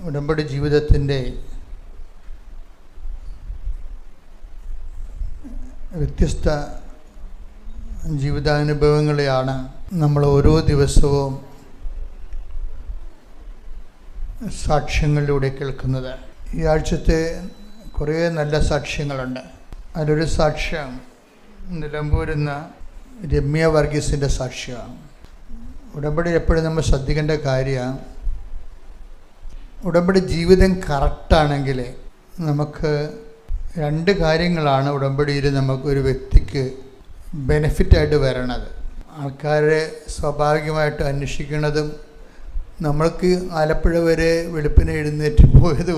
ഉടമ്പടി ജീവിതത്തിൻ്റെ വ്യത്യസ്ത ജീവിതാനുഭവങ്ങളെയാണ് നമ്മൾ ഓരോ ദിവസവും സാക്ഷ്യങ്ങളിലൂടെ കേൾക്കുന്നത്. ഈ ആഴ്ചത്തെ കുറേ നല്ല സാക്ഷ്യങ്ങളുണ്ട്. അതിലൊരു സാക്ഷ്യം നിലമ്പൂരുന്ന രമ്യ വർഗീസിൻ്റെ സാക്ഷ്യമാണ്. ഉടമ്പടി എപ്പോഴും നമ്മൾ ശ്രദ്ധിക്കേണ്ട കാര്യമാണ്, ഉടമ്പടി ജീവിതം കറക്റ്റാണെങ്കിൽ നമുക്ക് രണ്ട് കാര്യങ്ങളാണ് ഉടമ്പടിയിൽ നമുക്കൊരു വ്യക്തിക്ക് ബെനിഫിറ്റായിട്ട് വരണത്. ആൾക്കാരെ സ്വാഭാവികമായിട്ട് അന്വേഷിക്കുന്നതും നമ്മൾക്ക് ആലപ്പുഴ വരെ വെളുപ്പിനെ എഴുന്നേറ്റ് പോയത്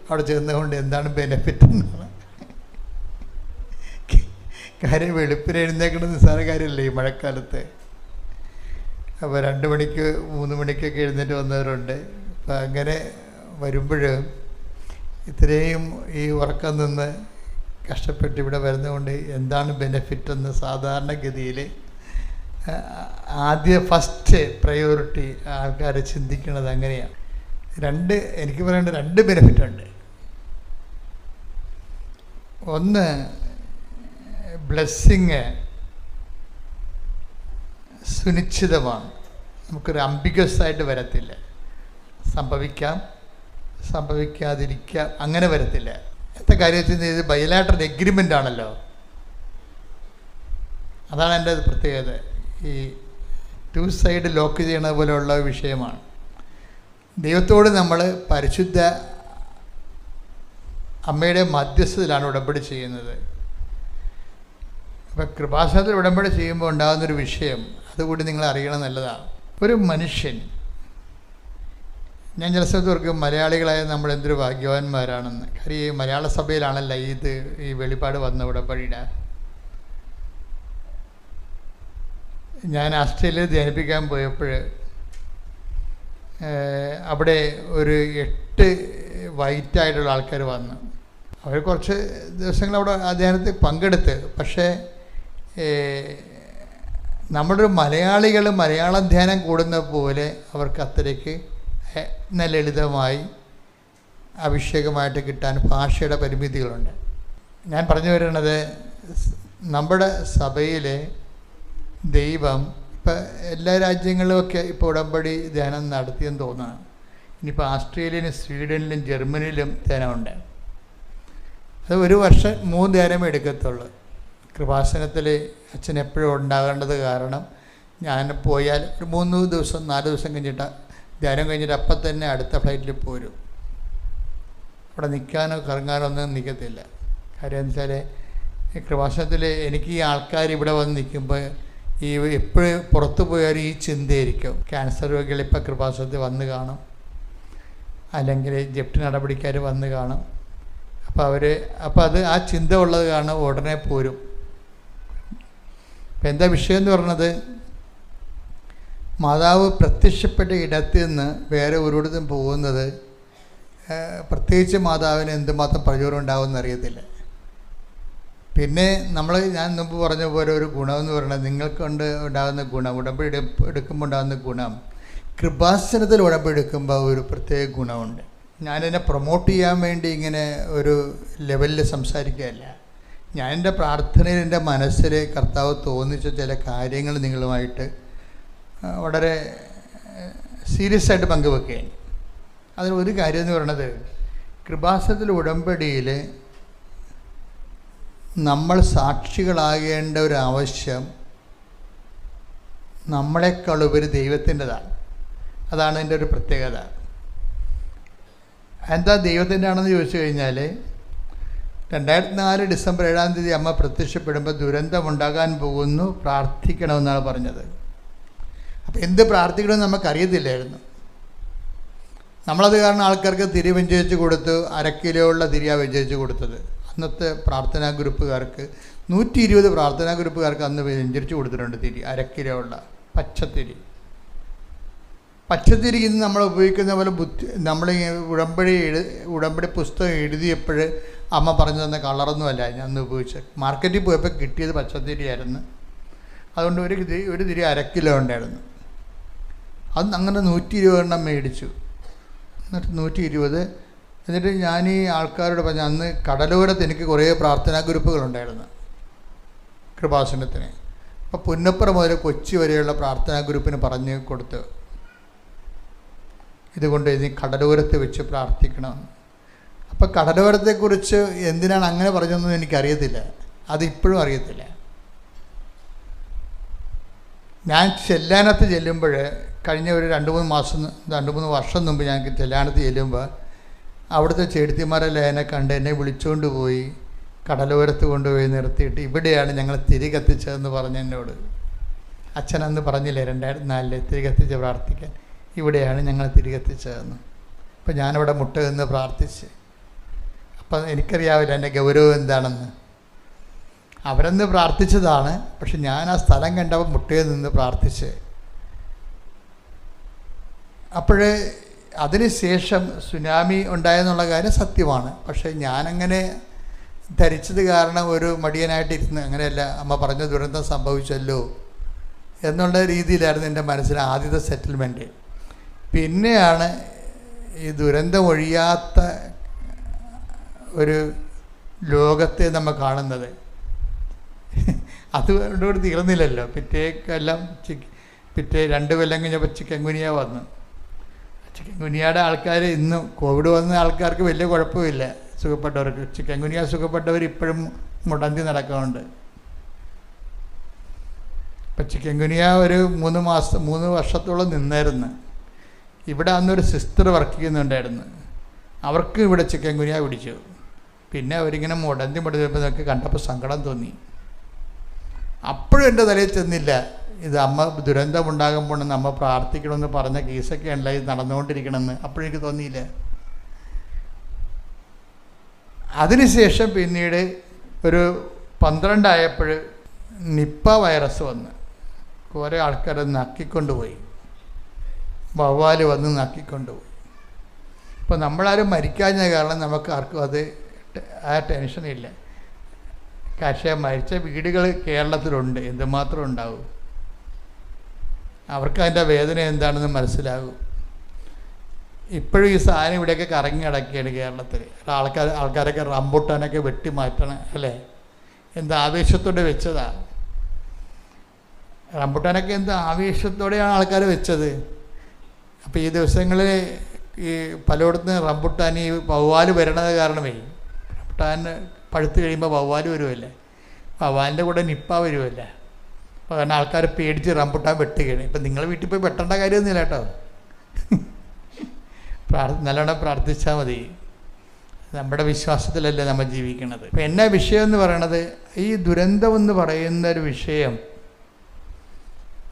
അവിടെ ചെന്നുകൊണ്ട് എന്താണ് ബെനിഫിറ്റ് എന്നാണ്. കാര്യം വെളുപ്പിനെ എഴുന്നേക്കുന്നത് നിസ്സാര കാര്യമല്ലേ ഈ മഴക്കാലത്ത്. അപ്പോൾ 2 മണിക്ക് 3 മണിക്കൊക്കെ എഴുന്നേറ്റ് വന്നവരുണ്ട്. അപ്പം അങ്ങനെ വരുമ്പോൾ ഇത്രയും ഈ ഉറക്കം നിന്ന് കഷ്ടപ്പെട്ട് ഇവിടെ വരുന്നതുകൊണ്ട് എന്താണ് ബെനിഫിറ്റ് എന്ന് സാധാരണഗതിയിൽ ഫസ്റ്റ് പ്രയോറിറ്റി ആൾക്കാർ ചിന്തിക്കുന്നത് അങ്ങനെയാണ്. എനിക്ക് പറയേണ്ട 2 ബെനിഫിറ്റുണ്ട്. ഒന്ന്, ബ്ലെസ്സിങ് സുനിശ്ചിതമാണ്, നമുക്കൊരു അംബിഗസ് ആയിട്ട് വരത്തില്ല. സംഭവിക്കാതിരിക്കാം, അങ്ങനെ വരത്തില്ല. എന്താ കാര്യത്തിൽ ഇത് ബൈലാറ്ററൽ എഗ്രിമെൻ്റ് ആണല്ലോ, അതാണ് എൻ്റെ പ്രത്യേകത. ഈ 2 സൈഡ് ലോക്ക് ചെയ്യണ പോലെയുള്ള വിഷയമാണ്. ദൈവത്തോട് നമ്മൾ പരിശുദ്ധ അമ്മയുടെ മധ്യസ്ഥതയിലാണ് ഉടമ്പടി ചെയ്യുന്നത്. അപ്പോൾ കൃപാസനത്തിൽ ഉടമ്പടി ചെയ്യുമ്പോൾ ഉണ്ടാകുന്നൊരു വിഷയം അതുകൂടി നിങ്ങൾ അറിയണം, നല്ലതാണ്. ഒരു മനുഷ്യൻ, ഞാൻ ചില സ്ഥലത്ത് ഓർക്കും മലയാളികളായ നമ്മൾ എന്തൊരു ഭാഗ്യവാന്മാരാണെന്ന്. കാര്യം ഈ മലയാള സഭയിലാണല്ലോ ഈ വെളിപ്പാട് വന്ന ഉടമ്പടിയുടെ. ഞാൻ ഓസ്ട്രേലിയയിൽ ധ്യാനിപ്പിക്കാൻ പോയപ്പോൾ അവിടെ ഒരു 8 വൈറ്റായിട്ടുള്ള ആൾക്കാർ വന്നു. അവർ കുറച്ച് ദിവസങ്ങൾ അവിടെ ആ ധ്യാനത്തിൽ പങ്കെടുത്ത്. പക്ഷേ നമ്മളൊരു മലയാളം ധ്യാനം കൂടുന്ന പോലെ അവർക്ക് അത്രയ്ക്ക് ലളിതമായി അഭിഷേകമായിട്ട് കിട്ടാൻ ഭാഷയുടെ പരിമിതികളുണ്ട്. ഞാൻ പറഞ്ഞു വരുന്നത്, നമ്മുടെ സഭയിലെ ദൈവം ഇപ്പം എല്ലാ രാജ്യങ്ങളിലുമൊക്കെ ഇപ്പോൾ ഉടമ്പടി ധ്യാനം നടത്തിയെന്ന് തോന്നുന്നു. ഇനിയിപ്പോൾ ഓസ്ട്രേലിയയിലും സ്വീഡനിലും ജർമ്മനിയിലും ധ്യാനമുണ്ട്. അത് 1 വർഷം 3 ധ്യാനമേ എടുക്കത്തുള്ളൂ. കൃപാസനത്തിൽ അച്ഛൻ എപ്പോഴും ഉണ്ടാകേണ്ടത് കാരണം ഞാൻ പോയാൽ ഒരു 3 ദിവസം 4 ദിവസം കഴിഞ്ഞിട്ട് ധ്യാനം കഴിഞ്ഞിട്ട് അപ്പം തന്നെ അടുത്ത ഫ്ലൈറ്റിൽ പോരും. അവിടെ നിൽക്കാനോ കറങ്ങാനോ ഒന്നും നിൽക്കത്തില്ല. കാര്യം എന്ന് വെച്ചാൽ കൃപാസനത്തിൽ എനിക്ക് ഈ ആൾക്കാർ ഇവിടെ വന്ന് നിൽക്കുമ്പോൾ എപ്പോഴും പുറത്തു പോയാലും ഈ ചിന്തയായിരിക്കും. ക്യാൻസർ രോഗികൾ ഇപ്പം കൃപാസനത്തിൽ വന്ന് കാണും, അല്ലെങ്കിൽ ജപ്തി നടപടിക്കാർ വന്ന് കാണും. അപ്പോൾ അത് ആ ചിന്ത ഉള്ളത് കാരണം ഉടനെ പോരും. അപ്പം എന്താ വിഷയം എന്ന് പറഞ്ഞത്, മാതാവ് പ്രത്യക്ഷപ്പെട്ട ഇടത്ത് നിന്ന് വേറെ ഒരിടത്തും പോകുന്നത് പ്രത്യേകിച്ച് മാതാവിന് എന്തുമാത്രം പ്രചോദനം ഉണ്ടാകുമെന്ന് അറിയത്തില്ല. പിന്നെ ഞാൻ മുമ്പ് പറഞ്ഞ പോലെ ഒരു ഗുണമെന്ന് പറയുന്നത്, നിങ്ങൾക്ക് ഉണ്ടാകുന്ന ഗുണം, ഉടമ്പടി എടുക്കുമ്പോൾ ഉണ്ടാകുന്ന ഗുണം, കൃപാസനത്തിൽ ഉടമ്പടി എടുക്കുമ്പോൾ ഒരു പ്രത്യേക ഗുണമുണ്ട്. ഞാനെന്നെ പ്രൊമോട്ട് ചെയ്യാൻ വേണ്ടി ഇങ്ങനെ ഒരു ലെവലിൽ സംസാരിക്കുകയല്ല. ഞാൻ എൻ്റെ പ്രാർത്ഥനയിൽ എൻ്റെ മനസ്സിൽ കർത്താവ് തോന്നിച്ച ചില കാര്യങ്ങൾ നിങ്ങളുമായിട്ട് വളരെ സീരിയസ് ആയിട്ട് പങ്കുവെക്കുകയാണ്. അതിലൊരു കാര്യം എന്ന് പറയുന്നത്, കൃപാസനത്തിൽ ഉടമ്പടിയിൽ നമ്മൾ സാക്ഷികളാകേണ്ട ഒരു ആവശ്യം നമ്മളെക്കാളുപരി ദൈവത്തിൻ്റെതാണ്. അതാണ് എൻ്റെ ഒരു പ്രത്യേകത. എന്താ ദൈവത്തിൻ്റെ ആണെന്ന് ചോദിച്ചു കഴിഞ്ഞാൽ, 2004 ഡിസംബർ 7-ാം തീയതി അമ്മ പ്രത്യക്ഷപ്പെടുമ്പോൾ ദുരന്തമുണ്ടാകാൻ പോകുന്നു, പ്രാർത്ഥിക്കണമെന്നാണ് പറഞ്ഞത്. അപ്പോൾ എന്ത് പ്രാർത്ഥിക്കണമെന്ന് നമുക്കറിയത്തില്ലായിരുന്നു. നമ്മളത് കാരണം ആൾക്കാർക്ക് തിരി വെഞ്ചരിച്ച് കൊടുത്തു. 1/2 കിലോ ഉള്ള തിരിയാണ് വെഞ്ചരിച്ച് കൊടുത്തത്. അന്നത്തെ പ്രാർത്ഥനാ ഗ്രൂപ്പുകാർക്ക് 120 പ്രാർത്ഥനാ ഗ്രൂപ്പുകാർക്ക് അന്ന് വെഞ്ചരിച്ച് കൊടുത്തിട്ടുണ്ട് തിരി, 1/2 കിലോ ഉള്ള പച്ചത്തിരി. പച്ചത്തിരി ഇന്ന് നമ്മൾ ഉപയോഗിക്കുന്ന പോലെ നമ്മൾ ഉടമ്പടി പുസ്തകം എഴുതിയപ്പോൾ അമ്മ പറഞ്ഞു തന്ന കളറൊന്നുമല്ല ഞാൻ അന്ന് ഉപയോഗിച്ചത്. മാർക്കറ്റിൽ പോയപ്പോൾ കിട്ടിയത് പച്ചത്തിരിയായിരുന്നു. അതുകൊണ്ട് ഒരു തിരി 1/2 കിലോ ഉണ്ടായിരുന്നു. അത് അങ്ങനെ 120 എണ്ണം മേടിച്ചു. എന്നിട്ട് 120. എന്നിട്ട് ഞാൻ ഈ ആൾക്കാരോട് പറഞ്ഞു, അന്ന് കടലോരത്ത് എനിക്ക് കുറേ പ്രാർത്ഥനാ ഗ്രൂപ്പുകളുണ്ടായിരുന്നു കൃപാസനത്തിന്. അപ്പോൾ പുന്നപ്പുറം മുതൽ കൊച്ചി വരെയുള്ള പ്രാർത്ഥനാ ഗ്രൂപ്പിന് പറഞ്ഞു കൊടുത്ത്, ഇതുകൊണ്ട് ഇനി കടലോരത്ത് വെച്ച് പ്രാർത്ഥിക്കണം. അപ്പോൾ കടലോരത്തെക്കുറിച്ച് എന്തിനാണ് അങ്ങനെ പറഞ്ഞതെന്ന് എനിക്കറിയത്തില്ല, അതിപ്പോഴും അറിയത്തില്ല. ഞാൻ ചെല്ലാനത്ത് ചെല്ലുമ്പോൾ, കഴിഞ്ഞ ഒരു 2-3 വർഷം മുമ്പ് ഞാൻ ചെല്ലാനത്ത് ചെല്ലുമ്പോൾ അവിടുത്തെ ചേട്ടത്തിമാരെല്ലാം എന്നെ കണ്ട് എന്നെ വിളിച്ചുകൊണ്ട് പോയി കടലോരത്ത് കൊണ്ടുപോയി നിർത്തിയിട്ട്, ഇവിടെയാണ് ഞങ്ങൾ തിരി കത്തിച്ചതെന്ന് പറഞ്ഞ് എന്നോട്. അച്ഛനന്ന് പറഞ്ഞില്ലേ 2004 തിരി കത്തിച്ച് പ്രാർത്ഥിക്കാൻ, ഇവിടെയാണ് ഞങ്ങൾ തിരി കത്തിച്ചതെന്ന്. അപ്പം ഞാനവിടെ മുട്ട നിന്ന് പ്രാർത്ഥിച്ച്. അപ്പം എനിക്കറിയാവില്ല എൻ്റെ ഗൗരവം എന്താണെന്ന്. അവരെന്ന് പ്രാർത്ഥിച്ചതാണ്, പക്ഷെ ഞാൻ ആ സ്ഥലം കണ്ടപ്പോൾ മുട്ടയിൽ നിന്ന് പ്രാർത്ഥിച്ച്. അപ്പോഴേ അതിന് ശേഷം സുനാമി ഉണ്ടായെന്നുള്ള കാര്യം സത്യമാണ്. പക്ഷേ ഞാനങ്ങനെ ധരിച്ചത് കാരണം ഒരു മടിയനായിട്ടിരുന്ന്, അങ്ങനെയല്ല, അമ്മ പറഞ്ഞ ദുരന്തം സംഭവിച്ചല്ലോ എന്നുള്ള രീതിയിലായിരുന്നു എൻ്റെ മനസ്സിലെ ആദ്യത്തെ സെറ്റിൽമെൻറ്റ്. പിന്നെയാണ് ഈ ദുരന്തം ഒഴിയാത്ത ഒരു ലോകത്തെ നമ്മൾ കാണുന്നത്. അതുകൊണ്ടുകൂടി തീർന്നില്ലല്ലോ. പിറ്റേ 2 കൊല്ലം കഴിഞ്ഞപ്പോൾ ചിക്കൻ ഗുനിയ വന്നു. ചിക്കൻ ഗുനിയയുടെ ആൾക്കാർ ഇന്നും, കോവിഡ് വന്ന ആൾക്കാർക്ക് വലിയ കുഴപ്പമില്ല, സുഖപ്പെട്ടവർക്ക്. ചിക്കൻ ഗുനിയ സുഖപ്പെട്ടവർ ഇപ്പോഴും മുടന്തി നടക്കുന്നുണ്ട്. ഇപ്പം ചിക്കൻ ഗുനിയ ഒരു 3 വർഷത്തോളം നിന്നായിരുന്നു. ഇവിടെ അന്നൊരു സിസ്റ്റർ വർക്ക് ചെയ്യുന്നുണ്ടായിരുന്നു, അവർക്ക് ഇവിടെ ചിക്കൻ ഗുനിയ പിടിച്ചു. പിന്നെ അവരിങ്ങനെ മുടന്തി നമുക്ക് കണ്ടപ്പോൾ സങ്കടം തോന്നി. അപ്പോഴും എൻ്റെ തലയിൽ ചെന്നില്ല, ഇത് അമ്മ ദുരന്തമുണ്ടാകുമ്പോൾ നമ്മൾ പ്രാർത്ഥിക്കണമെന്ന് പറഞ്ഞ കേസൊക്കെ ഉണ്ടായി നടന്നുകൊണ്ടിരിക്കണമെന്ന്. അപ്പോഴെനിക്ക് തോന്നിയില്ല. അതിനുശേഷം പിന്നീട് ഒരു 12 ആയപ്പോൾ നിപ്പ വൈറസ് വന്ന് കുറേ ആൾക്കാരെ നക്കിക്കൊണ്ടുപോയി, വവ്വാൽ വന്ന് നക്കിക്കൊണ്ടുപോയി. ഇപ്പോൾ നമ്മളാരും മരിക്കാഞ്ഞ കാരണം നമുക്ക് ആർക്കും അത് ആ ടെൻഷനില്ല. പക്ഷേ മരിച്ച വീടുകൾ കേരളത്തിലുണ്ട്, എന്തുമാത്രം ഉണ്ടാവും. അവർക്ക് അതിൻ്റെ വേദന എന്താണെന്ന് മനസ്സിലാകും. ഇപ്പോഴും ഈ സാധനം ഇവിടെയൊക്കെ കറങ്ങി കിടക്കുകയാണ് കേരളത്തിൽ. ആൾക്കാരൊക്കെ റംബുട്ടാനൊക്കെ വെട്ടി മാറ്റണം അല്ലേ, എന്ത് ആവേശത്തോടെ വെച്ചതാ. റംബുട്ടാനൊക്കെ എന്ത് ആവേശത്തോടെയാണ് ആൾക്കാർ വെച്ചത്. അപ്പോൾ ഈ ദിവസങ്ങളിൽ ഈ പലയിടത്തും റംബുട്ടാൻ ഈ വവ്വാൽ വരണത് കാരണമേ, റംബുട്ടാൻ പഴുത്ത് കഴിയുമ്പോൾ വവ്വാൽ വരുമല്ലേ, വവ്വാലിൻ്റെ കൂടെ നിപ്പ വരുമല്ലേ. അപ്പോൾ കാരണം ആൾക്കാർ പേടിച്ച് റംബുട്ടാൻ വെട്ടുകയാണ്. ഇപ്പം നിങ്ങൾ വീട്ടിൽ പോയി വെട്ടേണ്ട കാര്യമൊന്നുമില്ല കേട്ടോ, നല്ലോണം പ്രാർത്ഥിച്ചാൽ മതി. നമ്മുടെ വിശ്വാസത്തിലല്ലേ നമ്മൾ ജീവിക്കുന്നത്. അപ്പം എന്നാ വിഷയം എന്ന് പറയണത്, ഈ ദുരന്തം എന്ന് പറയുന്ന ഒരു വിഷയം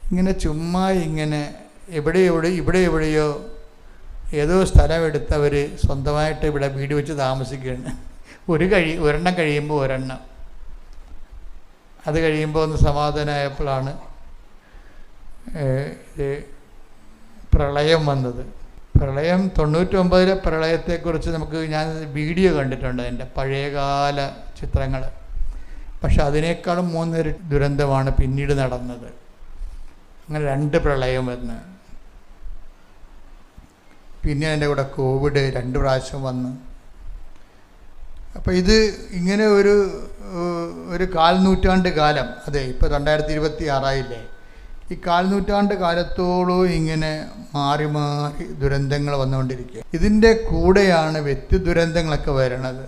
ഇങ്ങനെ ചുമ്മാ ഇങ്ങനെ എവിടെയോ ഏതോ സ്ഥലം എടുത്തവർ സ്വന്തമായിട്ട് ഇവിടെ വീട് വെച്ച് താമസിക്കുകയാണ്. ഒരെണ്ണം കഴിയുമ്പോൾ ഒരെണ്ണം, അത് കഴിയുമ്പോൾ ഒന്ന് സമാധാനമായപ്പോഴാണ് പ്രളയം വന്നത്. പ്രളയം 99 പ്രളയത്തെക്കുറിച്ച് ഞാൻ വീഡിയോ കണ്ടിട്ടുണ്ട്, എൻ്റെ പഴയകാല ചിത്രങ്ങൾ. പക്ഷെ അതിനേക്കാളും 3 ദുരന്തമാണ് പിന്നീട് നടന്നത്. അങ്ങനെ 2 പ്രളയം വന്ന്, പിന്നെ എൻ്റെ കൂടെ കോവിഡ് 2 പ്രാവശ്യം വന്നു. അപ്പോൾ ഇത് ഇങ്ങനെ ഒരു 1/4 നൂറ്റാണ്ട് കാലം, അതെ ഇപ്പോൾ 2026 ആയില്ലേ, ഈ 1/4 നൂറ്റാണ്ട് കാലത്തോളം ഇങ്ങനെ മാറി മാറി ദുരന്തങ്ങൾ വന്നുകൊണ്ടിരിക്കുക. ഇതിൻ്റെ കൂടെയാണ് വ്യക്തി ദുരന്തങ്ങളൊക്കെ വരണത്.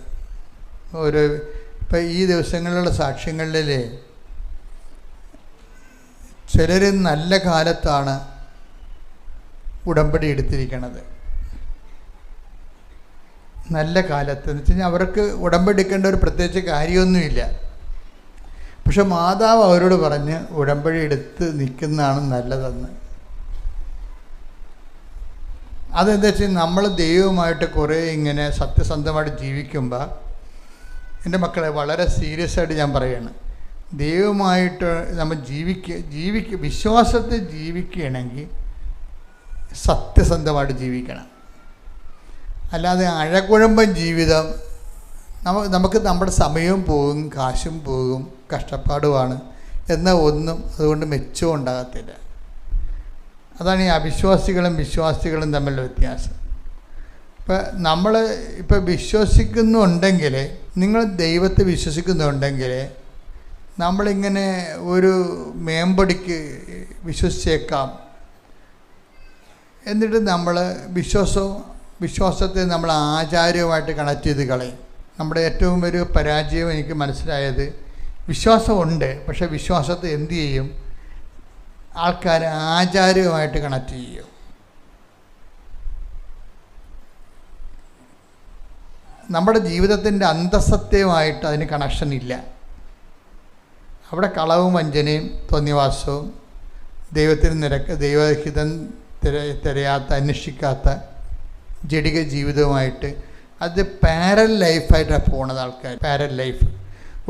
ഇപ്പം ഈ ദിവസങ്ങളിലുള്ള സാക്ഷ്യങ്ങളിൽ ചിലർ നല്ല കാലത്താണ് ഉടമ്പടി എടുത്തിരിക്കണത്. നല്ല കാലത്ത് എന്ന് വെച്ച് കഴിഞ്ഞാൽ അവർക്ക് ഉടമ്പടി എടുക്കേണ്ട ഒരു പ്രത്യേകിച്ച് കാര്യമൊന്നുമില്ല. പക്ഷെ മാതാവ് അവരോട് പറഞ്ഞ് ഉടമ്പടി എടുത്ത് നിൽക്കുന്നതാണ് നല്ലതെന്ന്. അതെന്താ വെച്ചാൽ നമ്മൾ ദൈവവുമായിട്ട് കുറേ ഇങ്ങനെ സത്യസന്ധമായിട്ട് ജീവിക്കുമ്പോൾ, എൻ്റെ മക്കളെ വളരെ സീരിയസ് ആയിട്ട് ഞാൻ പറയുകയാണ്, ദൈവമായിട്ട് നമ്മൾ വിശ്വാസത്തെ ജീവിക്കുകയാണെങ്കിൽ സത്യസന്ധമായിട്ട് ജീവിക്കണം. അല്ലാതെ അഴകുഴമ്പൻ ജീവിതം, നമുക്ക് നമ്മുടെ സമയവും പോകും, കാശും പോകും, കഷ്ടപ്പാടുമാണ്, എന്നാൽ ഒന്നും അതുകൊണ്ട് മെച്ചവും ഉണ്ടാകത്തില്ല. അതാണ് ഈ അവിശ്വാസികളും വിശ്വാസികളും തമ്മിലുള്ള വ്യത്യാസം. ഇപ്പം നമ്മൾ ഇപ്പം വിശ്വസിക്കുന്നുണ്ടെങ്കിൽ, നിങ്ങൾ ദൈവത്തെ വിശ്വസിക്കുന്നുണ്ടെങ്കിൽ, നമ്മളിങ്ങനെ ഒരു മേമ്പടിക്ക് വിശ്വസിച്ചേക്കാം. എന്നിട്ട് നമ്മൾ വിശ്വാസത്തെ നമ്മൾ ആചാരവുമായിട്ട് കണക്ട് ചെയ്ത് കളയും. നമ്മുടെ ഏറ്റവും ഒരു പരാജയം എനിക്ക് മനസ്സിലായത്, വിശ്വാസമുണ്ട്, പക്ഷേ വിശ്വാസത്തെ എന്തു ചെയ്യും? ആൾക്കാർ ആചാരവുമായിട്ട് കണക്ട് ചെയ്യും. നമ്മുടെ ജീവിതത്തിൻ്റെ അന്തസത്യമായിട്ട് അതിന് കണക്ഷൻ ഇല്ല. അവിടെ കളവും വഞ്ചനയും തോന്നിവാസവും ദൈവത്തിന് ദൈവഹിതം തിരയാത്ത, അന്വേഷിക്കാത്ത ജഡിക ജീവിതവുമായിട്ട് അത് പാരൽ ലൈഫായിട്ടാണ് പോണത് ആൾക്കാർ. പാരൽ ലൈഫ്,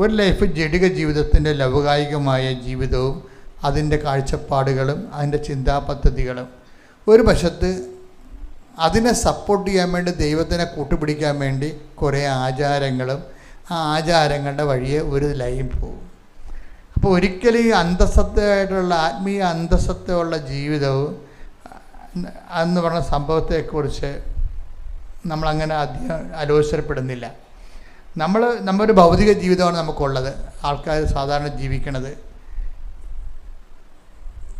ഒരു ലൈഫ് ജഡിക ജീവിതത്തിൻ്റെ ലൗകികമായ ജീവിതവും അതിൻ്റെ കാഴ്ചപ്പാടുകളും അതിൻ്റെ ചിന്താപദ്ധതികളും. ഒരു വശത്ത് അതിനെ സപ്പോർട്ട് ചെയ്യാൻ വേണ്ടി, ദൈവത്തിനെ കൂട്ടുപിടിക്കാൻ വേണ്ടി കുറേ ആചാരങ്ങളും ആ ആചാരങ്ങളുടെ വഴിയെ ഒരു ലൈൻ പോകും. അപ്പോൾ ഒരിക്കലും ഈ അന്തസത്തയായിട്ടുള്ള ആത്മീയ അന്തസത്തയുള്ള ജീവിതവും എന്ന് പറഞ്ഞ സംഭവത്തെക്കുറിച്ച് നമ്മളങ്ങനെ അധികം ആലോചിക്കപ്പെടുന്നില്ല. നമ്മളൊരു ഭൗതിക ജീവിതമാണ് നമുക്കുള്ളത്, ആൾക്കാർ സാധാരണ ജീവിക്കണത്.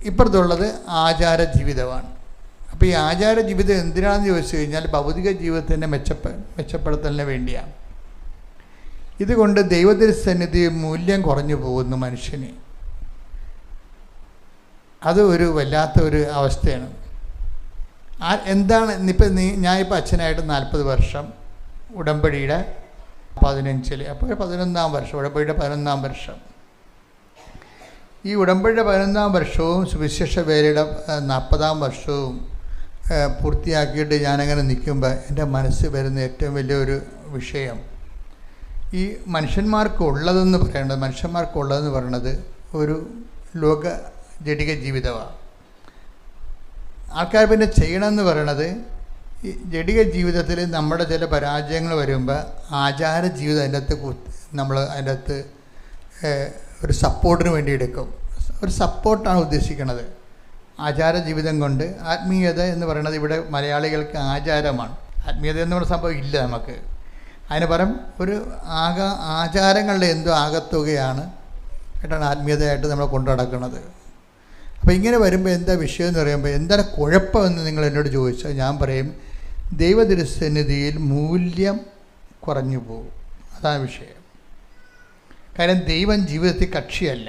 ഇപ്പുറത്തുള്ളത് ആചാര ജീവിതമാണ്. അപ്പോൾ ഈ ആചാര ജീവിതം എന്തിനാണെന്ന് ചോദിച്ചു കഴിഞ്ഞാൽ ഭൗതിക ജീവിതത്തിൻ്റെ മെച്ചപ്പെടുത്തലിന് വേണ്ടിയാണ്. ഇതുകൊണ്ട് ദൈവത്തിൻ്റെ മൂല്യം കുറഞ്ഞു പോകുന്നു മനുഷ്യന്. അത് ഒരു വല്ലാത്ത ഒരു അവസ്ഥയാണ്. എന്താണ് ഇപ്പം ഞാനിപ്പോൾ അച്ഛനായിട്ട് 40 വർഷം, ഉടമ്പടിയുടെ 15-ൽ, അപ്പോൾ 11-ാം വർഷം, ഉടമ്പടിയുടെ 11-ാം വർഷം. ഈ ഉടമ്പടിയുടെ 11-ാം വർഷവും സുവിശേഷ വേലയുടെ 40-ാം വർഷവും പൂർത്തിയാക്കിയിട്ട് ഞാനങ്ങനെ നിൽക്കുമ്പോൾ എൻ്റെ മനസ്സിൽ വരുന്ന ഏറ്റവും വലിയൊരു വിഷയം, ഈ മനുഷ്യന്മാർക്കുള്ളതെന്ന് പറയുന്നത് ഒരു ലോക ജഡിക ജീവിതമാണ്. ആൾക്കാർ പിന്നെ ചെയ്യണമെന്ന് പറയണത്, ഈ ജഡിക ജീവിതത്തിൽ നമ്മുടെ ചില പരാജയങ്ങൾ വരുമ്പോൾ ആചാര ജീവിതം അതിൻ്റെ അകത്ത് ഒരു സപ്പോർട്ടിന് വേണ്ടി എടുക്കും. ഒരു സപ്പോർട്ടാണ് ഉദ്ദേശിക്കുന്നത്. ആചാര ജീവിതം കൊണ്ട് ആത്മീയത എന്ന് പറയുന്നത് ഇവിടെ മലയാളികൾക്ക് ആചാരമാണ്. ആത്മീയത എന്ന് പറയുന്ന സംഭവം ഇല്ല നമുക്ക്. അതിന് പകരം ഒരു ആചാരങ്ങളുടെ എന്തോ ആകത്തുകയാണ് കേട്ടാണ് ആത്മീയതയായിട്ട് നമ്മൾ കൊണ്ടു നടക്കുന്നത്. അപ്പോൾ ഇങ്ങനെ വരുമ്പോൾ എന്താ വിഷയം എന്ന് പറയുമ്പോൾ, എന്താണ് കുഴപ്പമെന്ന് നിങ്ങൾ എന്നോട് ചോദിച്ചാൽ ഞാൻ പറയും, ദൈവതിരുസന്നിധിയിൽ മൂല്യം കുറഞ്ഞു പോകും. അതാണ് വിഷയം. കാരണം ദൈവം ജീവിതത്തിൽ കക്ഷിയല്ല.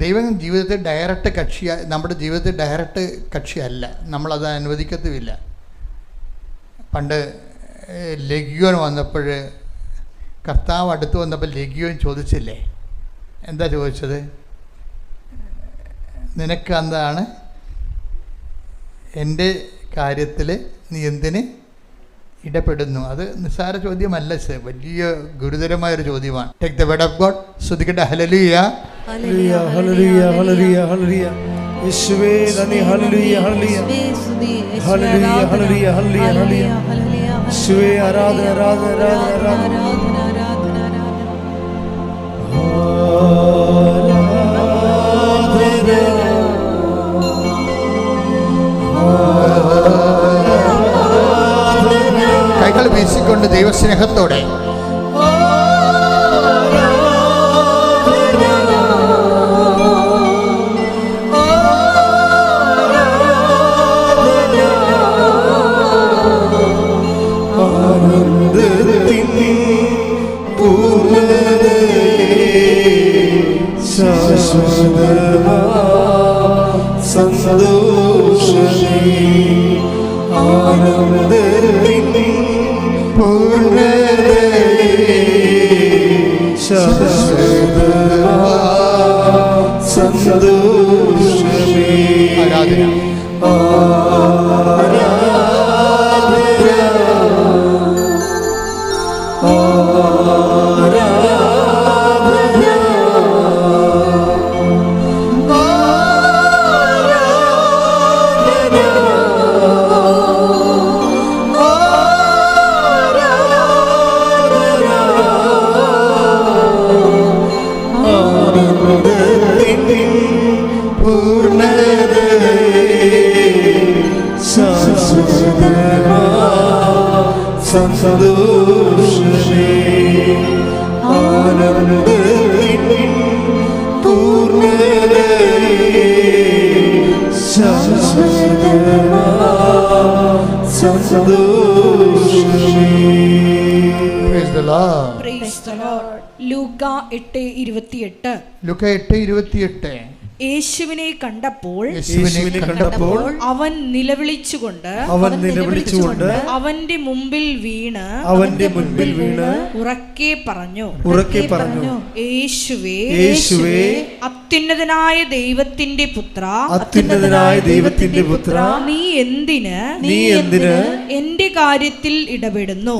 ദൈവം ജീവിതത്തിൽ ഡയറക്റ്റ് നമ്മുടെ ജീവിതത്തിൽ ഡയറക്റ്റ് കക്ഷിയല്ല. നമ്മളത് അനുവദിക്കത്തുമില്ല. പണ്ട് ലെഗ്യോൻ വന്നപ്പോൾ, കർത്താവ് അടുത്ത് വന്നപ്പോൾ ലെഗ്യോൻ ചോദിച്ചില്ലേ? എന്താ ചോദിച്ചത്? നിനക്ക് എന്താണ് എൻ്റെ കാര്യത്തിൽ നീ എന്തിന് ഇടപെടുന്നു? അത് നിസ്സാര ചോദ്യമല്ല, വലിയ ഗുരുതരമായൊരു ചോദ്യമാണ്. Take the word of God. ശ്രുതിക്കട്ടെ. Hallelujah, hallelujah, hallelujah, hallelujah, hallelujah. യേശുവേ നന്ദി. Hallelujah, hallelujah, hallelujah, hallelujah, hallelujah, hallelujah. യേശുവേ ആരാധന, ആരാധന, ആരാധന, ആരാധന. കൈകൾ വീശിക്കൊണ്ട് ദൈവസ്നേഹത്തോടെ സന്തോഷമേ ആനന്ദത്തിൻ പൂർണ്ണതയേ ശാശ്വത സന്തോഷമേ. ആരാധന, സന്തോഷമേ ആനന്ദത്തിൻ പൂർണ്ണതയേ സന്തോഷമേ. Praise the Lord. Praise the Lord. ലൂക്ക 8:28. ലൂക്ക 8:28. യേശുവിനെ കണ്ടപ്പോൾ അവൻ നിലവിളിച്ചുകൊണ്ട് അവന്റെ മുമ്പിൽ വീണ് ഉറക്കെ പറഞ്ഞു, യേശുവേ, അത്യുന്നതനായ ദൈവത്തിന്റെ പുത്ര, നീ എന്തിന് എന്റെ കാര്യത്തിൽ ഇടപെടുന്നു?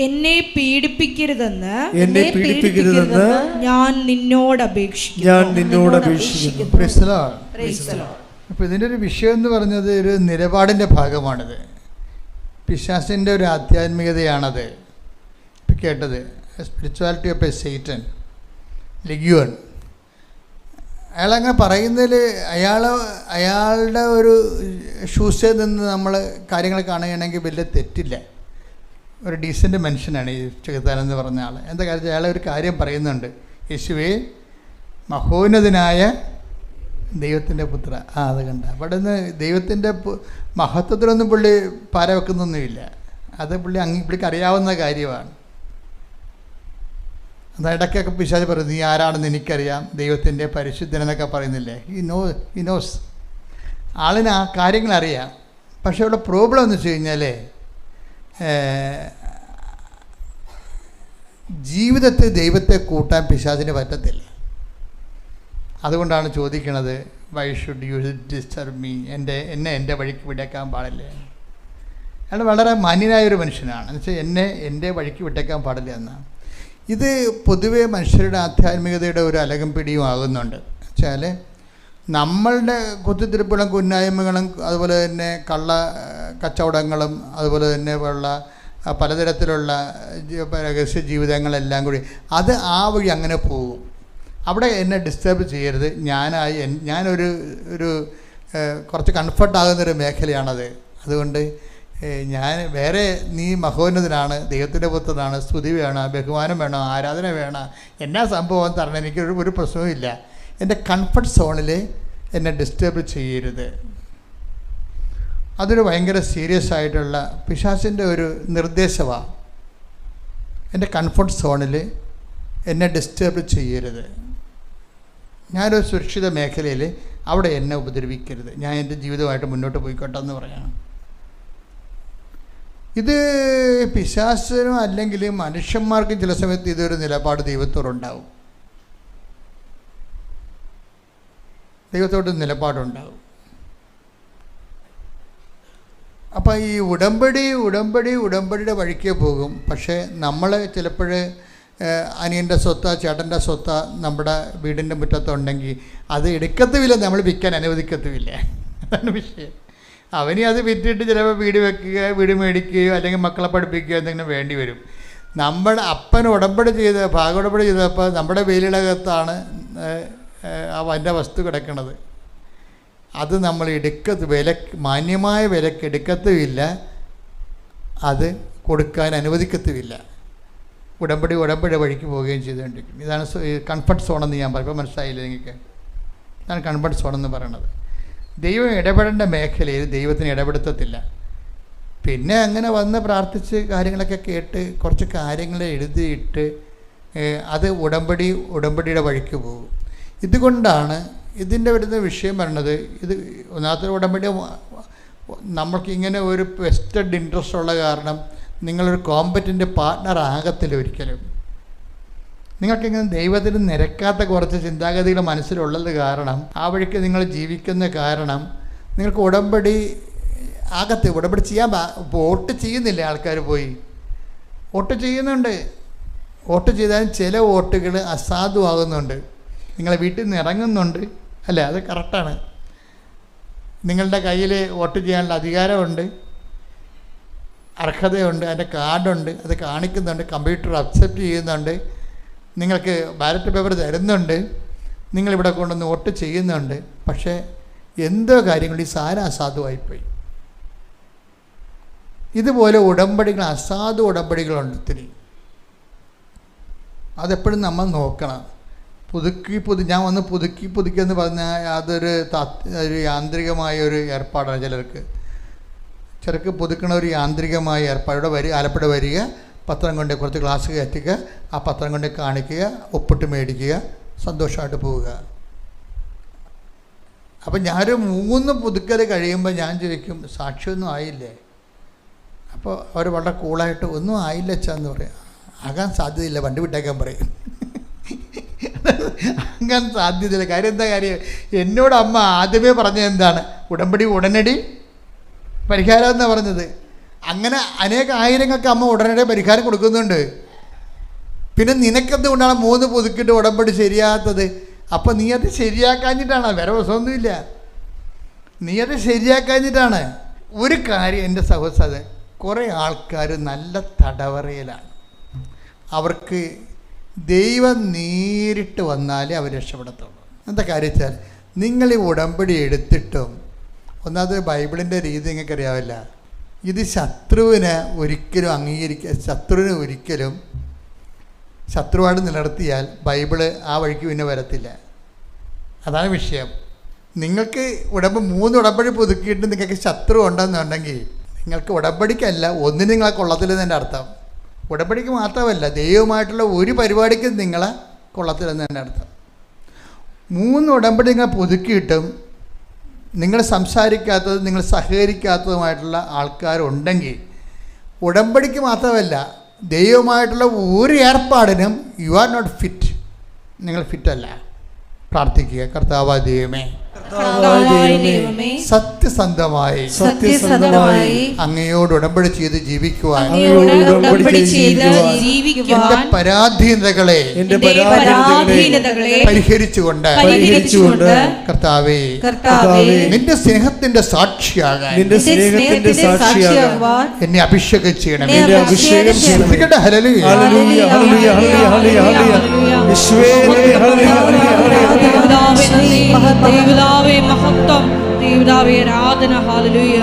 എന്നെ പീഡിപ്പിക്കരുതെന്ന് ഞാൻ നിന്നോട് അപേക്ഷിക്കുന്നു. അപ്പോൾ ഇതിൻ്റെ ഒരു വിഷയം എന്ന് പറഞ്ഞത് ഒരു നിലപാടിൻ്റെ ഭാഗമാണിത്. പിശാചിൻ്റെ ഒരു ആധ്യാത്മികതയാണത് കേട്ടത്. Spirituality of a Satan legion. അയാളങ്ങനെ പറയുന്നതിൽ അയാളുടെ ഒരു ഷൂസിൽ നിന്ന് നമ്മൾ കാര്യങ്ങൾ കാണുകയാണെങ്കിൽ വലിയ തെറ്റില്ല. ഒരു ഡീസൻറ്റ് മനുഷ്യനാണ് ഈ ചെകുത്താൻ എന്ന് പറഞ്ഞ ആൾ. എന്താ കാര്യം, അയാളെ ഒരു കാര്യം പറയുന്നുണ്ട്, യേശുവേ, മഹോന്നതനായ ദൈവത്തിൻ്റെ പുത്ര. അത് കണ്ട അവിടെ നിന്ന് ദൈവത്തിൻ്റെ മഹത്വത്തിലൊന്നും പുള്ളി പാര വെക്കുന്നൊന്നുമില്ല. അത് പുള്ളിക്ക് അറിയാവുന്ന കാര്യമാണ്. അത് ഇടയ്ക്കൊക്കെ പിശാച് പറയും, നീ ആരാണെന്ന് എനിക്കറിയാം, ദൈവത്തിൻ്റെ പരിശുദ്ധനെന്നൊക്കെ പറയുന്നില്ലേ. ഈ നോസ് ആളിന് ആ കാര്യങ്ങളറിയാം. പക്ഷേ ഇവിടെ പ്രോബ്ലം എന്ന് വെച്ച് കഴിഞ്ഞാൽ ജീവിതത്തിൽ ദൈവത്തെ കൂട്ടാൻ പിശാചിന് പറ്റത്തില്ല. അതുകൊണ്ടാണ് ചോദിക്കണത്, why should you disturb me? എന്നെ എൻ്റെ വഴിക്ക് വിട്ടേക്കാൻ പാടില്ലേ? അയാൾ വളരെ മാന്യനായൊരു മനുഷ്യനാണ്. എന്നുവെച്ചാൽ എൻ്റെ വഴിക്ക് വിട്ടേക്കാൻ പാടില്ല എന്നാണ്. ഇത് പൊതുവേ മനുഷ്യരുടെ ആധ്യാത്മികതയുടെ ഒരു അലകം പിടിയും ആകുന്നുണ്ട്. വെച്ചാൽ നമ്മളുടെ കുത്തിത്തിരിപ്പുകളും കുന്നായ്മകളും അതുപോലെ തന്നെ കള്ള കച്ചവടങ്ങളും അതുപോലെ തന്നെ ഉള്ള പലതരത്തിലുള്ള രഹസ്യ ജീവിതങ്ങളെല്ലാം കൂടി അത് ആ വഴി അങ്ങനെ പോകും. അവിടെ എന്നെ ഡിസ്റ്റർബ് ചെയ്യരുത്. ഞാനൊരു കുറച്ച് കംഫർട്ടാകുന്നൊരു മേഖലയാണത്. അതുകൊണ്ട് നീ മഹോന്നതനാണ്, ദൈവത്തിൻ്റെ പുത്രനാണ്, സ്തുതി വേണം, ബഹുമാനം വേണം, ആരാധന വേണം, എന്നാ സംഭവം തരണം, എനിക്കൊരു പ്രശ്നവും ഇല്ല. എൻ്റെ കംഫർട്ട് സോണിൽ എന്നെ ഡിസ്റ്റർബ് ചെയ്യരുത്. അതൊരു ഭയങ്കര സീരിയസ് ആയിട്ടുള്ള പിശാചിൻ്റെ ഒരു നിർദ്ദേശമാണ്. എൻ്റെ കംഫർട്ട് സോണിൽ എന്നെ ഡിസ്റ്റർബ് ചെയ്യരുത്. ഞാനൊരു സുരക്ഷിത മേഖലയിൽ അവിടെ എന്നെ ഉപദ്രവിക്കരുത്. ഞാൻ എൻ്റെ ജീവിതമായിട്ട് മുന്നോട്ട് പോയിക്കോട്ടെ എന്ന് പറയണം. ഇത് പിശാചിനും അല്ലെങ്കിൽ മനുഷ്യന്മാർക്കും ചില സമയത്ത് ഇതൊരു നിലപാട് ദൈവത്തോടുണ്ടാവും. ദൈവത്തോട് നിലപാടുണ്ടാവും. അപ്പോൾ ഈ ഉടമ്പടിയുടെ വഴിക്കേ പോകും. പക്ഷേ നമ്മൾ ചിലപ്പോൾ അനിയൻ്റെ സ്വത്ത ചേട്ടൻ്റെ സ്വത്ത നമ്മുടെ വീടിൻ്റെ മുറ്റത്തുണ്ടെങ്കിൽ അത് എടുക്കത്തുമില്ല, നമ്മൾ വിൽക്കാൻ അനുവദിക്കത്തുമില്ല. അതാണ് വിഷയം. അവന് അത് വിറ്റിട്ട് ചിലപ്പോൾ വീട് മേടിക്കുകയോ അല്ലെങ്കിൽ മക്കളെ പഠിപ്പിക്കുകയോ എന്തെങ്കിലും വേണ്ടി വരും. നമ്മുടെ അപ്പൻ ഉടമ്പടി ചെയ്തപ്പോൾ നമ്മുടെ വേലിടകത്താണ് അവൻ്റെ വസ്തു കിടക്കുന്നത്. അത് നമ്മൾ മാന്യമായ വിലക്ക് എടുക്കത്തുമില്ല, അത് കൊടുക്കാൻ അനുവദിക്കത്തുമില്ല. ഉടമ്പടി വഴിക്ക് പോവുകയും ചെയ്തുകൊണ്ടിരിക്കും. ഇതാണ് കംഫർട്ട് സോണെന്ന് ഞാൻ പറയും. ഇപ്പോൾ മനസ്സിലായില്ല നിങ്ങൾക്ക്? ഇതാണ് കംഫർട്ട് സോണെന്ന് പറയണത്. ദൈവം ഇടപെടേണ്ട മേഖലയിൽ ദൈവത്തിന് ഇടപെടുത്തത്തില്ല. പിന്നെ അങ്ങനെ വന്ന് പ്രാർത്ഥിച്ച് കാര്യങ്ങളൊക്കെ കേട്ട് കുറച്ച് കാര്യങ്ങൾ എഴുതിയിട്ട് അത് ഉടമ്പടിയുടെ വഴിക്ക് പോകും. ഇതുകൊണ്ടാണ് ഇതിൻ്റെ വരുന്ന വിഷയം പറയുന്നത്. ഇത് ഒന്നാമത്തെ ഉടമ്പടി നമ്മൾക്ക് ഇങ്ങനെ ഒരു വെസ്റ്റഡ് ഇൻട്രസ്റ്റ് ഉള്ള കാരണം നിങ്ങളൊരു കോമ്പറ്റൻ്റ് പാർട്ട്ണർ ആകത്തില്ല ഒരിക്കലും. നിങ്ങൾക്കിങ്ങനെ ദൈവത്തിന് നിരക്കാത്ത കുറച്ച് ചിന്താഗതികൾ മനസ്സിലുള്ളത് കാരണം, ആ വഴിക്ക് നിങ്ങൾ ജീവിക്കുന്ന കാരണം നിങ്ങൾക്ക് ഉടമ്പടി ചെയ്യാൻ വോട്ട് ചെയ്യുന്നില്ല. ആൾക്കാർ പോയി വോട്ട് ചെയ്യുന്നുണ്ട്. വോട്ട് ചെയ്താലും ചില വോട്ടുകൾ അസാധുവാകുന്നുണ്ട്. നിങ്ങളെ വീട്ടിൽ നിന്ന് ഇറങ്ങുന്നുണ്ട്. അല്ലേ? അത് കറക്റ്റാണ്. നിങ്ങളുടെ കയ്യിൽ വോട്ട് ചെയ്യാനുള്ള അധികാരമുണ്ട്, അർഹതയുണ്ട്, അതിൻ്റെ കാർഡുണ്ട്, അത് കാണിക്കുന്നുണ്ട്, കമ്പ്യൂട്ടർ അക്സെപ്റ്റ് ചെയ്യുന്നുണ്ട്, നിങ്ങൾക്ക് ബാലറ്റ് പേപ്പർ തരുന്നുണ്ട്, നിങ്ങളിവിടെ കൊണ്ടുവന്ന് വോട്ട് ചെയ്യുന്നുണ്ട്. പക്ഷേ എന്തോ കാര്യങ്ങൾ ഈ സാരം അസാധുവായിപ്പോയി. ഇതുപോലെ ഉടമ്പടികൾ, അസാധു ഉടമ്പടികളുണ്ട് ഒത്തിരി. അതെപ്പോഴും നമ്മൾ നോക്കണം. ഞാൻ ഒന്ന് പുതുക്കി എന്ന് പറഞ്ഞാൽ അതൊരു യാന്ത്രികമായ ഒരു ഏർപ്പാടാണ്. ചിലർക്ക് പുതുക്കണ ഒരു യാന്ത്രികമായ ഏർപ്പാട്. ഇവിടെ ആലപ്പുഴ വരിക, പത്രം കൊണ്ട് കുറച്ച് ഗ്ലാസ് കയറ്റിക്കുക, ആ പത്രം കൊണ്ട് കാണിക്കുക, ഒപ്പിട്ട് മേടിക്കുക, സന്തോഷമായിട്ട് പോവുക. അപ്പം ഞാനൊരു 3 പുതുക്കൽ കഴിയുമ്പോൾ ഞാൻ ചോദിക്കും, സാക്ഷിയൊന്നും ആയില്ലേ? അപ്പോൾ അവർ വളരെ കൂളായിട്ട് ഒന്നും ആയില്ല അച്ഛാന്ന് പറയാം. ആകാൻ സാധ്യതയില്ല, വണ്ടി വിട്ടേക്കാൻ പറയും. ആകാൻ സാധ്യതയില്ല. കാര്യം എന്താ കാര്യം? എന്നോട് അമ്മ ആദ്യമേ പറഞ്ഞത് എന്താണ്? ഉടമ്പടി ഉടനടി പരിഹാരം എന്നാണ് പറഞ്ഞത്. അങ്ങനെ ആയിരങ്ങൾക്ക് അമ്മ ഉടനടി പരിഹാരം കൊടുക്കുന്നുണ്ട്. പിന്നെ നിനക്കെന്തുകൊണ്ടാണ് 3 പുതുക്കിയിട്ട് ഉടമ്പടി ശരിയാകാത്തത്? അപ്പം നീ അത് ശരിയാക്കാഞ്ഞിട്ടാണ്, വേറെ പ്രശ്നമൊന്നുമില്ല. നീ അത് ശരിയാക്കാഞ്ഞിട്ടാണ്. ഒരു കാര്യം എൻ്റെ സഹോദരൻ, കുറേ ആൾക്കാർ നല്ല തടവറയിലാണ്. അവർക്ക് ദൈവം നേരിട്ട് വന്നാലേ അവർ രക്ഷപ്പെടത്തുള്ളൂ. എന്താ കാര്യം വെച്ചാൽ, നിങ്ങൾ ഈ ഉടമ്പടി എടുത്തിട്ടും, ഒന്നാമത് ബൈബിളിൻ്റെ രീതി നിങ്ങൾക്ക് അറിയാവില്ല. ഇത് ശത്രുവിനെ ഒരിക്കലും ശത്രുവായിട്ട് നിലനിർത്തിയാൽ ബൈബിള് ആ വഴിക്ക് പിന്നെ വരത്തില്ല. അതാണ് വിഷയം. നിങ്ങൾക്ക് 3 ഉടമ്പടി പുതുക്കിയിട്ട് നിങ്ങൾക്ക് ശത്രു ഉണ്ടെന്നുണ്ടെങ്കിൽ നിങ്ങൾക്ക് ഉടമ്പടിക്കല്ല ഒന്നിനും നിങ്ങളെ കൊള്ളത്തില്ലെന്ന് എൻ്റെ അർത്ഥം. ഉടമ്പടിക്ക് മാത്രമല്ല, ദൈവമായിട്ടുള്ള ഒരു പരിപാടിക്കും നിങ്ങളെ കൊള്ളത്തില്ലെന്ന് എൻ്റെ അർത്ഥം. 3 ഉടമ്പടി നിങ്ങൾ പുതുക്കിയിട്ടും നിങ്ങൾ സംസാരിക്കാത്തതും നിങ്ങൾ സഹകരിക്കാത്തതുമായിട്ടുള്ള ആൾക്കാരുണ്ടെങ്കിൽ ഉടമ്പടിക്ക് മാത്രമല്ല, ദൈവമായിട്ടുള്ള ഒരു ഏർപ്പാടിനും യു ആർ നോട്ട് ഫിറ്റ്. നിങ്ങൾ ഫിറ്റല്ല. പ്രാർത്ഥിക്കുക. കർത്താവായ ദൈവമേ, സത്യസന്ധമായി അങ്ങയോട് ഉടമ്പടി ചെയ്ത് ജീവിക്കുവാൻ എന്റെ പരാധീനതകളെ പരിഹരിച്ചുകൊണ്ട് കർത്താവേ, നിന്റെ സ്നേഹത്തിന്റെ സാക്ഷിയാകാൻ എന്നെ അഭിഷേകം ചെയ്യണം. ദൈവദാവേ മഹത്വം, ദൈവദാവേ ആരാധന. ഹല്ലേലൂയ.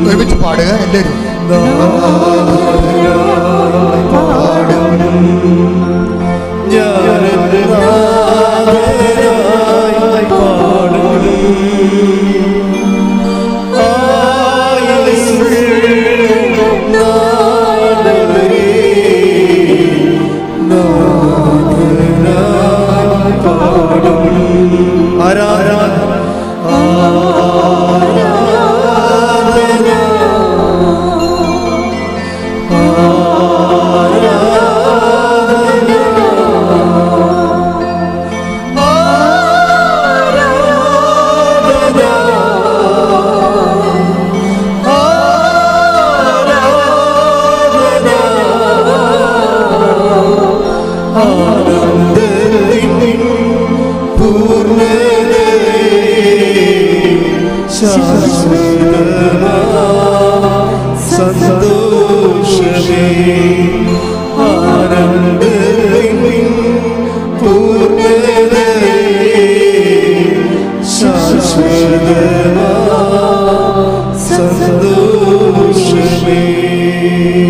ഒരുമിച്ച് പാടുക എല്ലാവരും.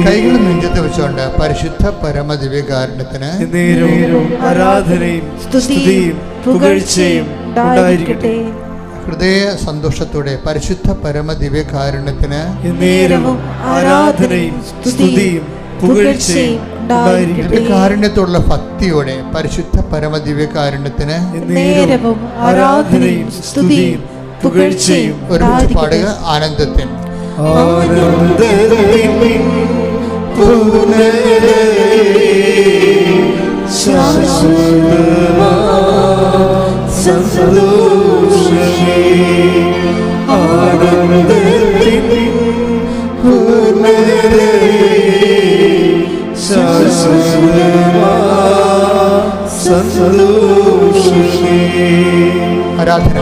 കൈകൾ നെഞ്ചത്ത് വെച്ചുകൊണ്ട് പരിശുദ്ധ പരമദിവ്യകാരുണ്യത്തിന് ആരാധനയും സ്തുതിയും പുകഴ്ചയും ഉണ്ടായിരിക്കട്ടെ. ഹൃദയ സന്തോഷത്തോടെ പരിശുദ്ധ പരമദിവ്യകാരുണ്യത്തിന് ആരാധനയും സ്തുതിയും പുകഴ്ചയും ഉണ്ടായിരിക്കട്ടെ. കാരുണ്യത്തോടുള്ള ഭക്തിയോടെ പരിശുദ്ധ പരമദിവ്യകാരുണ്യത്തിന് ആരാധനയും സ്തുതിയും പുകഴ്ചയും. ഒരുമിച്ച് പാടുക. ആനന്ദത്തിൻ സന്തോഷമേ സന്തോഷമേ. ആരാധന.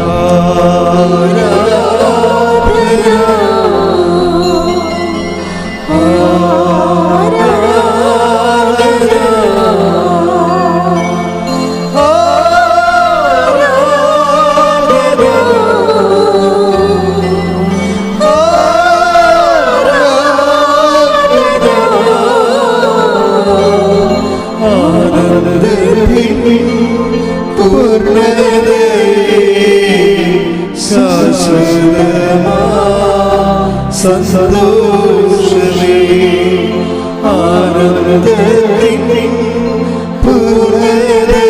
സന്തോഷമേ ആനന്ദത്തിൻ പൂർണ്ണതേ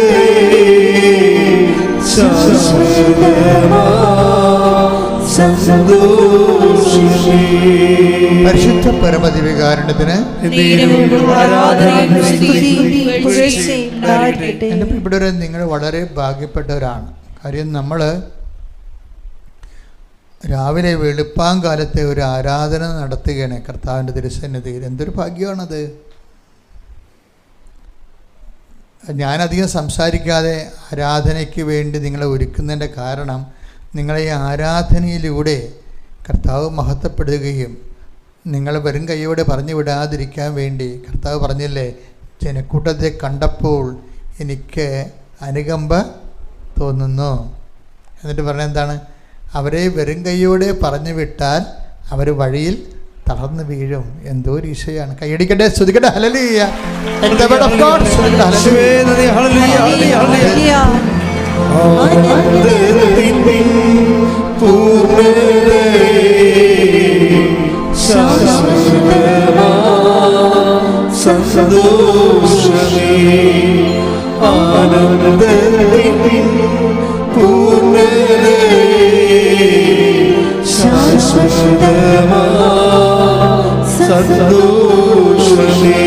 ശാശ്വതമാ സന്തോഷമേ. പരിശുദ്ധ പരമദിവ്യകാരുണ്യത്തിന് എൻ്റെ പ്രിയപ്പെട്ടവരെ, നിങ്ങൾ വളരെ ഭാഗ്യപ്പെട്ടവരാണ്. കാര്യം നമ്മൾ രാവിലെ വെളുപ്പാങ്കാലത്തെ ഒരു ആരാധന നടത്തുകയാണ് കർത്താവിൻ്റെ തിരുസന്നിധിയിൽ. എന്തൊരു ഭാഗ്യമാണത്. ഞാനധികം സംസാരിക്കാതെ ആരാധനയ്ക്ക് വേണ്ടി നിങ്ങളെ ഒരുക്കുന്നതിൻ്റെ കാരണം, നിങ്ങളെ ഈ ആരാധനയിലൂടെ കർത്താവ് മഹത്വപ്പെടുകയും നിങ്ങൾ വെറും കൈയോടെ പറഞ്ഞു വിടാതിരിക്കാൻ വേണ്ടി കർത്താവ് പറഞ്ഞില്ലേ, ജനക്കൂട്ടത്തെ കണ്ടപ്പോൾ എനിക്ക് അനുകമ്പ തോന്നുന്നു. എന്നിട്ട് പറഞ്ഞ എന്താണ്? അവരെ വെറും കൈയോടെ പറഞ്ഞു വിട്ടാൽ അവർ വഴിയിൽ തളർന്നു വീഴും. എന്തോ ഒരു ഈശോയാണ്. കൈയടിക്കട്ടെ, സ്തുതിക്കട്ടെ. ഹല്ലേലൂയ. സന്തോഷമേ ആനന്ദത്തിൻ പൂർണ്ണതേ ശാശ്വതമാ സന്തോഷമേ.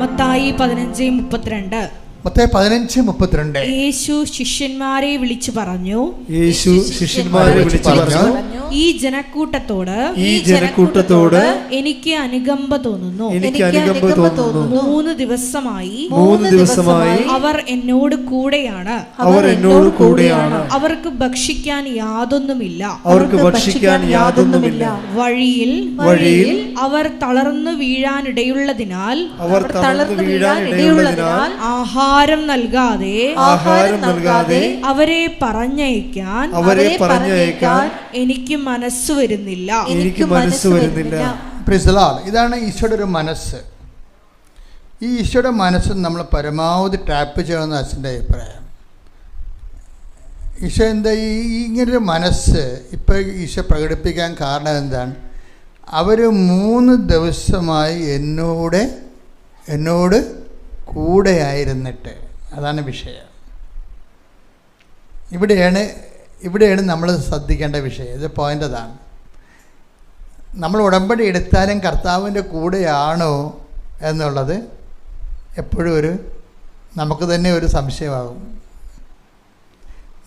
മത്തായി 15:32. മത്തായി 15:32. യേശു ശിഷ്യന്മാരെ വിളിച്ചു പറഞ്ഞു, ഈ ജനക്കൂട്ടത്തോട് എനിക്ക് അനുകമ്പ തോന്നുന്നു. 3 ദിവസമായി അവർ എന്നോട് കൂടെയാണ്. അവർക്ക് ഭക്ഷിക്കാൻ യാതൊന്നുമില്ല. വഴിയിൽ അവർ തളർന്നു വീഴാനിടയുള്ളതിനാൽ ആഹാരം നൽകാതെ അവരെ പറഞ്ഞയക്കാൻ എനിക്ക് മനസ്സ് വരുന്നില്ല. ഇതാണ് ഈശോയുടെ ഒരു മനസ്സ്. ഈ ഈശോയുടെ മനസ്സ് നമ്മൾ പരമാവധി ടാപ്പ് ചെയ്യണമെന്ന് അച്ഛൻ്റെ അഭിപ്രായം. ഈശോ എന്താ ഇങ്ങനൊരു മനസ്സ് ഇപ്പോൾ ഈശോ പ്രകടിപ്പിക്കാൻ കാരണം എന്താണ്? അവർ 3 ദിവസമായി എന്നോട് കൂടെയായിരുന്നിട്ട്, അതാണ് വിഷയം. ഇവിടെയാണ് നമ്മൾ ശ്രദ്ധിക്കേണ്ട വിഷയം. ഇത് പോയിൻ്റ് അതാണ്. നമ്മൾ ഉടമ്പടി എടുത്താലും കർത്താവിൻ്റെ കൂടെയാണോ എന്നുള്ളത് എപ്പോഴും നമുക്ക് തന്നെ ഒരു സംശയമാകും.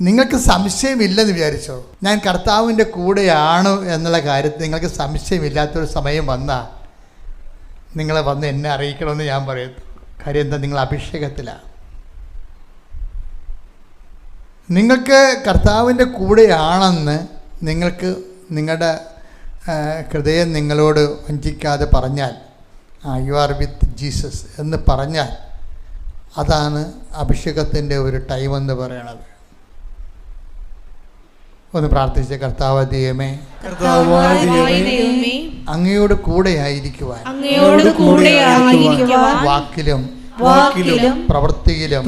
നിങ്ങൾക്ക് സംശയമില്ലെന്ന് വിചാരിച്ചോ, ഞാൻ കർത്താവിൻ്റെ കൂടെയാണോ എന്നുള്ള കാര്യത്തിൽ നിങ്ങൾക്ക് സംശയമില്ലാത്തൊരു സമയം വന്നാൽ നിങ്ങൾ വന്ന് എന്നെ അറിയിക്കണമെന്ന് ഞാൻ പറയുന്നു. കാര്യം എന്താ? നിങ്ങൾ അഭിഷേകത്തിലാണ്. നിങ്ങൾക്ക് കർത്താവിൻ്റെ കൂടെയാണെന്ന് നിങ്ങളുടെ ഹൃദയം നിങ്ങളോട് വഞ്ചിക്കാതെ പറഞ്ഞാൽ, യു ആർ വിത്ത് ജീസസ് എന്ന് പറഞ്ഞാൽ, അതാണ് അഭിഷേകത്തിൻ്റെ ഒരു ടൈം എന്ന് പറയണത്. ഒന്ന് പ്രാർത്ഥിച്ച കർത്താവ് ദൈവമേ, അങ്ങയോട് കൂടെയായിരിക്കുവാൻ വാക്കിലും പ്രവൃത്തിയിലും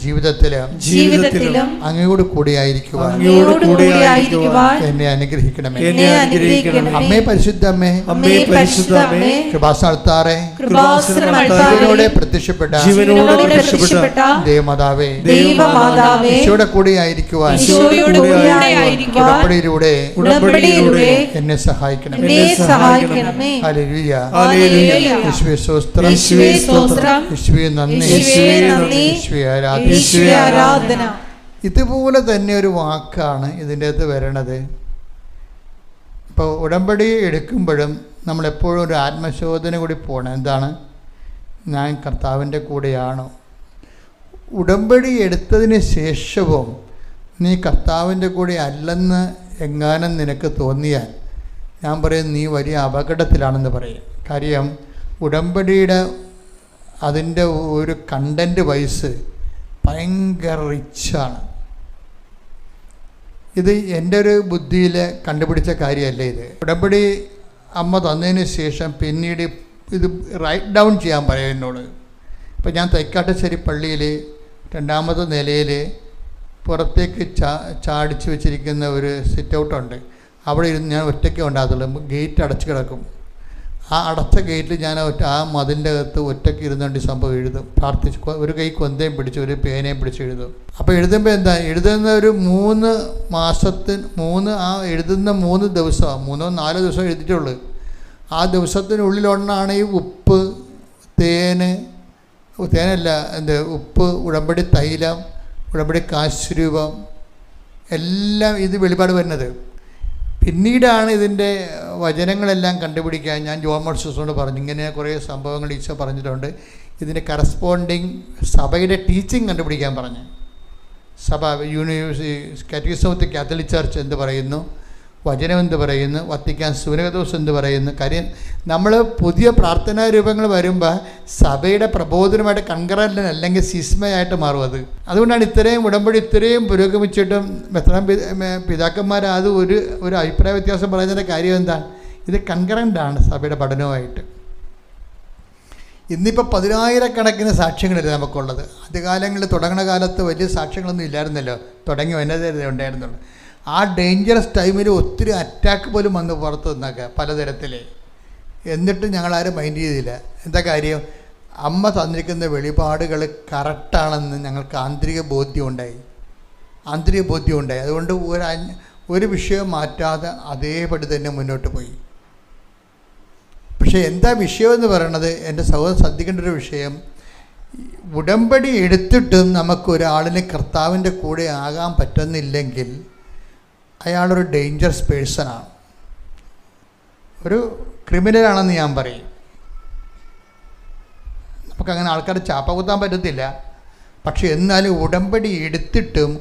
ജീവിതത്തിലും അങ്ങയോട് കൂടിയായിരിക്കുവാൻ എന്നെ അനുഗ്രഹിക്കണമേ. അമ്മേ പരിശുദ്ധമ്മേ, കൃപാസനത്താറേ, ജീവനോടെ പ്രത്യക്ഷപ്പെട്ട ദേവമാതാവേ, ഈശോയുടെ കൂടെയായിരിക്കുവാൻ ഉടമ്പടിയിലൂടെ എന്നെ സഹായിക്കണമേ. ഹല്ലേലൂയ. യേശുവേ സ്തോത്രം, യേശുവേ നന്ദി, യേശുവേ ആരാധന. ഇതുപോലെ തന്നെ ഒരു വാക്കാണ് ഇതിൻ്റെ അകത്ത് വരണത്. ഇപ്പോൾ ഉടമ്പടി എടുക്കുമ്പോഴും നമ്മളെപ്പോഴും ഒരു ആത്മശോധന കൂടി പോകണം. എന്താണ്? ഞാൻ കർത്താവിൻ്റെ കൂടെയാണോ? ഉടമ്പടി എടുത്തതിന് ശേഷവും നീ കർത്താവിൻ്റെ കൂടെ അല്ലെന്ന് എങ്ങാനും നിനക്ക് തോന്നിയാൽ ഞാൻ പറയും നീ വലിയ അപകടത്തിലാണെന്ന് പറയും. കാര്യം ഉടമ്പടിയുടെ അതിൻ്റെ ഒരു കണ്ടൻറ്റ് വൈസ് ഭയങ്കര റിച്ചാണ്. ഇത് എൻ്റെ ഒരു ബുദ്ധിയിൽ കണ്ടുപിടിച്ച കാര്യമല്ല ഇത്. ഉടമ്പടി അമ്മ തന്നതിന് ശേഷം പിന്നീട് ഇത് റൈറ്റ് ഡൗൺ ചെയ്യാൻ പറയും എന്നോട്. ഇപ്പം ഞാൻ തൈക്കാട്ടുശ്ശേരി പള്ളിയിൽ 2ാമത്തെ നിലയിൽ പുറത്തേക്ക് ചാടിച്ച് വെച്ചിരിക്കുന്ന ഒരു സിറ്റ് ഔട്ടുണ്ട്. അവിടെ ഇരുന്ന് ഞാൻ ഒറ്റയ്ക്ക് ഉണ്ടാകത്തുള്ളൂ. ഗേറ്റ് അടച്ച് കിടക്കും. ആ അടച്ച ഗേറ്റിൽ ഞാൻ ആ മതിലിൻ്റെ അകത്ത് ഒറ്റയ്ക്ക് ഇരുന്നുകൊണ്ട് സംഭവം എഴുതും. പ്രാർത്ഥിച്ച് ഒരു കൈ കൊന്തയും പിടിച്ച് ഒരു പേനയും പിടിച്ച് എഴുതും. അപ്പോൾ എഴുതുമ്പോൾ എന്താ എഴുതുന്ന ഒരു 3 മാസത്തിന് എഴുതുന്ന 3 ദിവസം 3-4 ദിവസം എഴുതിയിട്ടുള്ളൂ. ആ ദിവസത്തിനുള്ളിലൊന്നാണ് ഈ ഉപ്പ്, ഉപ്പ്, ഉടമ്പടി തൈലം, ഉടമ്പടി കാശുരൂപം എല്ലാം ഇത് വെളിപാട് വരുന്നത്. പിന്നീടാണ് ഇതിൻ്റെ വചനങ്ങളെല്ലാം കണ്ടുപിടിക്കാൻ ഞാൻ ജോൺ മോർസസോട് പറഞ്ഞു. ഇങ്ങനെ കുറേ സംഭവങ്ങൾ ഈശോ പറഞ്ഞിട്ടുണ്ട്. ഇതിൻ്റെ കറസ്പോണ്ടിങ് സഭയുടെ ടീച്ചിങ് കണ്ടുപിടിക്കാൻ പറഞ്ഞു. സഭ catechism of the Catholic church എന്ത് പറയുന്നു, വചനം എന്ത് പറയുന്നു, വത്തിക്കാൻ സൂനകദോസ് എന്ത് പറയുന്നു. കാര്യം നമ്മൾ പുതിയ പ്രാർത്ഥനാ രൂപങ്ങൾ വരുമ്പോൾ സഭയുടെ പ്രബോധനമായിട്ട് കൺകറൻ്റ് അല്ലെങ്കിൽ സിസ്മയായിട്ട് മാറും അത്. അതുകൊണ്ടാണ് ഇത്രയും ഉടമ്പടി ഇത്രയും പുരോഗമിച്ചിട്ടും പിതാക്കന്മാർ അത് ഒരു അഭിപ്രായ വ്യത്യാസം പറയുന്നതിൻ്റെ കാര്യം എന്താണ്? ഇത് കൺകറൻ്റാണ് സഭയുടെ പഠനവുമായിട്ട്. ഇന്നിപ്പോൾ 10,000-കണക്കിന് സാക്ഷ്യങ്ങളില്ല നമുക്കുള്ളത്. ആദ്യകാലങ്ങളിൽ തുടങ്ങുന്ന കാലത്ത് വലിയ സാക്ഷ്യങ്ങളൊന്നും ഇല്ലായിരുന്നല്ലോ. തുടങ്ങി വന്നതേ ഉണ്ടായിരുന്നുള്ളൂ. ആ ഡേഞ്ചറസ് ടൈമിൽ ഒത്തിരി അറ്റാക്ക് പോലും വന്ന് പുറത്ത് നിന്നൊക്കെ പലതരത്തിൽ. എന്നിട്ട് ഞങ്ങളാരും മൈൻഡ് ചെയ്തില്ല. എന്താ കാര്യം? അമ്മ തന്നിരിക്കുന്ന വെളിപാടുകൾ കറക്റ്റാണെന്ന് ഞങ്ങൾക്ക് ആന്തരിക ബോധ്യം ഉണ്ടായി. അതുകൊണ്ട് ഒരു വിഷയം മാറ്റാതെ അതേപടി തന്നെ മുന്നോട്ട് പോയി. പക്ഷേ എന്താ വിഷയമെന്ന് പറയണത്? എൻ്റെ സഹോദരൻ ശ്രദ്ധിക്കേണ്ട ഒരു വിഷയം, ഉടമ്പടി എടുത്തിട്ടും നമുക്കൊരാളിന് കർത്താവിൻ്റെ കൂടെ ആകാൻ പറ്റുന്നില്ലെങ്കിൽ അയാളൊരു ഡേഞ്ചറസ് പേഴ്സണാണ്, ഒരു ക്രിമിനലാണെന്ന് ഞാൻ പറയും. നമുക്കങ്ങനെ ആൾക്കാരെ ചാപ്പ കുത്താൻ പറ്റത്തില്ല. പക്ഷെ എന്നാലും ഉടമ്പടി എടുത്തിട്ടും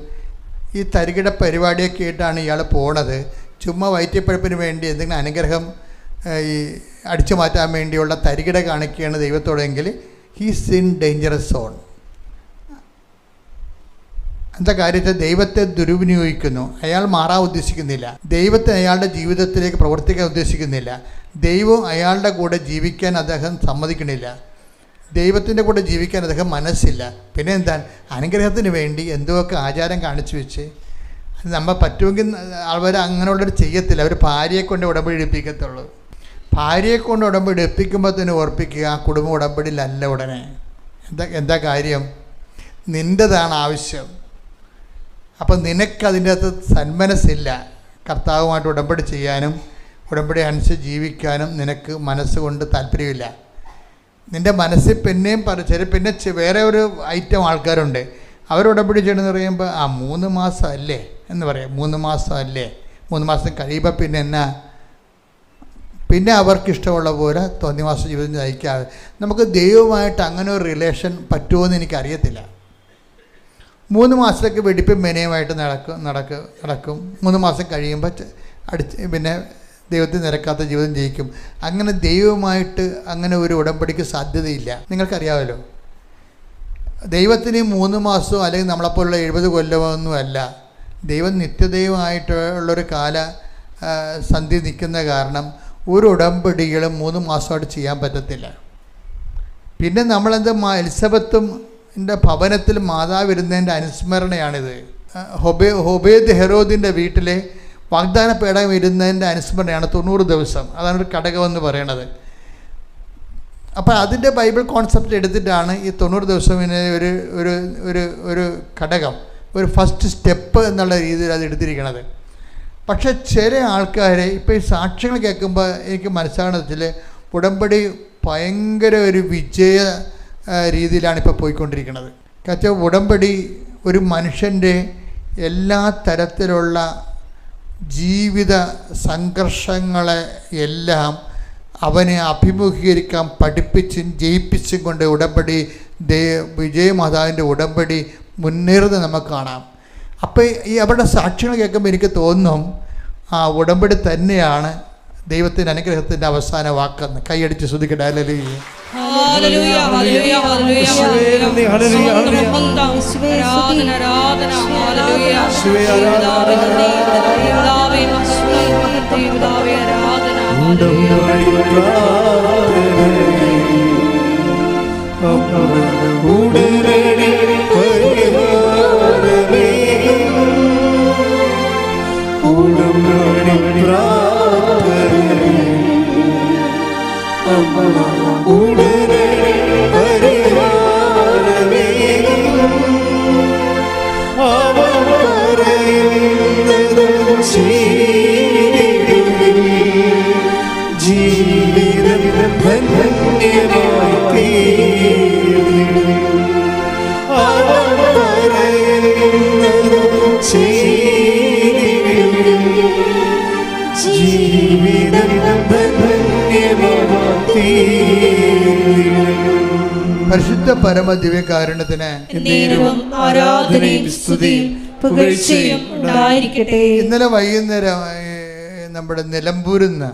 ഈ തരികിട പരിപാടിയൊക്കെ ആയിട്ടാണ് ഇയാൾ പോണത്. ചുമ്മാ വയറ്റിപ്പഴപ്പിന് വേണ്ടി എന്തെങ്കിലും അനുഗ്രഹം ഈ അടിച്ചു മാറ്റാൻ വേണ്ടിയുള്ള തരികിട കാണിക്കുകയാണ് ദൈവത്തോടെങ്കിൽ ഹീസ് ഇൻ ഡേഞ്ചറസ് സോൺ. എന്താ കാര്യത്തിൽ ദൈവത്തെ ദുരുവിനിയോഗിക്കുന്നു. അയാൾ മാറാൻ ഉദ്ദേശിക്കുന്നില്ല. ദൈവത്തെ അയാളുടെ ജീവിതത്തിലേക്ക് പ്രവർത്തിക്കാൻ ഉദ്ദേശിക്കുന്നില്ല. ദൈവം അയാളുടെ കൂടെ ജീവിക്കാൻ അദ്ദേഹം സമ്മതിക്കണില്ല. ദൈവത്തിൻ്റെ കൂടെ ജീവിക്കാൻ അദ്ദേഹം മനസ്സില്ല. പിന്നെ എന്താണ്? അനുഗ്രഹത്തിന് വേണ്ടി എന്തൊക്കെ ആചാരം കാണിച്ചു വെച്ച് നമ്മൾ പറ്റുമെങ്കിൽ അവർ അങ്ങനെയുള്ളൊരു ചെയ്യത്തില്ല. അവർ ഭാര്യയെ കൊണ്ട് ഉടമ്പടി എടുപ്പിക്കത്തുള്ളൂ. ഭാര്യയെ കൊണ്ട് ഉടമ്പടി എടുപ്പിക്കുമ്പോൾ തന്നെ ഓർപ്പിക്കുക, ആ കുടുംബ ഉടമ്പടിയിലല്ല ഉടനെ. എന്താ കാര്യം? നിൻ്റെതാണ് ആവശ്യം. അപ്പം നിനക്കതിൻ്റെ അകത്ത് സന്മനസ്സില്ല. കർത്താവുമായിട്ട് ഉടമ്പടി ചെയ്യാനും ഉടമ്പടി അനുസരിച്ച് ജീവിക്കാനും നിനക്ക് മനസ്സുകൊണ്ട് താല്പര്യമില്ല. നിൻ്റെ മനസ്സിൽ പിന്നെയും പിന്നെ വേറെ ഒരു ഐറ്റം ആൾക്കാരുണ്ട്. അവർ ഉടമ്പടി ചെയ്യണമെന്ന് പറയുമ്പോൾ 3 മാസം അല്ലേ എന്ന് പറയാം. 3 മാസം അല്ലേ, 3 മാസം കഴിയുമ്പോൾ പിന്നെ അവർക്കിഷ്ടമുള്ള പോലെ തോന്നിവാസ ജീവിതം നയിക്കാതെ. നമുക്ക് ദൈവമായിട്ട് അങ്ങനെ ഒരു റിലേഷൻ പറ്റുമോയെന്ന് എനിക്കറിയത്തില്ല. 3 മാസത്തേക്ക് വെടിപ്പും മെനയുമായിട്ട് നടക്കും. 3 മാസം കഴിയുമ്പോൾ പിന്നെ ദൈവത്തിന് നിരക്കാത്ത ജീവിതം ജയിക്കും. അങ്ങനെ ദൈവമായിട്ട് അങ്ങനെ ഒരു ഉടമ്പടിക്ക് സാധ്യതയില്ല. നിങ്ങൾക്കറിയാമല്ലോ, ദൈവത്തിന് 3 മാസമോ അല്ലെങ്കിൽ നമ്മളെപ്പോലുള്ള 70 കൊല്ലമൊന്നും അല്ല. ദൈവം നിത്യദൈവമായിട്ടുള്ളൊരു സന്ധി നിൽക്കുന്ന കാരണം ഒരു ഉടമ്പടികളും 3 മാസമായിട്ട് ചെയ്യാൻ പറ്റത്തില്ല. പിന്നെ നമ്മളെന്ത് എലിസബത്തും ഭവനത്തിൽ മാതാവ് ഇരുന്നതിൻ്റെ അനുസ്മരണയാണിത്. ഹൊബേദ് ഹെറോദിൻ്റെ വീട്ടിലെ വാഗ്ദാന പേടകം ഇരുന്നതിൻ്റെ അനുസ്മരണയാണ് 90 ദിവസം. അതാണ് ഒരു ഘടകമെന്ന് പറയണത്. അപ്പോൾ അതിൻ്റെ ബൈബിൾ കോൺസെപ്റ്റ് എടുത്തിട്ടാണ് ഈ 90 ദിവസത്തിന് ഒരു ഒരു ഒരു ഒരു ഘടകം, ഒരു ഫസ്റ്റ് സ്റ്റെപ്പ് എന്നുള്ള രീതിയിൽ അത് എടുത്തിരിക്കണത്. പക്ഷെ ചില ആൾക്കാർ ഇപ്പോൾ ഈ സാക്ഷ്യങ്ങൾ കേൾക്കുമ്പോൾ എനിക്ക് മനസ്സിലാകുന്നതിൽ ഉടമ്പടി ഭയങ്കര ഒരു വിജയ രീതിയിലാണ് ഇപ്പോൾ പോയിക്കൊണ്ടിരിക്കുന്നത്. കാരണം ഉടമ്പടി ഒരു മനുഷ്യൻ്റെ എല്ലാ തരത്തിലുള്ള ജീവിത സംഘർഷങ്ങളെ എല്ലാം അവനെ അഭിമുഖീകരിക്കാൻ പഠിപ്പിച്ചും ജയിപ്പിച്ചും കൊണ്ട് ഉടമ്പടി വിജയമാതാവിൻ്റെ ഉടമ്പടി മുന്നേറുന്നത് നമുക്ക് കാണാം. അപ്പോൾ ഈ അവരുടെ സാക്ഷ്യങ്ങൾ കേൾക്കുമ്പോൾ എനിക്ക് തോന്നും ആ ഉടമ്പടി തന്നെയാണ് ദൈവത്തിൻ്റെ അനുഗ്രഹത്തിൻ്റെ അവസാന വാക്കെന്ന്. കൈയടിച്ച് ശ്രദ്ധിക്കട്ടെ. ഹല്ലേലൂയ. പരിശുദ്ധ പരമ ദിവ്യകാരുണ്യത്തിന് ആരാധനയും സ്തുതിയും പുകഴ്ചയും ഉണ്ടായിരിക്കട്ടെ. ഇന്നലെ വൈകുന്നേരം നമ്മുടെ നിലമ്പൂരിൽ നിന്ന്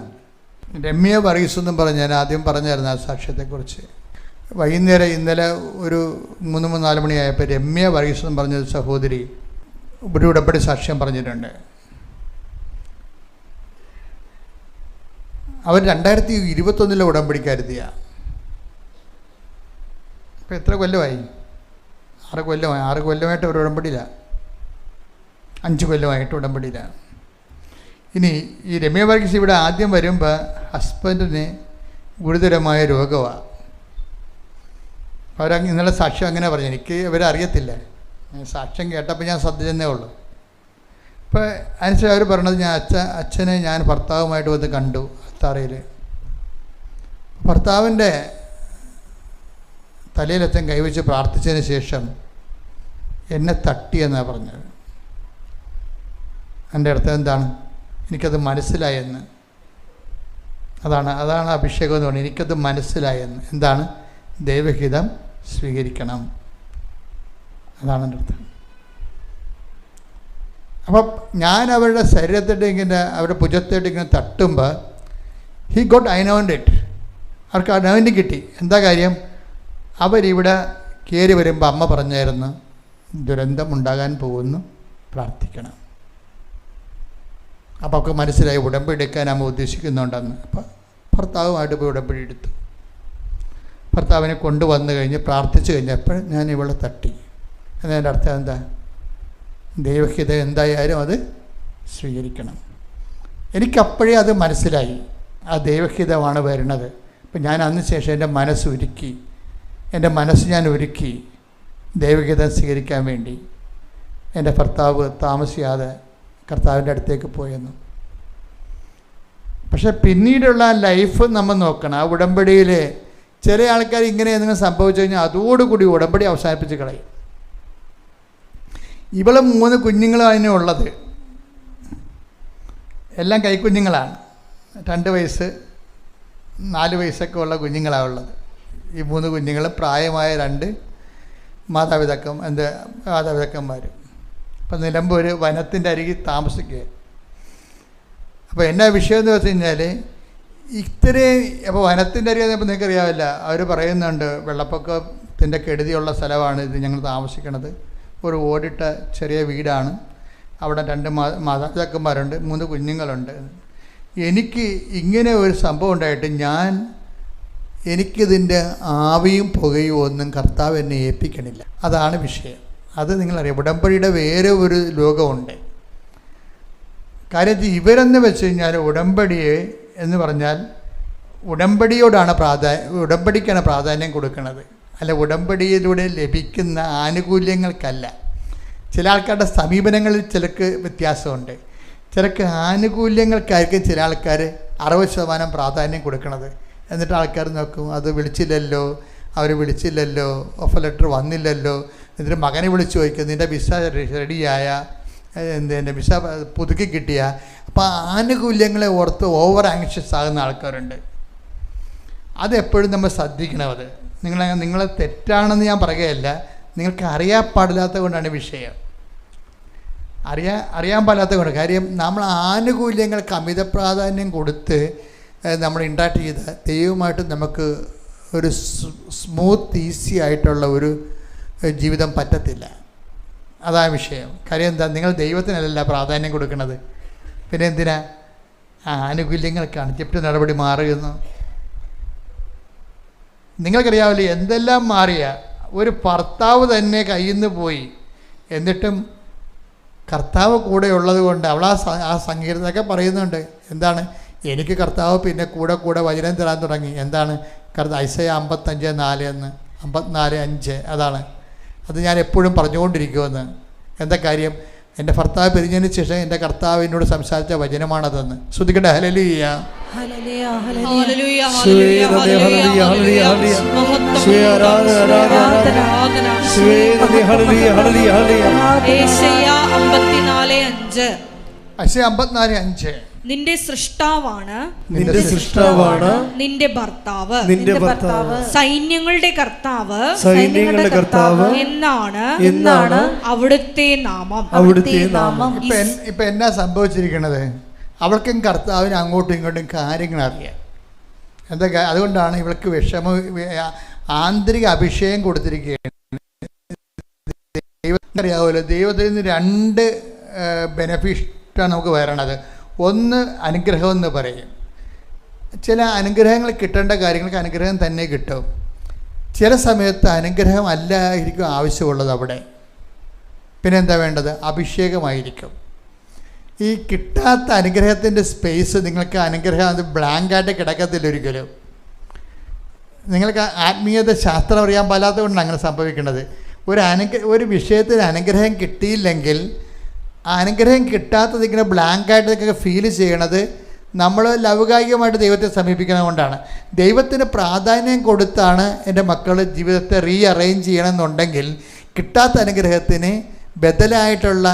രമ്യ വർഗീസ് എന്നും പറഞ്ഞ് ഞാൻ ആദ്യം പറഞ്ഞായിരുന്നു ആ സാക്ഷ്യത്തെക്കുറിച്ച്. വൈകുന്നേരം ഇന്നലെ ഒരു 3-4 മണിയായപ്പോൾ രമ്യ വർഗീസ് എന്നും പറഞ്ഞൊരു സഹോദരി ഒരു ഉടമ്പടി സാക്ഷ്യം പറഞ്ഞിട്ടുണ്ട്. അവർ 2021 ഉടമ്പടിക്കാരുതിയാണ്. ഇപ്പോൾ എത്ര കൊല്ലമായി? 6 കൊല്ലമായി. 6 കൊല്ലമായിട്ട് ഒരു ഉടമ്പടിയില്ല. 5 കൊല്ലമായിട്ട് ഉടമ്പടിയില്ല. ഇനി ഈ രമ്യ വർഗീസ് ഇവിടെ ആദ്യം വരുമ്പോൾ ഹസ്ബൻഡിന് ഗുരുതരമായ രോഗമാണ്. ഇന്നലെ സാക്ഷ്യം അങ്ങനെ പറഞ്ഞു. എനിക്ക് ഇവരെ അറിയത്തില്ല. സാക്ഷ്യം കേട്ടപ്പോൾ ഞാൻ ശ്രദ്ധിച്ചെന്നേ ഉള്ളൂ. അപ്പോൾ അതിനുശേഷം അവർ പറഞ്ഞത് അച്ഛനെ ഞാൻ ഭർത്താവുമായിട്ട് വന്ന് കണ്ടു അത്താറയിൽ. ഭർത്താവിൻ്റെ തലയിൽ അച്ഛൻ കൈവച്ച് പ്രാർത്ഥിച്ചതിന് ശേഷം എന്നെ തട്ടിയെന്നാണ് പറഞ്ഞത്. എൻ്റെ അർത്ഥം എന്താണ്? എനിക്കത് മനസ്സിലായെന്ന്. അതാണ് അഭിഷേകം എന്ന് പറഞ്ഞത്. എനിക്കത് മനസ്സിലായെന്ന്. എന്താണ്? ദൈവഹിതം സ്വീകരിക്കണം. അതാണ് എൻ്റെ അർത്ഥം. അപ്പം ഞാൻ അവരുടെ ശരീരത്തിട്ട് ഇങ്ങനെ അവരുടെ ഭുജത്തിട്ട് ഇങ്ങനെ തട്ടുമ്പോൾ ഹി ഗോട്ട് അനോയിൻറ്റഡ്. അവർക്ക് അനോയിൻറ്റ് കിട്ടി. എന്താ കാര്യം? അവരിവിടെ കയറി വരുമ്പോൾ അമ്മ പറഞ്ഞായിരുന്നു ദുരന്തം ഉണ്ടാകാൻ പോകുന്നു, പ്രാർത്ഥിക്കണം. അപ്പോൾ ഒക്കെ മനസ്സിലായി ഉടമ്പടി എടുക്കാൻ അമ്മ ഉദ്ദേശിക്കുന്നുണ്ടെന്ന്. അപ്പോൾ ഭർത്താവുമായിട്ട് പോയി ഉടമ്പടി എടുത്തു. ഭർത്താവിനെ കൊണ്ടുവന്നു കഴിഞ്ഞ് പ്രാർത്ഥിച്ചു കഴിഞ്ഞപ്പോൾ ഞാൻ ഇവളെ തട്ടി. എന്നതിൻ്റെ അർത്ഥം എന്താ? ദൈവഹിതം എന്തായാലും അത് സ്വീകരിക്കണം. എനിക്കപ്പോഴേ അത് മനസ്സിലായി, ആ ദൈവഹിതമാണ് വരുന്നത്. അപ്പം ഞാൻ അന്ന് ശേഷം എൻ്റെ മനസ്സ് ഞാൻ ഒരുക്കി ദൈവഹിതം സ്വീകരിക്കാൻ വേണ്ടി. എൻ്റെ ഭർത്താവ് താമസിയാതെ കർത്താവിൻ്റെ അടുത്തേക്ക് പോയെന്നു. പക്ഷെ പിന്നീടുള്ള ലൈഫ് നമ്മൾ നോക്കണം. ആ ഉടമ്പടിയിൽ ചില ആൾക്കാർ ഇങ്ങനെ എന്തെങ്കിലും സംഭവിച്ചു കഴിഞ്ഞാൽ അതോടുകൂടി ഉടമ്പടി അവസാനിപ്പിച്ച് കളയും. ഇവളെ 3 കുഞ്ഞുങ്ങളും അതിനെ ഉള്ളത്. എല്ലാം കൈക്കുഞ്ഞുങ്ങളാണ്. 2 വയസ്സ് 4 വയസ്സൊക്കെ ഉള്ള കുഞ്ഞുങ്ങളാണ് ഉള്ളത്. ഈ 3 കുഞ്ഞുങ്ങളും പ്രായമായ 2 മാതാപിതാക്കന്മാർ. അപ്പം നിലമ്പൂർ വനത്തിൻ്റെ അരികിൽ താമസിക്കുക. അപ്പോൾ എന്നാ വിഷയം എന്ന് വെച്ച് കഴിഞ്ഞാൽ അപ്പോൾ വനത്തിൻ്റെ അരികിൽ ഇപ്പോൾ നിങ്ങൾക്ക് അറിയാവില്ല, അവർ പറയുന്നുണ്ട് വെള്ളപ്പൊക്കത്തിൻ്റെ കെടുതിയുള്ള സ്ഥലമാണ് ഇത്, ഞങ്ങൾ താമസിക്കണത്. ഒരു ഓടിട്ട ചെറിയ വീടാണ്. അവിടെ 2 മാതാപിതാക്കന്മാരുണ്ട്, 3 കുഞ്ഞുങ്ങളുണ്ട്. എനിക്ക് ഇങ്ങനെ ഒരു സംഭവം ഉണ്ടായിട്ട് ഞാൻ എനിക്കിതിൻ്റെ ആവിയും പുകയും ഒന്നും കർത്താവ് എന്നെ ഏൽപ്പിക്കണില്ല. അതാണ് വിഷയം. അത് നിങ്ങളറിയാം, ഉടമ്പടിയുടെ വേറെ ഒരു ലോകമുണ്ട്. കാര്യം ഇവരെന്ന് വെച്ച് കഴിഞ്ഞാൽ ഉടമ്പടിയെ എന്ന് പറഞ്ഞാൽ ഉടമ്പടിയോടാണ് ഉടമ്പടിക്കാണ് പ്രാധാന്യം കൊടുക്കുന്നത്, അല്ല ഉടമ്പടിയിലൂടെ ലഭിക്കുന്ന ആനുകൂല്യങ്ങൾക്കല്ല. ചില ആൾക്കാരുടെ സമീപനങ്ങളിൽ ചിലർക്ക് വ്യത്യാസമുണ്ട്. ചിലർക്ക് ആനുകൂല്യങ്ങൾക്കായിരിക്കും ചില ആൾക്കാർ 60% പ്രാധാന്യം കൊടുക്കുന്നത്. എന്നിട്ട് ആൾക്കാർ നോക്കും, അത് വിളിച്ചില്ലല്ലോ, അവർ വിളിച്ചില്ലല്ലോ, ഓഫർ ലെറ്റർ വന്നില്ലല്ലോ, എന്നിട്ട് മകനെ വിളിച്ച് ചോദിക്കും നിൻ്റെ വിസ റെഡിയായ, എൻ്റെ വിസ പുതുക്കി കിട്ടിയ. അപ്പോൾ ആനുകൂല്യങ്ങളെ ഓർത്ത് ഓവർ ആങ്ഷ്യസ് ആകുന്ന ആൾക്കാരുണ്ട്. അതെപ്പോഴും നമ്മൾ ശ്രദ്ധിക്കണം. അത് നിങ്ങളെ തെറ്റാണെന്ന് ഞാൻ പറയുകയല്ല, നിങ്ങൾക്ക് അറിയാൻ പാടില്ലാത്തത് കൊണ്ടാണ് വിഷയം. അറിയാൻ പാടില്ലാത്തത് കൊണ്ട്. കാര്യം നമ്മൾ ആനുകൂല്യങ്ങൾക്ക് അമിത പ്രാധാന്യം കൊടുത്ത് നമ്മൾ ഇൻട്രാക്ട് ചെയ്ത ദൈവമായിട്ട് നമുക്ക് ഒരു സ്മൂത്ത് ഈസി ആയിട്ടുള്ള ഒരു ജീവിതം പറ്റത്തില്ല. അതാ വിഷയം. കാര്യം എന്താ, നിങ്ങൾ ദൈവത്തിനല്ല പ്രാധാന്യം കൊടുക്കുന്നത്, പിന്നെ എന്തിനാ ആനുകൂല്യങ്ങൾക്കാണ്. ജപ്തി നടപടി മാറുന്നു. നിങ്ങൾക്കറിയാവില്ലേ, എന്തെല്ലാം മാറിയ ഒരു ഭർത്താവ് തന്നെ കയ്യിൽ നിന്ന് പോയി, എന്നിട്ടും കർത്താവ് കൂടെ ഉള്ളത് കൊണ്ട് അവൾ ആ സങ്കീർത്തനമൊക്കെ പറയുന്നുണ്ട്. എന്താണ്, എനിക്ക് കർത്താവ് പിന്നെ കൂടെ വചനം തരാൻ തുടങ്ങി. എന്താണ് ഐസയ 55:4 എന്ന് 54:5 അതാണ്. അത് ഞാൻ എപ്പോഴും പറഞ്ഞുകൊണ്ടിരിക്കുമെന്ന്. എന്താ കാര്യം, എൻ്റെ ഭർത്താവ് പിരിഞ്ഞതിന് ശേഷം എൻ്റെ കർത്താവ് എന്നോട് സംസാരിച്ച വചനമാണതെന്ന്. ശ്രദ്ധിക്കട്ടെ. ഹല്ലേലൂയ, ഐസയ 54:5. നിന്റെ സൃഷ്ടാവാണ് നിന്റെ ഭർത്താവ് സൈന്യങ്ങളുടെ കർത്താവ് എന്നാണ് അവിടുത്തെ നാമം. ഇപ്പൊ എന്നാ സംഭവിച്ചിരിക്കണത്, അവൾക്കും കർത്താവിന് അങ്ങോട്ടും ഇങ്ങോട്ടും കാര്യങ്ങൾ അറിയാം. എന്താ, അതുകൊണ്ടാണ് ഇവൾക്ക് ആന്തരിക അഭിഷേകം കൊടുത്തിരിക്കുകയാണ്. അറിയാവുമല്ലോ, ദൈവത്തിൽ നിന്ന് 2 ബെനഫിറ്റാണ് നമുക്ക് വരണത്. ഒന്ന് അനുഗ്രഹം എന്ന് പറയും. ചില അനുഗ്രഹങ്ങൾ കിട്ടേണ്ട കാര്യങ്ങൾക്ക് അനുഗ്രഹം തന്നെ കിട്ടും. ചില സമയത്ത് അനുഗ്രഹം അല്ലായിരിക്കും ആവശ്യമുള്ളത് അവിടെ. പിന്നെ എന്താ വേണ്ടത്, അഭിഷേകമായിരിക്കും. ഈ കിട്ടാത്ത അനുഗ്രഹത്തിൻ്റെ സ്പേസ് നിങ്ങൾക്ക് അനുഗ്രഹം അത് ബ്ലാങ്കായിട്ട് കിടക്കത്തില്ല ഒരിക്കലും. നിങ്ങൾക്ക് ആത്മീയത ശാസ്ത്രം അറിയാൻ പാടാത്തത് കൊണ്ടാണ് അങ്ങനെ സംഭവിക്കുന്നത്. ഒരു വിഷയത്തിന് അനുഗ്രഹം കിട്ടിയില്ലെങ്കിൽ അനുഗ്രഹം കിട്ടാത്തത് ഇങ്ങനെ ബ്ലാങ്കായിട്ട് നിങ്ങൾക്ക് ഫീൽ ചെയ്യണത് നമ്മൾ ലൗകികമായിട്ട് ദൈവത്തെ സമീപിക്കുന്നത് കൊണ്ടാണ്. ദൈവത്തിന് പ്രാധാന്യം കൊടുത്താണ് എൻ്റെ മക്കൾ ജീവിതത്തെ റീഅറേഞ്ച് ചെയ്യണമെന്നുണ്ടെങ്കിൽ കിട്ടാത്ത അനുഗ്രഹത്തിന് ബദലായിട്ടുള്ള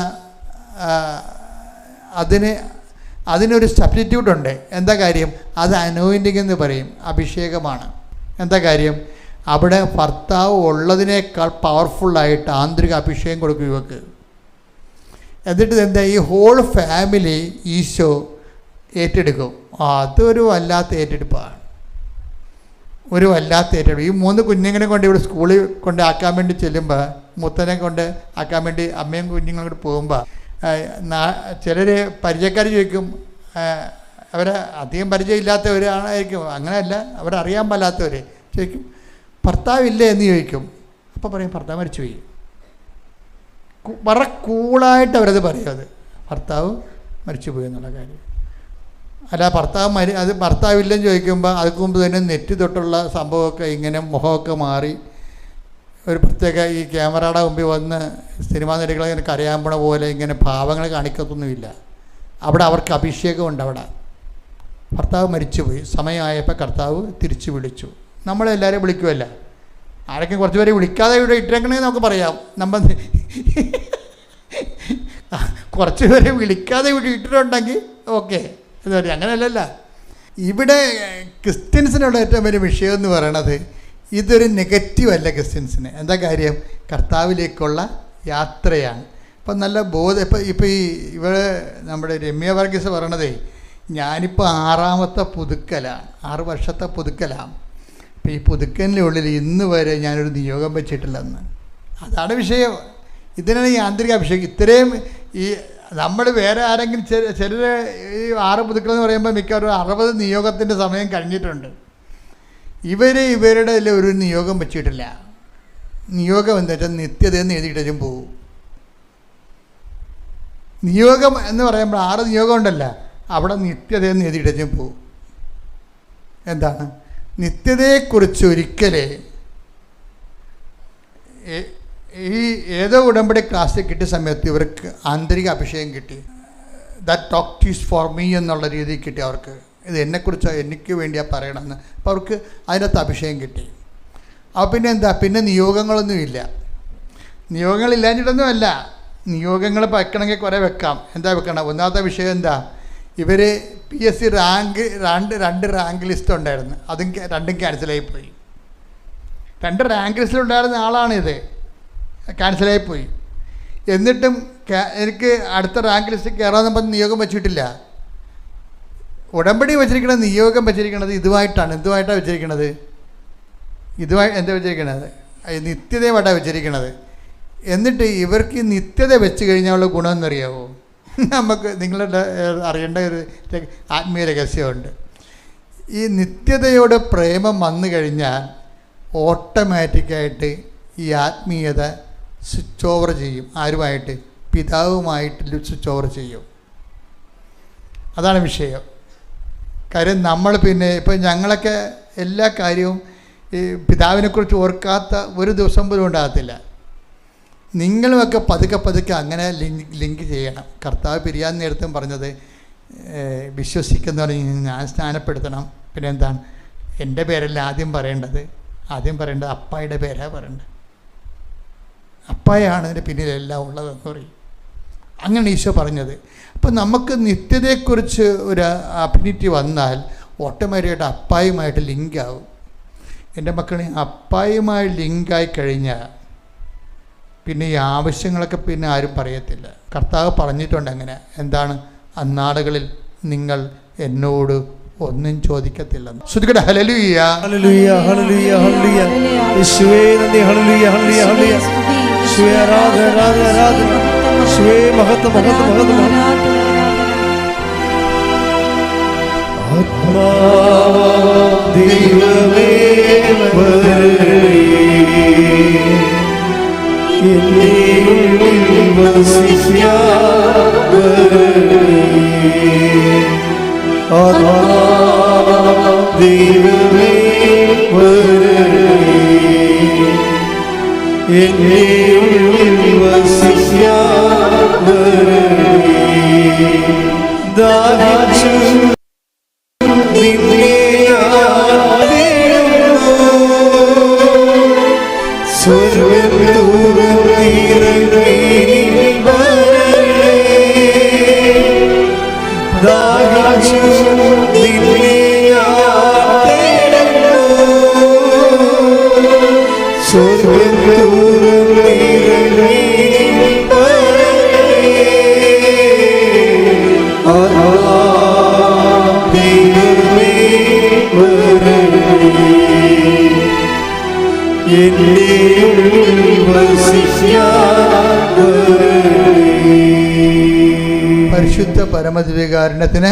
അതിനൊരു സബ്സ്റ്റിറ്റ്യൂട്ടുണ്ട്. എന്താ കാര്യം, അത് അനോയിൻറ്റിങ് എന്ന് പറയും, അഭിഷേകമാണ്. എന്താ കാര്യം, അവിടെ ഭർത്താവ് ഉള്ളതിനേക്കാൾ പവർഫുള്ളായിട്ട് ആന്തരിക അഭിഷേകം കൊടുക്കും ഇവക്ക്. എന്നിട്ട് എന്താ, ഈ ഹോൾ ഫാമിലി ഈശോ ഏറ്റെടുക്കും. അതൊരു വല്ലാത്ത ഏറ്റെടുപ്പാണ്, ഒരു വല്ലാത്ത ഏറ്റെടുപ്പ്. ഈ 3 കുഞ്ഞുങ്ങളെ കൊണ്ട് ഇവിടെ സ്കൂളിൽ കൊണ്ട് ആക്കാൻ വേണ്ടി ചെല്ലുമ്പോൾ, മുത്തനെ കൊണ്ട് ആക്കാൻ വേണ്ടി അമ്മയും കുഞ്ഞുങ്ങളും കൂടെ പോകുമ്പോൾ ചിലർ പരിചയക്കാർ ചോദിക്കും, അവരെ അധികം പരിചയമില്ലാത്തവരായിരിക്കും, അങ്ങനെയല്ല, അവരറിയാൻ പാടില്ലാത്തവർ ചോദിക്കും ഭർത്താവില്ലേ എന്ന് ചോദിക്കും. അപ്പോൾ പറയും ഭർത്താവ് മരിച്ചുപോയി. വളരെ കൂളായിട്ട് അവരത് പറയും, അത് ഭർത്താവ് മരിച്ചുപോയി എന്നുള്ള കാര്യം. അല്ല അത് ഭർത്താവില്ലെന്ന് ചോദിക്കുമ്പോൾ അതിന് മുമ്പ് തന്നെ നെറ്റ് തൊട്ടുള്ള സംഭവമൊക്കെ ഇങ്ങനെ മുഖമൊക്കെ മാറി ഒരു പ്രത്യേക ഈ ക്യാമറയുടെ മുമ്പിൽ വന്ന് സിനിമാ നടികളെ ഇങ്ങനെ കരയാൻ പോണ പോലെ ഇങ്ങനെ ഭാവങ്ങൾ കാണിക്കത്തൊന്നുമില്ല. അവിടെ അവർക്ക് അഭിഷേകമുണ്ട്. അവിടെ ഭർത്താവ് മരിച്ചുപോയി, സമയമായപ്പോൾ കർത്താവ് തിരിച്ചു വിളിച്ചു. നമ്മളെല്ലാവരും വിളിക്കുമല്ല, ആരൊക്കെ കുറച്ച് പേരെ വിളിക്കാതെ ഇവിടെ ഇട്ടിരിക്കണമെങ്കിൽ നമുക്ക് പറയാം. നമ്മൾ കുറച്ച് പേരെ വിളിക്കാതെ ഇവിടെ ഇട്ടിട്ടുണ്ടെങ്കിൽ ഓക്കെ, എന്താ പറയുക, അങ്ങനെയല്ലല്ല. ഇവിടെ ക്രിസ്ത്യൻസിനുള്ള ഏറ്റവും വലിയ വിഷയം എന്ന് പറയണത് ഇതൊരു നെഗറ്റീവ് അല്ല ക്രിസ്ത്യൻസിന്. എന്താ കാര്യം, കർത്താവിലേക്കുള്ള യാത്രയാണ്. ഇപ്പം നല്ല ഇപ്പം ഇവിടെ നമ്മുടെ രമ്യ വർഗീസ് പറയണതേ, ഞാനിപ്പോൾ 6ാമത്തെ പുതുക്കലാണ്, 6 വർഷത്തെ പുതുക്കലാണ്. അപ്പം ഈ പുതുക്കലിൻ്റെ ഉള്ളിൽ ഇന്ന് വരെ ഞാനൊരു നിയോഗം വെച്ചിട്ടില്ലെന്ന്. അതാണ് വിഷയം. ഇതിനാണ് ഈ ആന്തരിക അഭിഷേകം. ഇത്രയും ഈ നമ്മൾ വേറെ ആരെങ്കിലും ചിലർ ഈ 6 പുതുക്കളെന്ന് പറയുമ്പോൾ മിക്കവാറും 60 നിയോഗത്തിൻ്റെ സമയം കഴിഞ്ഞിട്ടുണ്ട്. ഇവരുടെ ഒരു നിയോഗം വെച്ചിട്ടില്ല. നിയോഗം എന്താ വെച്ചാൽ നിത്യതയെന്ന് എഴുതിയിട്ടും പോകും. നിയോഗം എന്ന് പറയുമ്പോൾ 6 നിയോഗം ഉണ്ടല്ല, അവിടെ നിത്യതയെന്ന് എഴുതിയിട്ടും പോകും. എന്താണ് നിത്യതയെക്കുറിച്ച്? ഒരിക്കലേ ഈ ഏതോ ഉടമ്പടി ക്ലാസ്സിൽ കിട്ടിയ സമയത്ത് ഇവർക്ക് ആന്തരിക അഭിഷേകം കിട്ടി. That talk is for me എന്നുള്ള രീതിയിൽ കിട്ടി അവർക്ക്. ഇത് എന്നെക്കുറിച്ച് എനിക്ക് വേണ്ടിയാണ് പറയണമെന്ന്. അപ്പോൾ അവർക്ക് അതിനകത്ത് അഭിഷേകം കിട്ടി. അപ്പോൾ പിന്നെ എന്താ, പിന്നെ നിയോഗങ്ങളൊന്നുമില്ല. നിയോഗങ്ങളില്ലാഞ്ഞിട്ടൊന്നുമല്ല, നിയോഗങ്ങൾ വെക്കണമെങ്കിൽ കുറേ വെക്കാം. എന്താ വെക്കണം? ഒന്നാമത്തെ വിഷയം എന്താ, ഇവർ PSC രണ്ട് റാങ്ക് ലിസ്റ്റ് ഉണ്ടായിരുന്നു. അതും രണ്ടും ക്യാൻസലായിപ്പോയി. 2 റാങ്ക് ലിസ്റ്റിലുണ്ടായിരുന്ന ആളാണിത്, ക്യാൻസലായിപ്പോയി. എന്നിട്ടും എനിക്ക് അടുത്ത റാങ്ക് ലിസ്റ്റ് കയറാമെന്ന് പറഞ്ഞ് നിയോഗം വെച്ചിട്ടില്ല. ഉടമ്പടി വെച്ചിരിക്കുന്നത്, നിയോഗം വെച്ചിരിക്കുന്നത് ഇതുമായിട്ടാണ്. എന്തുമായിട്ടാണ് വെച്ചിരിക്കുന്നത്? എന്താ വെച്ചിരിക്കുന്നത്? നിത്യതയുമായിട്ടാണ് വെച്ചിരിക്കുന്നത്. എന്നിട്ട് ഇവർക്ക് നിത്യത വെച്ച് കഴിഞ്ഞാലുള്ള ഗുണമെന്നറിയാമോ? നമുക്ക് നിങ്ങളുടെ അറിയേണ്ട ഒരു ആത്മീയ രഹസ്യമുണ്ട്. ഈ നിത്യതയോട് പ്രേമം വന്നു കഴിഞ്ഞാൽ ഓട്ടോമാറ്റിക്കായിട്ട് ഈ ആത്മീയത സ്വിച്ച് ഓവർ ചെയ്യും. ആരുമായിട്ട്? പിതാവുമായിട്ട് സ്വിച്ച് ഓവർ ചെയ്യും. അതാണ് വിഷയം. കാര്യം നമ്മൾ പിന്നെ ഇപ്പം ഞങ്ങളൊക്കെ എല്ലാ കാര്യവും ഈ പിതാവിനെക്കുറിച്ച് ഓർക്കാത്ത ഒരു ദിവസം പോലും ഉണ്ടാകത്തില്ല. നിങ്ങളുമൊക്കെ പതുക്കെ അങ്ങനെ ലിങ്ക് ചെയ്യണം. കർത്താവ് പിരിയാൻ നേരത്തും പറഞ്ഞത് വിശ്വസിക്കുന്നവർ ഞാൻ സ്നാനപ്പെടുത്തണം. പിന്നെ എന്താണ്, എൻ്റെ പേരല്ല ആദ്യം പറയേണ്ടത് അപ്പായുടെ പേരാണ് പറയേണ്ടത്. അപ്പായാണ് അതിൻ്റെ പിന്നിലെല്ലാം ഉള്ളതെന്ന് പറയും. അങ്ങനെ ഈശോ പറഞ്ഞത്. അപ്പോൾ നമുക്ക് നിത്യതയെക്കുറിച്ച് ഒരു അഫിനിറ്റി വന്നാൽ ഓട്ടോമാറ്റിക്കായിട്ട് അപ്പായുമായിട്ട് ലിങ്കാവും. എൻ്റെ മക്കളെ അപ്പായുമായി ലിങ്കായി കഴിഞ്ഞാൽ പിന്നെ ഈ ആവശ്യങ്ങളൊക്കെ പിന്നെ ആരും പറയത്തില്ല. കർത്താവ് പറഞ്ഞിട്ടുണ്ട് അങ്ങനെ. എന്താണ്? അന്നാളുകളിൽ നിങ്ങൾ എന്നോട് ഒന്നും ചോദിക്കത്തില്ലെന്ന്. ശ്രുതികട ഹല്ലേലൂയ ഹല്ലേലൂയ ഹല്ലേലൂയ ഹല്ലേലൂയ. യേശുവേ നന്ദി. Hallelujah hallelujah hallelujah. യേശുവേ ആരാധന ആരാധന. യേശുവേ മഹത്വം മഹത്വം മഹത്വം. ആത്മാവാം ദൈവമേ വരണേ, എന്നേ ഉള്ളിൽ വസിക്കാൻ വരണേ. ആത്മാവാം ദൈവമേ വരണേ, എന്നേ ഉള്ളിൽ വസിക്കാൻ വരണേ. ദാഹിച്ചു നിന്നെ ആരാധിക്കുന്നു, സ്വർഗ്ഗദൂതനിറങ്ങി വരണേ. ദാഹിച്ചു നിന്നെ ആരാധിക്കുന്നു, സ്വർഗ്ഗദൂതനിറങ്ങി വരണേ. ദൈവമേ വരണേ, എന്നേ ഉള്ളിൽ വസിക്കാൻ വരണേ. പരിശുദ്ധ പരമദിവ്യകാരുണ്യത്തിന്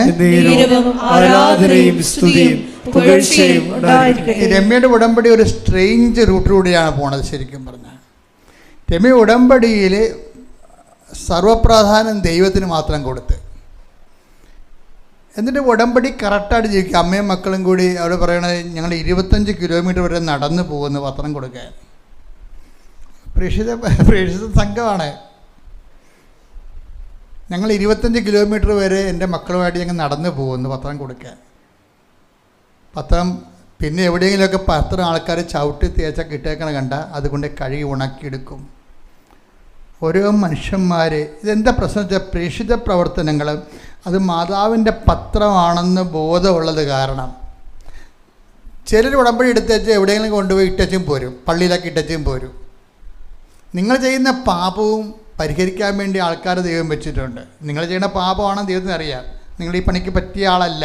ആരാധനയും സ്തുതിയും പുകഴ്ചയും ഉണ്ടായിരിക്കട്ടെ. രമ്യയുടെ ഉടമ്പടി ഒരു സ്ട്രേഞ്ച് റൂട്ടിലൂടെയാണ് പോണത്. ശരിക്കും പറഞ്ഞാൽ രമ്യ ഉടമ്പടിയിൽ സർവപ്രാധാന്യം ദൈവത്തിന് മാത്രം കൊടുത്ത്, എന്നിട്ട് ഉടമ്പടി കറക്റ്റായിട്ട് ജീവിക്കുക. അമ്മയും മക്കളും കൂടി അവിടെ പറയണത് ഞങ്ങൾ 25 കിലോമീറ്റർ വരെ നടന്നു പോകുന്നു പത്രം കൊടുക്കാൻ. പ്രേക്ഷിത സംഘമാണ്. ഞങ്ങൾ 25 കിലോമീറ്റർ വരെ എൻ്റെ മക്കളുമായിട്ട് ഞങ്ങൾ നടന്നു പോകുന്നു പത്രം കൊടുക്കാൻ. പത്രം പിന്നെ എവിടെയെങ്കിലുമൊക്കെ പത്രം ആൾക്കാർ ചവിട്ടി തേച്ചാൽ കിട്ടേക്കണ കണ്ട അതുകൊണ്ട് കഴുകി ഉണക്കിയെടുക്കും. ഓരോ മനുഷ്യന്മാർ ഇതെന്താ പ്രശ്നം വെച്ചാൽ പ്രേക്ഷിത പ്രവർത്തനങ്ങൾ അത് മാതാവിൻ്റെ പത്രമാണെന്ന് ബോധമുള്ളത് കാരണം ചിലർ ഉടമ്പടി എടുത്തേച്ച് എവിടെയെങ്കിലും കൊണ്ടുപോയി ഇട്ടച്ചും പോരും, പള്ളിയിലൊക്കെ ഇട്ടച്ചും പോരും. നിങ്ങൾ ചെയ്യുന്ന പാപവും പരിഹരിക്കാൻ വേണ്ടി ആൾക്കാർ ദൈവം വെച്ചിട്ടുണ്ട്. നിങ്ങൾ ചെയ്യുന്ന പാപമാണെന്ന് ദൈവത്തിന് അറിയാം. നിങ്ങൾ ഈ പണിക്ക് പറ്റിയ ആളല്ല,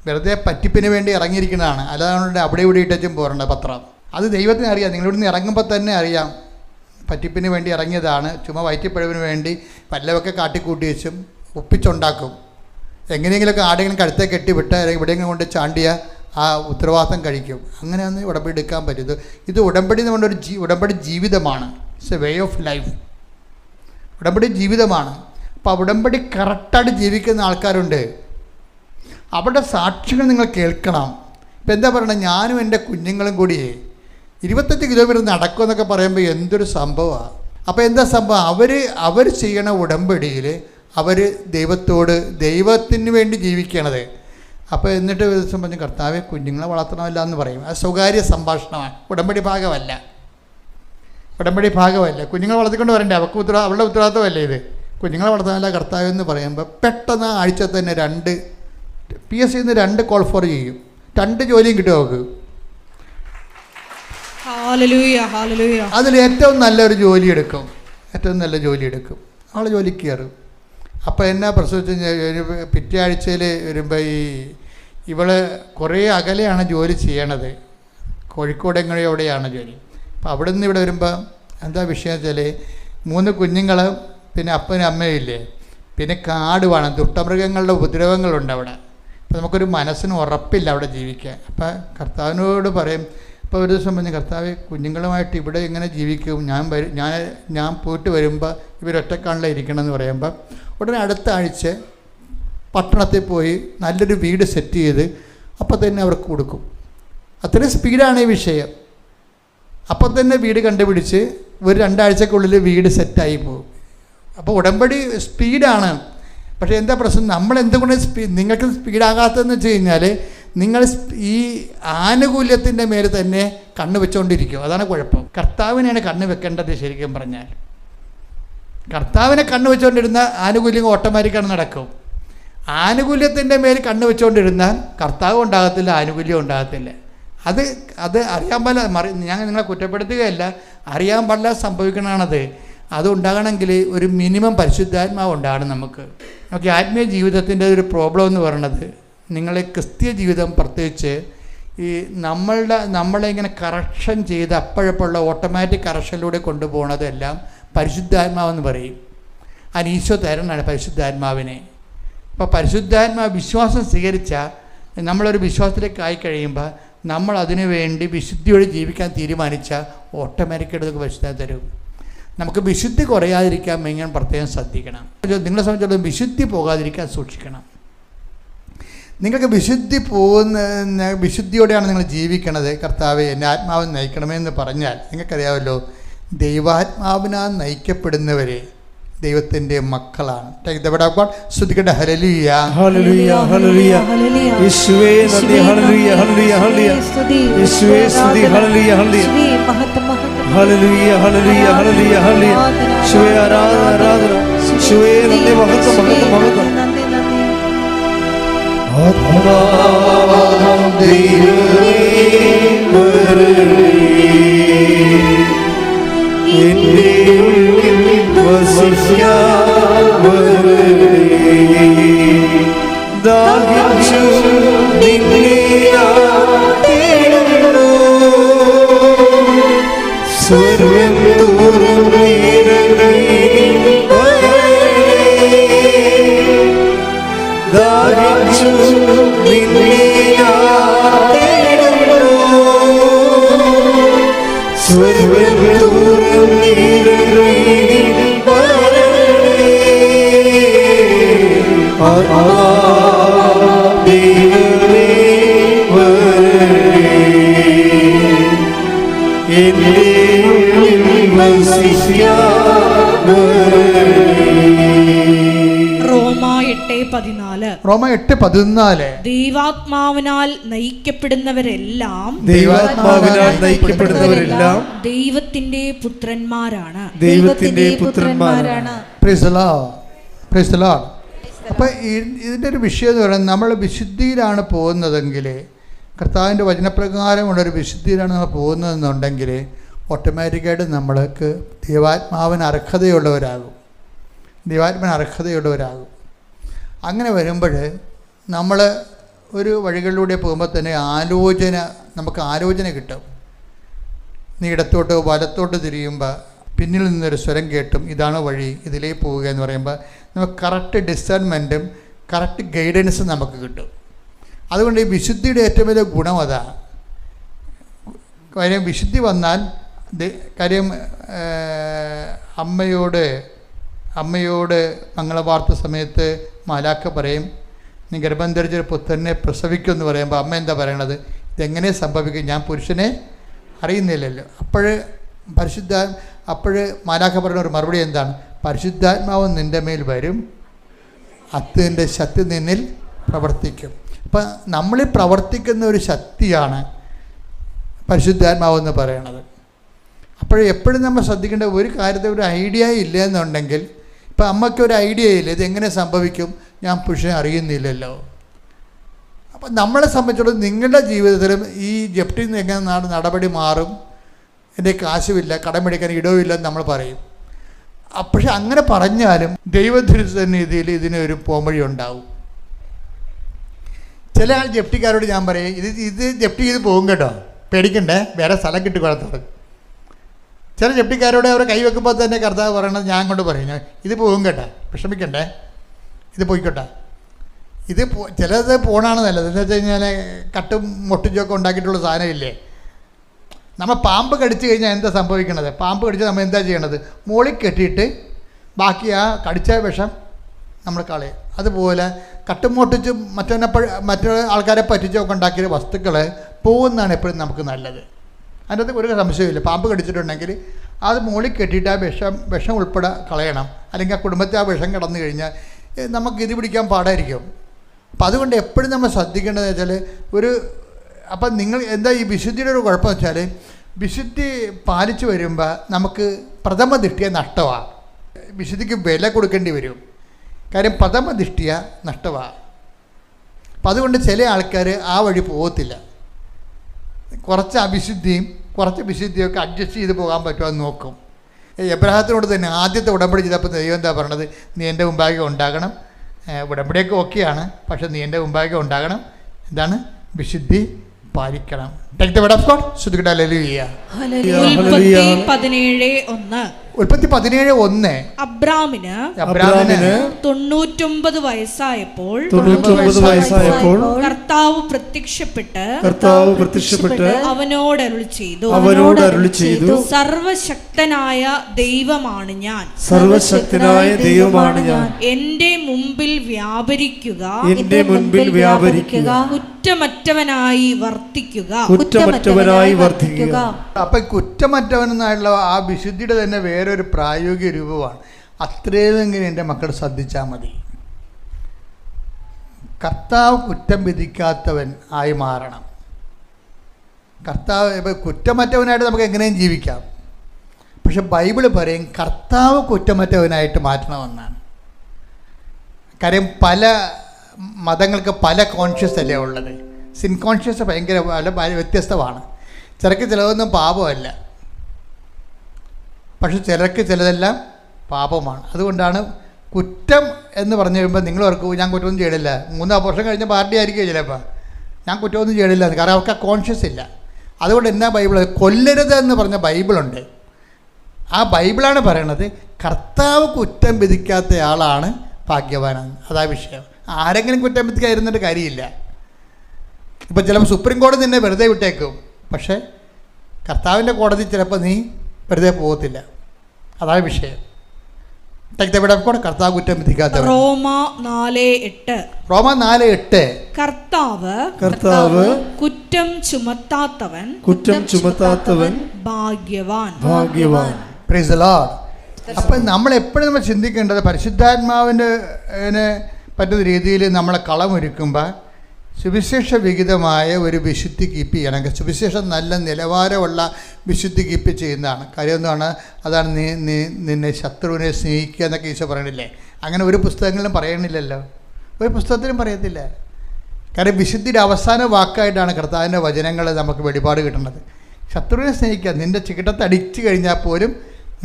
വെറുതെ പറ്റിപ്പിന് വേണ്ടി ഇറങ്ങിയിരിക്കുന്നതാണ്. അല്ലാതെ അവിടെ ഇവിടെ ഇട്ടച്ചും പോരണ്ട പത്രം. അത് ദൈവത്തിന് അറിയാം. നിങ്ങളിവിടുന്ന് ഇറങ്ങുമ്പോൾ തന്നെ അറിയാം പറ്റിപ്പിന് വേണ്ടി ഇറങ്ങിയതാണ്. ചുമ്മാ വയറ്റിപ്പഴവിന് വേണ്ടി വല്ലതൊക്കെ കാട്ടിക്കൂട്ടി വെച്ചും ഒപ്പിച്ചുണ്ടാക്കും. എങ്ങനെയെങ്കിലുമൊക്കെ ആടെങ്കിലും കഴുത്തെ കെട്ടിവിട്ട് എവിടെയെങ്കിലും കൊണ്ട് ചാണ്ടിയാൽ ആ ഉത്തരവാദിത്തം കഴിക്കും. അങ്ങനെ ഒന്ന് ഉടമ്പടി എടുക്കാൻ പറ്റും. ഇത് ഉടമ്പടി എന്ന് പറഞ്ഞൊരു ഉടമ്പടി ജീവിതമാണ്. It's a way of life. ഉടമ്പടി ജീവിതമാണ്. അപ്പോൾ ഉടമ്പടി കറക്റ്റായിട്ട് ജീവിക്കുന്ന ആൾക്കാരുണ്ട്. അവരുടെ സാക്ഷ്യങ്ങൾ നിങ്ങൾ കേൾക്കണം. ഇപ്പം എന്താ പറയണത്, ഞാനും എൻ്റെ കുഞ്ഞുങ്ങളും കൂടി 25 കിലോമീറ്റർ നടക്കുമെന്നൊക്കെ പറയുമ്പോൾ എന്തൊരു സംഭവമാണ്. അപ്പോൾ എന്താ സംഭവം, അവർ ചെയ്യണ ഉടമ്പടിയിൽ അവർ ദൈവത്തിന് വേണ്ടി ജീവിക്കണത്. അപ്പോൾ എന്നിട്ട് ഒരു ദിവസം പറഞ്ഞ് കർത്താവെ കുഞ്ഞുങ്ങളെ വളർത്തണമല്ല എന്ന് പറയും. അത് സ്വകാര്യ സംഭാഷണമാണ്, ഉടമ്പടി ഭാഗമല്ല. കുഞ്ഞുങ്ങളെ വളർത്തിക്കൊണ്ട് വരണ്ടേ, അവളുടെ ഉത്തരവാദിത്തമല്ലേ ഇത്. കുഞ്ഞുങ്ങളെ വളർത്താനല്ല കർത്താവ് എന്ന് പറയുമ്പോൾ പെട്ടെന്ന് ആഴ്ച തന്നെ 2 PSCന്ന് 2 കോൾ ഫോർ ചെയ്യും. 2 ജോലിയും കിട്ടും അവർക്ക്. അതിൽ ഏറ്റവും നല്ലൊരു ജോലി എടുക്കും. അവൾ ജോലിക്ക് കയറും. അപ്പോൾ എന്നാ പ്രസവിച്ച് പിറ്റേ ആഴ്ചയിൽ വരുമ്പോൾ ഇവള് കുറേ അകലെയാണ് ജോലി ചെയ്യണത്. കോഴിക്കോട് എവിടെയാണ് ജോലി. അപ്പോൾ അവിടെ നിന്ന് ഇവിടെ വരുമ്പോൾ എന്താ വിഷയം വെച്ചാൽ 3 കുഞ്ഞുങ്ങൾ, പിന്നെ അപ്പനും അമ്മയും ഇല്ലേ, പിന്നെ കാട് വേണം, ദുഷ്ടമൃഗങ്ങളുടെ ഉപദ്രവങ്ങളുണ്ട് അവിടെ. അപ്പോൾ നമുക്കൊരു മനസ്സിന് ഉറപ്പില്ല അവിടെ ജീവിക്കാൻ. അപ്പോൾ കർത്താവിനോട് പറയും. അപ്പോൾ ഒരു ദിവസം പറഞ്ഞ് കർത്താവ് കുഞ്ഞുങ്ങളുമായിട്ട് ഇവിടെ എങ്ങനെ ജീവിക്കും, ഞാൻ പോയിട്ട് വരുമ്പോൾ ഇവരൊറ്റക്കാണല്ലോ ഇരിക്കണമെന്ന് പറയുമ്പോൾ ഉടനെ അടുത്ത ആഴ്ച പട്ടണത്തിൽ പോയി നല്ലൊരു വീട് സെറ്റ് ചെയ്ത് അപ്പോൾ തന്നെ അവർക്ക് കൊടുക്കും. അത്രയും സ്പീഡാണ് ഈ വിഷയം. അപ്പം തന്നെ വീട് കണ്ടുപിടിച്ച് ഒരു 2 ആഴ്ചക്കുള്ളിൽ വീട് സെറ്റായി പോകും. അപ്പോൾ ഉടമ്പടി സ്പീഡാണ്. പക്ഷേ എന്താ പ്രശ്നം, നമ്മൾ എന്തുകൊണ്ട് നിങ്ങൾക്ക് സ്പീഡാകാത്തതെന്ന് വെച്ച് കഴിഞ്ഞാൽ നിങ്ങൾ ഈ ആനുകൂല്യത്തിൻ്റെ മേൽ തന്നെ കണ്ണ് വെച്ചുകൊണ്ടിരിക്കും. അതാണ് കുഴപ്പം. കർത്താവിനെയാണ് കണ്ണ് വെക്കേണ്ടത്. ശരിക്കും പറഞ്ഞാൽ കർത്താവിനെ കണ്ണ് വെച്ചുകൊണ്ടിരുന്ന ആനുകൂല്യം ഓട്ടോമാറ്റിക്കാണ് നടക്കും. ആനുകൂല്യത്തിൻ്റെ മേൽ കണ്ണ് വെച്ചുകൊണ്ടിരുന്നാൽ കർത്താവ് ഉണ്ടാകത്തില്ല, ആനുകൂല്യം ഉണ്ടാകത്തില്ല. അത് അറിയാൻ പാടില്ല. ഞാൻ നിങ്ങളെ കുറ്റപ്പെടുത്തുകയല്ല, അറിയാൻ പാടില്ല സംഭവിക്കണമാണത്. അതുണ്ടാകണമെങ്കിൽ ഒരു മിനിമം പരിശുദ്ധാത്മാവ് ഉണ്ടാകണം നമുക്ക്. ആത്മീയ ജീവിതത്തിൻ്റെ ഒരു പ്രോബ്ലം എന്ന് പറയുന്നത്, നിങ്ങളെ ക്രിസ്തീയ ജീവിതം പ്രത്യേകിച്ച് ഈ നമ്മളെ ഇങ്ങനെ കറക്ഷൻ ചെയ്ത് അപ്പോഴപ്പോഴുള്ള ഓട്ടോമാറ്റിക് കറക്ഷനിലൂടെ കൊണ്ടുപോകുന്നതെല്ലാം പരിശുദ്ധാത്മാവെന്ന് പറയും. അതിന് ഈശോ തരണമാണ് പരിശുദ്ധാത്മാവിനെ. അപ്പോൾ പരിശുദ്ധാത്മാവ് വിശ്വാസം സ്വീകരിച്ചാൽ, നമ്മളൊരു വിശ്വാസത്തിലേക്ക് ആയിക്കഴിയുമ്പോൾ നമ്മൾ അതിനു വേണ്ടി വിശുദ്ധിയോടെ ജീവിക്കാൻ തീരുമാനിച്ചാൽ ഓട്ടോമാറ്റിക്കായിട്ട് പരിശുദ്ധാത്മ തരും. നമുക്ക് വിശുദ്ധി കുറയാതിരിക്കാൻ ഇങ്ങനെ പ്രത്യേകം ശ്രദ്ധിക്കണം. നിങ്ങളെ സംബന്ധിച്ചിടത്തോളം വിശുദ്ധി പോകാതിരിക്കാൻ സൂക്ഷിക്കണം. നിങ്ങൾക്ക് വിശുദ്ധിയോടെയാണ് നിങ്ങൾ ജീവിക്കണത്. കർത്താവെ എന്നെ ആത്മാവിനെ നയിക്കണമെന്ന് പറഞ്ഞാൽ നിങ്ങൾക്കറിയാമല്ലോ, ദൈവാത്മാവിനാൽ നയിക്കപ്പെടുന്നവരെ ദൈവത്തിൻ്റെ മക്കളാണ്. ശ്രദ്ധിക്കട്ടെ. Hallelujah, hallelujah, hallelujah. യേശുവേ നന്ദി. Hallelujah, hallelujah, hallelujah. യേശുവേ സ്തുതി. Hallelujah, hallelujah. Hallelujah, hallelujah, hallelujah, hallelujah. യേശുവേ ആരാധന, ആരാധന. യേശുവേ നന്ദി, മഹത്വം, മഹത്വം, മഹത്വം. ആത്മാവാം ദൈവമേ എന്റെ ഉള്ളിൽ വസിക്കാവരേ. ദാഹിച്ചു നിന്നെ തേടുന്നു, സ്വർഗ്ഗം തോറും ദാഹിച്ചു നിന്നെ തേടുന്നു, സ്വർഗ്ഗം തോറും ദൈവമേ എന്റെ റോമ 8:14 ദൈവാത്മാവിനാൽ നയിക്കപ്പെടുന്നവരെല്ലാം ദൈവത്തിന്റെ പുത്രന്മാരാണ്. Praise the Lord. അപ്പോൾ ഇതിൻ്റെ ഒരു വിഷയം എന്ന് പറയുന്നത്, നമ്മൾ വിശുദ്ധിയിലാണ് പോകുന്നതെങ്കിൽ, കർത്താവിൻ്റെ വചനപ്രകാരമുള്ളൊരു വിശുദ്ധിയിലാണ് നമ്മൾ പോകുന്നതെന്നുണ്ടെങ്കിൽ ഓട്ടോമാറ്റിക്കായിട്ട് നമ്മൾക്ക് ദൈവാത്മാവിന് അർഹതയുള്ളവരാകും. അങ്ങനെ വരുമ്പോൾ നമ്മൾ ഒരു വഴികളിലൂടെ പോകുമ്പോൾ തന്നെ നമുക്ക് ആലോചന കിട്ടും. നീ ഇടത്തോട്ട് വലത്തോട്ട് തിരിയുമ്പോൾ പിന്നിൽ നിന്നൊരു സ്വരം കേട്ടും ഇതാണ് വഴി, ഇതിലേ പോവുക എന്ന് പറയുമ്പോൾ നമുക്ക് കറക്റ്റ് ഡിസേൺമെൻറ്റും കറക്റ്റ് ഗൈഡൻസും നമുക്ക് കിട്ടും. അതുകൊണ്ട് ഈ വിശുദ്ധിയുടെ ഏറ്റവും വലിയ ഗുണം അതാണ്. കാര്യം വിശുദ്ധി വന്നാൽ കാര്യം അമ്മയോട് മംഗളവാർത്ത സമയത്ത് മാലാഖ പറയും, നീ ഗർഭം ധരിച്ചൊരു പുത്രനെ പ്രസവിക്കുമെന്ന് പറയുമ്പോൾ അമ്മ എന്താ പറയണത്? ഇതെങ്ങനെ സംഭവിക്കും? ഞാൻ പുരുഷനെ അറിയുന്നില്ലല്ലോ. അപ്പോൾ മാലാഖ പറയുന്ന ഒരു മറുപടി എന്താണ്? പരിശുദ്ധാത്മാവ് നിൻ്റെ മേൽ വരും, അതിൻ്റെ ശക്തി നിന്നിൽ പ്രവർത്തിക്കും. അപ്പം നമ്മളിൽ പ്രവർത്തിക്കുന്ന ഒരു ശക്തിയാണ് പരിശുദ്ധാത്മാവെന്ന് പറയണത്. എപ്പോഴും നമ്മൾ ശ്രദ്ധിക്കേണ്ട ഒരു കാര്യത്തിൽ ഒരു ഐഡിയ ഇല്ല എന്നുണ്ടെങ്കിൽ, ഇപ്പം അമ്മയ്ക്കൊരു ഐഡിയ ഇല്ല, ഇതെങ്ങനെ സംഭവിക്കും, ഞാൻ പുരുഷനെ അറിയുന്നില്ലല്ലോ. അപ്പം നമ്മളെ സംബന്ധിച്ചിടത്തോളം നിങ്ങളുടെ ജീവിതത്തിലും ഈ ജപ്തിയിൽ നിന്ന് എങ്ങനെ നടപടി മാറും, എൻ്റെ കാശുമില്ല, കടമെടുക്കാൻ ഇടവുമില്ലെന്ന് നമ്മൾ പറയും. പക്ഷെ അങ്ങനെ പറഞ്ഞാലും ദൈവദുരിതസന്നിധിയിൽ ഇതിനൊരു പോംവഴി ഉണ്ടാവും. ചില ആൾ ജപ്തിക്കാരോട് ഞാൻ പറയും, ഇത് ജപ്തി ചെയ്ത് പോകും കേട്ടോ, പേടിക്കണ്ടേ, വേറെ സ്ഥലം കിട്ടിക്കൊള്ളത്തോളം. ചില ജപ്തിക്കാരോട് അവർ കൈവെക്കുമ്പോൾ തന്നെ കർത്താവ് പറയണത് ഞാൻ കൊണ്ട് പറയും, ഇത് പോകും കേട്ടോ, വിഷമിക്കണ്ടേ, ഇത് പോയിക്കോട്ടെ. ചിലത് പോണാണ് നല്ലത്. എന്ന് വെച്ച് കഴിഞ്ഞാൽ കട്ടും മൊട്ടിച്ചൊക്കെ ഉണ്ടാക്കിയിട്ടുള്ള സാധനമില്ലേ. നമ്മൾ പാമ്പ് കടിച്ചു കഴിഞ്ഞാൽ എന്താ സംഭവിക്കണത്? പാമ്പ് കടിച്ച് നമ്മൾ എന്താ ചെയ്യണത്? മുകളിൽ കെട്ടിയിട്ട് ബാക്കി ആ കടിച്ച വിഷം നമ്മൾ കളയും. അതുപോലെ കട്ടും മൊട്ടിച്ചും മറ്റു ആൾക്കാരെ പറ്റിച്ചൊക്കെ ഉണ്ടാക്കിയ വസ്തുക്കൾ പോകുന്നതാണ് എപ്പോഴും നമുക്ക് നല്ലത്. അതിൻ്റെ അകത്ത് ഒരു സംശയമില്ല. പാമ്പ് കടിച്ചിട്ടുണ്ടെങ്കിൽ അത് മുകളിൽ കെട്ടിയിട്ട് ആ വിഷം ഉൾപ്പെടെ കളയണം. അല്ലെങ്കിൽ ആ കുടുംബത്തിൽ ആ വിഷം കിടന്നു കഴിഞ്ഞാൽ നമുക്ക് ഇത് പിടിക്കാൻ പാടായിരിക്കും. അപ്പം അതുകൊണ്ട് എപ്പോഴും നമ്മൾ ശ്രദ്ധിക്കേണ്ടതെന്ന് വെച്ചാൽ അപ്പം നിങ്ങൾ എന്താ ഈ വിശുദ്ധിയുടെ ഒരു കുഴപ്പം വെച്ചാൽ, വിശുദ്ധി പാലിച്ചു വരുമ്പോൾ നമുക്ക് പ്രഥമ ദൃഷ്ടിയ നഷ്ടമാണ്. വിശുദ്ധിക്ക് വില കൊടുക്കേണ്ടി വരും. കാര്യം പ്രഥമ ദൃഷ്ടിയ നഷ്ടമാണ്. അപ്പം അതുകൊണ്ട് ചില ആൾക്കാർ ആ വഴി പോകത്തില്ല. കുറച്ച് അവിശുദ്ധിയും കുറച്ച് വിശുദ്ധിയൊക്കെ അഡ്ജസ്റ്റ് ചെയ്ത് പോകാൻ പറ്റുമോ എന്ന് നോക്കും. എബ്രഹാത്തിനോട് തന്നെ ആദ്യത്തെ ഉടമ്പടി ചെയ്തപ്പോൾ ദൈവം എന്താ പറയണത്? നീ എൻ്റെ മുമ്പാകെ ഉണ്ടാകണം. ഉടമ്പടിയൊക്കെ ഓക്കെയാണ്, പക്ഷെ നീ എൻ്റെ മുമ്പാകെ ഉണ്ടാകണം. എന്താണ്? വിശുദ്ധി പാലിക്കണം. Take the word of God. ശ്രുതികട ഹല്ലേലൂയ. ഉൽപ്പത്തി 17:1 അബ്രാമിന് 99 വയസ്സായപ്പോൾ കർത്താവ് പ്രത്യക്ഷപ്പെട്ട് അവനോട് അരുളി ചെയ്തു, സർവശക്തനായ ദൈവമാണ് ഞാൻ, എന്റെ മുമ്പിൽ വ്യാപരിക്കുക, കുറ്റമറ്റവനായി വർത്തിക്കുക. അപ്പം കുറ്റമറ്റവനെന്നുള്ള ആ വിശുദ്ധിയുടെ തന്നെ വേറൊരു പ്രായോഗിക രൂപമാണ്. അത്രയെങ്കിലും എൻ്റെ മക്കൾ ശ്രദ്ധിച്ചാൽ മതി. കർത്താവ് കുറ്റം വിധിക്കാത്തവൻ ആയി മാറണം. കർത്താവ് ഇപ്പം കുറ്റമറ്റവനായിട്ട് നമുക്ക് എങ്ങനെയും ജീവിക്കാം, പക്ഷെ ബൈബിള് പറയും കർത്താവ് കുറ്റമറ്റവനായിട്ട് മാറ്റണമെന്നാണ്. കാര്യം പല മതങ്ങൾക്ക് പല കോൺഷ്യസ് അല്ലേ ഉള്ളത്. സിൻ കോൺഷ്യസ് ഭയങ്കര വ്യത്യസ്തമാണ്. ചിലതൊന്നും പാപമല്ല, പക്ഷെ ചിലതെല്ലാം പാപമാണ്. അതുകൊണ്ടാണ് കുറ്റം എന്ന് പറഞ്ഞു കഴിയുമ്പോൾ നിങ്ങൾ ഓർക്കും ഞാൻ കുറ്റമൊന്നും ചെയ്യണില്ല, 3 വർഷം കഴിഞ്ഞ പാർട്ടി ആയിരിക്കും ചിലപ്പോൾ, ഞാൻ കുറ്റമൊന്നും ചെയ്യണില്ല, കാരണം അവർക്ക് ആ കോൺഷ്യസ് ഇല്ല. അതുകൊണ്ട് എന്നാ ബൈബിൾ കൊല്ലരുത് എന്ന് പറഞ്ഞ ബൈബിളുണ്ട്. ആ ബൈബിളാണ് പറയണത് കർത്താവ് കുറ്റം വിധിക്കാത്തയാളാണ് ഭാഗ്യവാനാണ്. അതാ വിഷയം. ആരെങ്കിലും കുറ്റം വിധിക്കാതിരുന്നിട്ട് കാര്യമില്ല. ഇപ്പം ചിലപ്പോൾ സുപ്രീം കോടതി നിന്നെ വെറുതെ വിട്ടേക്കും, പക്ഷേ കർത്താവിൻ്റെ കോടതി ചിലപ്പോൾ നീ വെറുതെ പോകത്തില്ല. അതാണ് വിഷയം. കർത്താവ് കുറ്റം വിധിക്കാത്ത. റോമ 4:8 കർത്താവ് കുറ്റം ചുമത്താത്തവൻ ഭാഗ്യവാൻ. Praise the Lord. അപ്പം നമ്മൾ എപ്പോഴും ചിന്തിക്കേണ്ടത് പരിശുദ്ധാത്മാവിൻ്റെ പറ്റുന്ന രീതിയിൽ നമ്മളെ കളമൊരുക്കുമ്പോൾ സുവിശേഷ വിഹിതമായ ഒരു വിശുദ്ധി കീപ്പ് ചെയ്യണമെങ്കിൽ, സുവിശേഷം നല്ല നിലവാരമുള്ള വിശുദ്ധി കീപ്പ് ചെയ്യുന്നതാണ്. കാര്യം എന്താണ്? അതാണ് നിന്നെ ശത്രുവിനെ സ്നേഹിക്കുക എന്നൊക്കെ ഈശോ പറയണില്ലേ. അങ്ങനെ ഒരു പുസ്തകങ്ങളിലും പറയണില്ലല്ലോ, ഒരു പുസ്തകത്തിലും പറയത്തില്ല. കാരണം വിശുദ്ധിയുടെ അവസാന വാക്കായിട്ടാണ് കർത്താവിൻ്റെ വചനങ്ങൾ നമുക്ക് വെളിപാട് കിട്ടുന്നത്. ശത്രുവിനെ സ്നേഹിക്കുക. നിൻ്റെ ചികിട്ടത്ത് അടിച്ചു കഴിഞ്ഞാൽ പോലും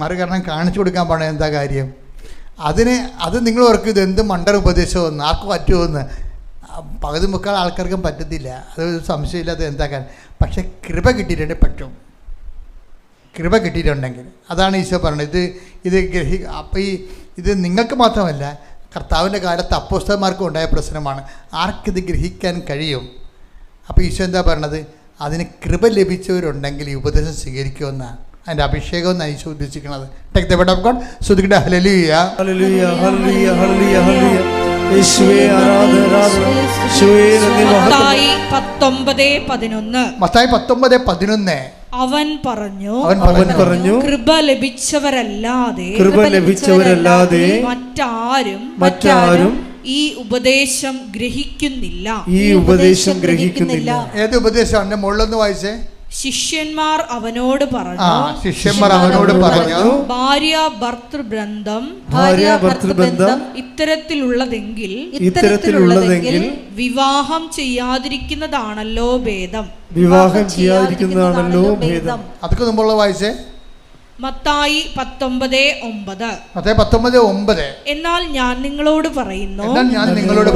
മറുകരണം കാണിച്ചു കൊടുക്കാൻ പാടില്ല. എന്താ കാര്യം? അത് നിങ്ങൾ ഓർക്കും ഇത് എന്ത് മണ്ടർ ഉപദേശമെന്ന്, ആർക്കും പറ്റുമെന്ന്. പകുതി മുക്കാൽ ആൾക്കാർക്കും പറ്റത്തില്ല, അത് സംശയമില്ലാത്ത എന്താക്കാൻ. പക്ഷെ കൃപ കിട്ടിയിട്ടുണ്ടെങ്കിൽ പറ്റും. കൃപ കിട്ടിയിട്ടുണ്ടെങ്കിൽ അതാണ് ഈശോ പറഞ്ഞത്. അപ്പം ഇത് നിങ്ങൾക്ക് മാത്രമല്ല കർത്താവിൻ്റെ കാലത്ത് അപ്പോസ്തലന്മാർക്കും ഉണ്ടായ പ്രശ്നമാണ്. ആർക്കിത് ഗ്രഹിക്കാൻ കഴിയും? അപ്പോൾ ഈശോ എന്താ പറയണത്? അതിന് കൃപ ലഭിച്ചവരുണ്ടെങ്കിൽ ഈ ഉപദേശം സ്വീകരിക്കുമെന്നാണ്, അതിൻ്റെ അഭിഷേകം എന്നാണ് ഈശോ ഉദ്ദേശിക്കുന്നത്. Take the word of God. ശ്രുതിക്കട്ടെ hallelujah hallelujah hallelujah hallelujah hallelujah. യേശുവേ ആരാധന ആരാധന. യേശുവേ നന്ദി മഹത്വം. മത്തായി 19:11. മത്തായി 19:11. അവൻ പറഞ്ഞു കൃപ ലഭിച്ചവരല്ലാതെ മറ്റാരും ഈ ഉപദേശം ഗ്രഹിക്കുന്നില്ല. ഏത് ഉപദേശമാണ്? എൻ്റെ മുകളിലൊന്ന് വായിച്ചേ. ശിഷ്യന്മാർ അവനോട് പറഞ്ഞു, ഭാര്യ ഭർത്തൃബന്ധം ഇത്തരത്തിലുള്ളതെങ്കിൽ വിവാഹം ചെയ്യാതിരിക്കുന്നതാണല്ലോ ഭേദം. അതൊക്കെ മുമ്പുള്ള വായിച്ചേ. മത്തായി 19:9. എന്നാൽ ഞാൻ നിങ്ങളോട്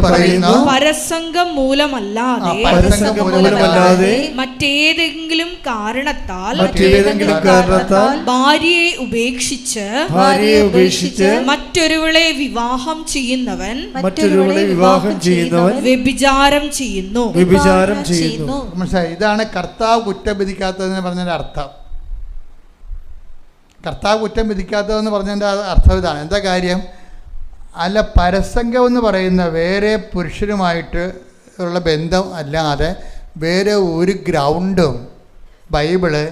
പറയുന്നു, പരസംഗം മൂലമല്ലാതെ മറ്റേതെങ്കിലും കാരണത്താൽ ഭാര്യയെ ഉപേക്ഷിച്ച് മറ്റൊരുവളെ വിവാഹം ചെയ്യുന്നവൻ വ്യഭിചാരം ചെയ്യുന്നു. ഇതാണ് കർത്താവ് കുറ്റം വിധിക്കാത്തതെന്ന് പറഞ്ഞതിൻ്റെ അർത്ഥം. കർത്താവ് കുറ്റം വിധിക്കാത്തതെന്ന് പറഞ്ഞതിൻ്റെ അർത്ഥം ഇതാണ്. എന്താ കാര്യം? അല്ല, പരസംഗം എന്ന് പറയുന്ന വേറെ പുരുഷനുമായിട്ട് ഉള്ള ബന്ധം അല്ലാതെ വേറെ ഒരു ഗ്രൗണ്ടും ബൈബിള്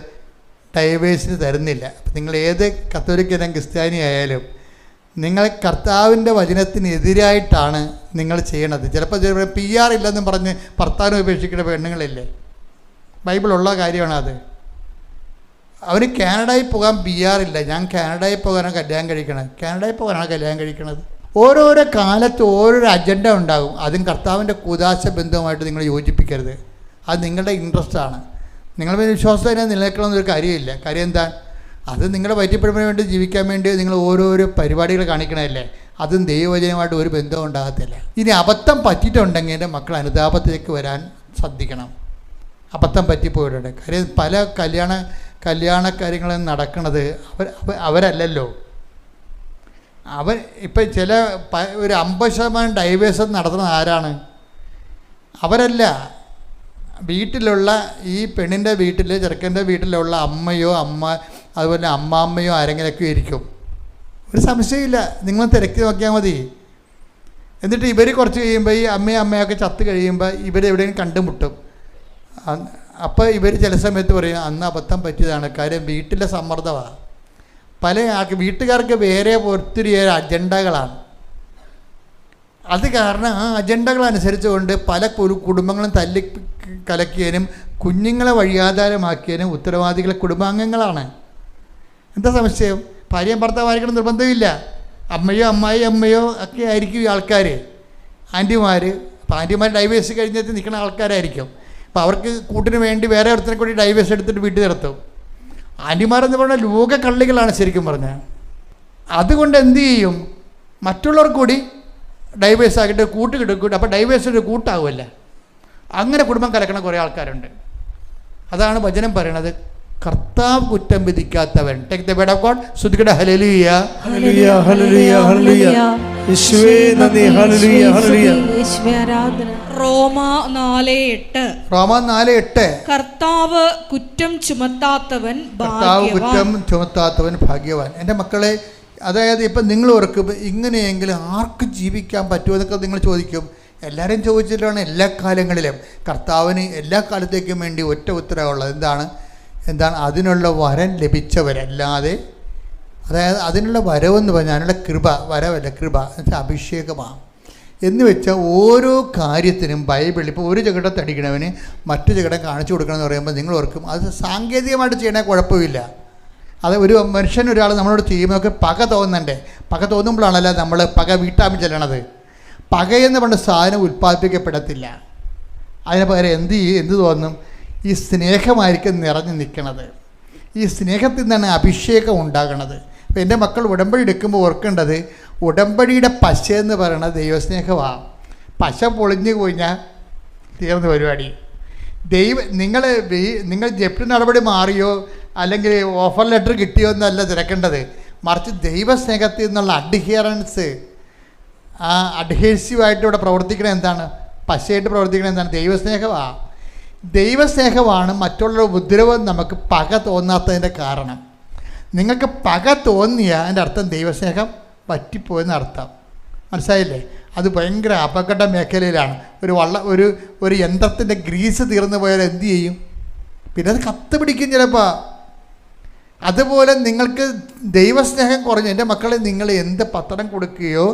ഡൈവേഴ്സിന് തരുന്നില്ല. നിങ്ങൾ ഏത് കത്തോലിക്കനും ക്രിസ്ത്യാനി ആയാലും നിങ്ങൾ കർത്താവിൻ്റെ വചനത്തിനെതിരായിട്ടാണ് നിങ്ങൾ ചെയ്യണത്. ചിലപ്പോൾ PR ഇല്ലെന്നും പറഞ്ഞ് ഭർത്താവിനെ ഉപേക്ഷിക്കുന്ന പെണ്ണുങ്ങളില്ലേ? ബൈബിളുള്ള കാര്യമാണ് അത്. അവന് കാനഡയിൽ പോകാൻ PR ഇല്ല, ഞാൻ കാനഡയിൽ പോകാനാണ് കല്യാണം കഴിക്കണത്. കാനഡയിൽ പോകാനാണ് കല്യാണം കഴിക്കണത്. ഓരോരോ കാലത്ത് ഓരോരോ അജണ്ട ഉണ്ടാകും. അതും കർത്താവിൻ്റെ കൂദാശ ബന്ധവുമായിട്ട് നിങ്ങൾ യോജിപ്പിക്കരുത്. അത് നിങ്ങളുടെ ഇൻട്രസ്റ്റാണ്. നിങ്ങളുടെ വിശ്വാസം തന്നെ നിലനിൽക്കണമെന്നൊരു കാര്യമില്ല. കാര്യം എന്താ? അത് നിങ്ങളുടെ വയറ്റിപ്പഴപ്പിന് വേണ്ടി ജീവിക്കാൻ വേണ്ടി നിങ്ങൾ ഓരോരോ പരിപാടികൾ കാണിക്കണമല്ലേ. അതും ദൈവവചനമായിട്ട് ഒരു ബന്ധവും ഉണ്ടാകത്തില്ല. ഇനി അബദ്ധം പറ്റിയിട്ടുണ്ടെങ്കിൽ എൻ്റെ മക്കൾ അനുതാപത്തിലേക്ക് വരാൻ ശ്രദ്ധിക്കണം. അബദ്ധം പറ്റിപ്പോയിട്ടുണ്ട്. കാര്യം പല കല്യാണ കാര്യങ്ങളും നടക്കുന്നത് അവരല്ലല്ലോ. ഇപ്പം ചില ഒരു 50% ഡൈവേഴ്സ് നടത്തുന്നത് ആരാണ്? അവരല്ല. വീട്ടിലുള്ള ഈ പെണ്ണിൻ്റെ വീട്ടിൽ ചെറുക്കൻ്റെ വീട്ടിലുള്ള അമ്മയോ അതുപോലെ അമ്മാമ്മയോ ആരെങ്കിലൊക്കെ ഇരിക്കും. ഒരു സംശയമില്ല, നിങ്ങൾ തിരക്കി നോക്കിയാൽ മതി. എന്നിട്ട് ഇവർ കുറച്ച് കഴിയുമ്പോൾ ഈ അമ്മയൊക്കെ ചത്ത് കഴിയുമ്പോൾ ഇവരെവിടെയും കണ്ടുമുട്ടും. അപ്പോൾ ഇവർ ചില സമയത്ത് പറയും അന്ന് അബദ്ധം പറ്റിയതാണ്. കാര്യം വീട്ടിലെ സമ്മർദ്ദമാണ്. പല വീട്ടുകാർക്ക് വേറെ ഒത്തിരി അജണ്ടകളാണ്. അത് കാരണം ആ അജണ്ടകൾ അനുസരിച്ചുകൊണ്ട് പല കുടുംബങ്ങളും തല്ലി കലക്കിയതിനും കുഞ്ഞുങ്ങളെ വഴിയാധാരമാക്കിയതിനും ഉത്തരവാദികളെ കുടുംബാംഗങ്ങളാണ്. എന്താ സംശയം? ഭാര്യയും ഭർത്താവായിരിക്കണം നിർബന്ധമില്ല. അമ്മയോ ഒക്കെ ആയിരിക്കും ഈ ആൾക്കാർ, ആൻറ്റിമാർ. അപ്പോൾ ആൻറ്റിമാർ ഡൈവേഴ്സ് കഴിഞ്ഞിട്ട് നിൽക്കുന്ന ആൾക്കാരായിരിക്കും. അപ്പോൾ അവർക്ക് കൂട്ടിന് വേണ്ടി വേറെ ഒരുത്തിനെ കൂടി ഡൈവേഴ്സ് എടുത്തിട്ട് വീട്ടിൽ നിർത്തും. ആൻറ്റിമാരെന്ന് പറഞ്ഞാൽ ലോക കള്ളികളാണ് ശരിക്കും പറഞ്ഞാൽ. അതുകൊണ്ട് എന്തു ചെയ്യും? മറ്റുള്ളവർ കൂടി ഡൈവേഴ്സ് ആക്കിയിട്ട് കൂട്ട് കിട്ടും. അപ്പോൾ ഡൈവേഴ്സ് ഒരു കൂട്ടാവുമല്ല. അങ്ങനെ കുടുംബം കലക്കണ കുറേ ആൾക്കാരുണ്ട്. അതാണ് വചനം പറയണത്, കർത്താവ് കുറ്റം വിധിക്കാത്തവൻ. Take the word of God. ശ്രുതിക്കട്ടെ ഹല്ലേലൂയ ഹല്ലേലൂയ ഹല്ലേലൂയ ഹല്ലേലൂയ. യേശുവേ നന്ദി. Hallelujah hallelujah. യേശുവേ ആരാധന. റോമാ 4:8. കർത്താവ് കുറ്റം ചുമത്താത്തവൻ ഭാഗ്യവാൻ. എൻ്റെ മക്കളെ, അതായത് ഇപ്പം നിങ്ങൾ ഓർക്കും ഇങ്ങനെയെങ്കിലും ആർക്ക് ജീവിക്കാൻ പറ്റുമോ എന്നൊക്കെ നിങ്ങൾ ചോദിക്കും. എല്ലാവരും ചോദിച്ചിട്ടാണ് എല്ലാ കാലങ്ങളിലും. കർത്താവിന് എല്ലാ കാലത്തേക്കും വേണ്ടി ഒറ്റ ഉത്തരവുള്ളത് എന്താണ്? അതിനുള്ള വരം ലഭിച്ചവരല്ലാതെ, അതായത് അതിനുള്ള വരവെന്ന് പറഞ്ഞാൽ അതിനുള്ള കൃപ, വരവല്ല കൃപ എന്നുവെച്ചാൽ അഭിഷേകമാണ്. എന്ന് വെച്ചാൽ ഓരോ കാര്യത്തിനും ബൈബിളിൽ ഇപ്പോൾ ഒരു ജഗടത്ത് അടിക്കണവന് മറ്റു ജഗടം കാണിച്ചു കൊടുക്കണമെന്ന് പറയുമ്പോൾ നിങ്ങൾ ഓർക്കും അത് സാങ്കേതികമായിട്ട് ചെയ്യണേ കുഴപ്പമില്ല. അത് ഒരു ഒരാൾ നമ്മളോട് ചെയ്യുമ്പോൾ പക തോന്നണ്ടേ? പക തോന്നുമ്പോഴാണല്ലോ നമ്മൾ പക വീട്ടാൻ ചെല്ലണത്. പകയെന്ന് പറഞ്ഞ സാധനം ഉൽപ്പാദിപ്പിക്കപ്പെടത്തില്ല. അതിന് പകരം എന്ത് തോന്നും? ഈ സ്നേഹമായിരിക്കും നിറഞ്ഞു നിൽക്കണത്. ഈ സ്നേഹത്തിൽ നിന്നാണ് അഭിഷേകം ഉണ്ടാകണത്. അപ്പോൾ എൻ്റെ മക്കൾ ഉടമ്പടി എടുക്കുമ്പോൾ ഓർക്കേണ്ടത്, ഉടമ്പടിയുടെ പശ എന്ന് പറയുന്നത് ദൈവസ്നേഹമാണ്. പശ പൊളിഞ്ഞു കഴിഞ്ഞാൽ തീർന്ന പരിപാടി. നിങ്ങൾ ജപ്തി നടപടി മാറിയോ അല്ലെങ്കിൽ ഓഫർ ലെറ്റർ കിട്ടിയോ എന്നല്ല തിരക്കേണ്ടത്. മറിച്ച് ദൈവസ്നേഹത്തിൽ നിന്നുള്ള അഡ്ഹിയറൻസ്, ആ അഡ്ഹേസീവായിട്ട് ഇവിടെ പ്രവർത്തിക്കണത് എന്താണ്? പശയായിട്ട് പ്രവർത്തിക്കണത് എന്താണ്? ദൈവസ്നേഹമാണ്. ദൈവസ്നേഹമാണ് മറ്റുള്ള ഉപദ്രവം നമുക്ക് പക തോന്നാത്തതിൻ്റെ കാരണം. നിങ്ങൾക്ക് പക തോന്നിയാൽ അതിൻ്റെ അർത്ഥം ദൈവസ്നേഹം പറ്റിപ്പോയെന്ന് അർത്ഥം. മനസ്സിലായില്ലേ? അത് ഭയങ്കര അപകട മേഖലയിലാണ്. ഒരു യന്ത്രത്തിൻ്റെ ഗ്രീസ് തീർന്നു പോയാൽ എന്തു ചെയ്യും? പിന്നെ അത് കത്ത് പിടിക്കും ചിലപ്പോൾ. അതുപോലെ നിങ്ങൾക്ക് ദൈവസ്നേഹം കുറഞ്ഞു. എൻ്റെ മക്കളെ, നിങ്ങൾ എന്ത് പത്രം കൊടുക്കുകയോ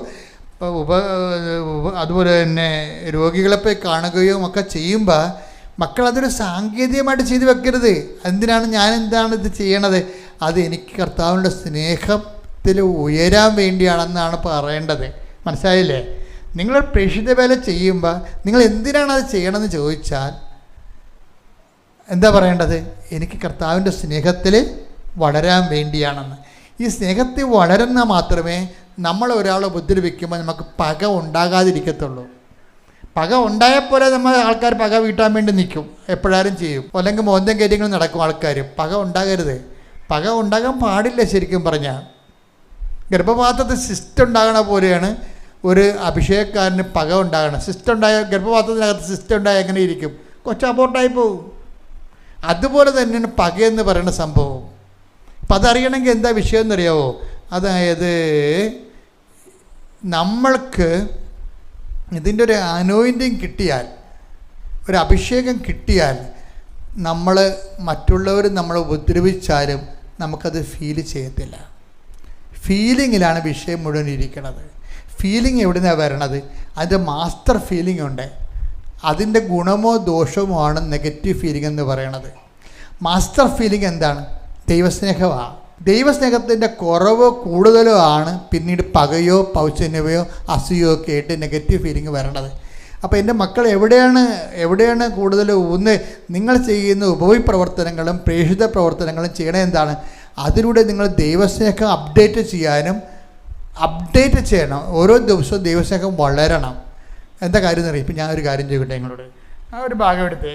അതുപോലെ തന്നെ രോഗികളെ പോയി കാണുകയോ ഒക്കെ ചെയ്യുമ്പോൾ മക്കളതൊരു സാങ്കേതികമായിട്ട് ചെയ്ത് വെക്കരുത്. എന്താണ് ഇത് ചെയ്യണത്? അത് എനിക്ക് കർത്താവിൻ്റെ സ്നേഹത്തിൽ ഉയരാൻ വേണ്ടിയാണെന്നാണ് പറയേണ്ടത്. മനസ്സിലായില്ലേ? നിങ്ങൾ പ്രേക്ഷിത വേല ചെയ്യുമ്പോൾ നിങ്ങൾ എന്തിനാണ് അത് ചെയ്യണമെന്ന് ചോദിച്ചാൽ എന്താ പറയേണ്ടത്? എനിക്ക് കർത്താവിൻ്റെ സ്നേഹത്തിൽ വളരാൻ വേണ്ടിയാണെന്ന്. ഈ സ്നേഹത്തിൽ വളരുന്ന മാത്രമേ നമ്മൾ ഒരാളെ ഉപദ്രവിക്കുമ്പോൾ നമുക്ക് പക ഉണ്ടാകാതിരിക്കത്തുള്ളൂ. പക ഉണ്ടായപ്പോലെ നമ്മൾ ആൾക്കാർ പക വീട്ടാൻ വേണ്ടി നിൽക്കും, എപ്പോഴാരും ചെയ്യും. അല്ലെങ്കിൽ മോന്തം കാര്യങ്ങൾ നടക്കും ആൾക്കാർ. പക ഉണ്ടാകരുത്. പക ഉണ്ടാകാൻ പാടില്ല. ശരിക്കും പറഞ്ഞാൽ ഗർഭപാത്രത്തിൽ സിസ്റ്റ് ഉണ്ടാകണ പോലെയാണ് ഒരു അഭിഷേകക്കാരന് പക ഉണ്ടാകണം. സിസ്റ്റ് ഉണ്ടായ ഗർഭപാത്രത്തിനകത്ത് സിസ്റ്റ് ഉണ്ടായ എങ്ങനെ ഇരിക്കും? കൊച്ചപ്പോട്ടായി പോകും. അതുപോലെ തന്നെയാണ് പകയെന്ന് പറയുന്ന സംഭവം. അപ്പം അതറിയണമെങ്കിൽ എന്താ വിഷയം എന്നറിയാവോ? അതായത് നമ്മൾക്ക് ഇതിൻ്റെ ഒരു അനോയിൻറ്റിങ് കിട്ടിയാൽ, ഒരു അഭിഷേകം കിട്ടിയാൽ, നമ്മൾ മറ്റുള്ളവർ നമ്മളെ ഉപദ്രവിച്ചാലും നമുക്കത് ഫീൽ ചെയ്യത്തില്ല. ഫീലിങ്ങിലാണ് വിഷയം മുഴുവൻ ഇരിക്കുന്നത്. ഫീലിംഗ് എവിടെ നിന്നാണ് വരണത്? അതിൻ്റെ മാസ്റ്റർ ഫീലിംഗ് ഉണ്ട്. അതിൻ്റെ ഗുണമോ ദോഷമോ ആണ് നെഗറ്റീവ് ഫീലിംഗ് എന്ന് പറയണത്. മാസ്റ്റർ ഫീലിംഗ് എന്താണ്? ദൈവസ്നേഹമാണ്. ദൈവസ്നേഹത്തിൻ്റെ കുറവോ കൂടുതലോ ആണ് പിന്നീട് പകയോ പൗശന്യമോ അസൂയോ ഒക്കെ ആയിട്ട് നെഗറ്റീവ് ഫീലിംഗ് വരണത്. അപ്പോൾ എൻ്റെ മക്കൾ എവിടെയാണ് കൂടുതൽ നിങ്ങൾ ചെയ്യുന്ന ഉപവി പ്രവർത്തനങ്ങളും പ്രേക്ഷിത പ്രവർത്തനങ്ങളും ചെയ്യണത് എന്താണ്? അതിലൂടെ നിങ്ങൾ ദൈവസ്നേഹം അപ്ഡേറ്റ് ചെയ്യണം. ഓരോ ദിവസവും ദൈവസ്നേഹം വളരണം. എന്താ കാര്യം എന്നറിയാം? ഇപ്പം ഞാനൊരു കാര്യം ചെയ്യട്ടെ നിങ്ങളോട്. ആ ഒരു ഭാഗം എടുത്തേ.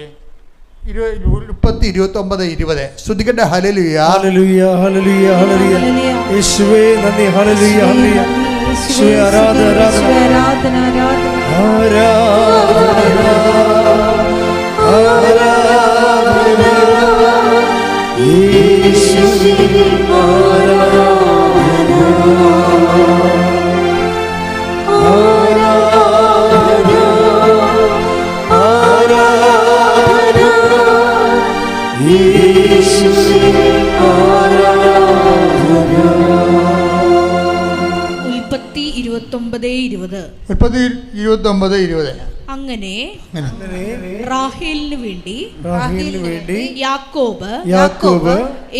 29:20 ശ്രുതികട്ടെ. Hallelujah hallelujah hallelujah hallelujah. യേശുവേ നന്ദി. Hallelujah hallelujah. യേശുവേ ആരാധന ആരാധന ആരാധന യേശുവേ ഉൽപ്പത്തി 29:20. അങ്ങനെ റാഹേലിന് വേണ്ടി യാക്കോബ്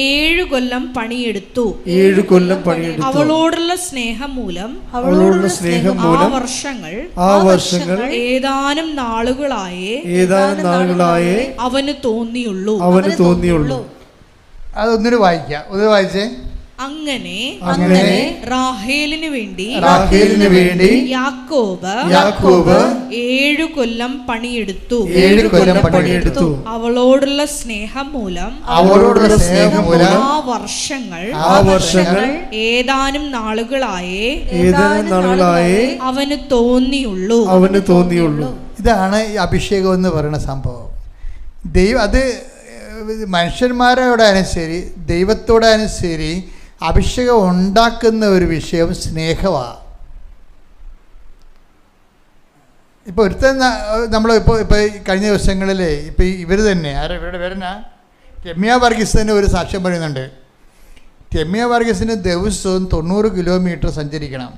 7 കൊല്ലം പണിയെടുത്തു. അവളോടുള്ള സ്നേഹം മൂലം ആ വർഷങ്ങൾ ഏതാനും നാളുകളായേ അവന് തോന്നിയുള്ളൂ. അതൊന്നിന് വായിക്കാം. ഒന്ന് വായിച്ചേ. അങ്ങനെ റാഹേലിന് വേണ്ടി യാക്കോബ് 7 കൊല്ലം പണിയെടുത്തു. അവളോടുള്ള സ്നേഹം മൂലം ആ വർഷങ്ങൾ ഏതാനും നാളുകളായേ അവന് തോന്നിയുള്ളൂ. ഇതാണ് ഈ അഭിഷേകം എന്ന് പറയുന്ന സംഭവം. അത് മനുഷ്യന്മാരോടായാലും ശരി ദൈവത്തോടായാലും ശരി അഭിഷേകം ഉണ്ടാക്കുന്ന ഒരു വിഷയം സ്നേഹമാണ്. ഇപ്പോൾ നമ്മളിപ്പോൾ കഴിഞ്ഞ ദിവസങ്ങളിൽ ഇപ്പോൾ ഇവർ തന്നെ ഇവരുടെ പേരെന്നാ രമ്യ വർഗീസ് തന്നെ ഒരു സാക്ഷ്യം പറയുന്നുണ്ട്. രമ്യ വർഗീസിന് ദിവസവും 90 കിലോമീറ്റർ സഞ്ചരിക്കണം.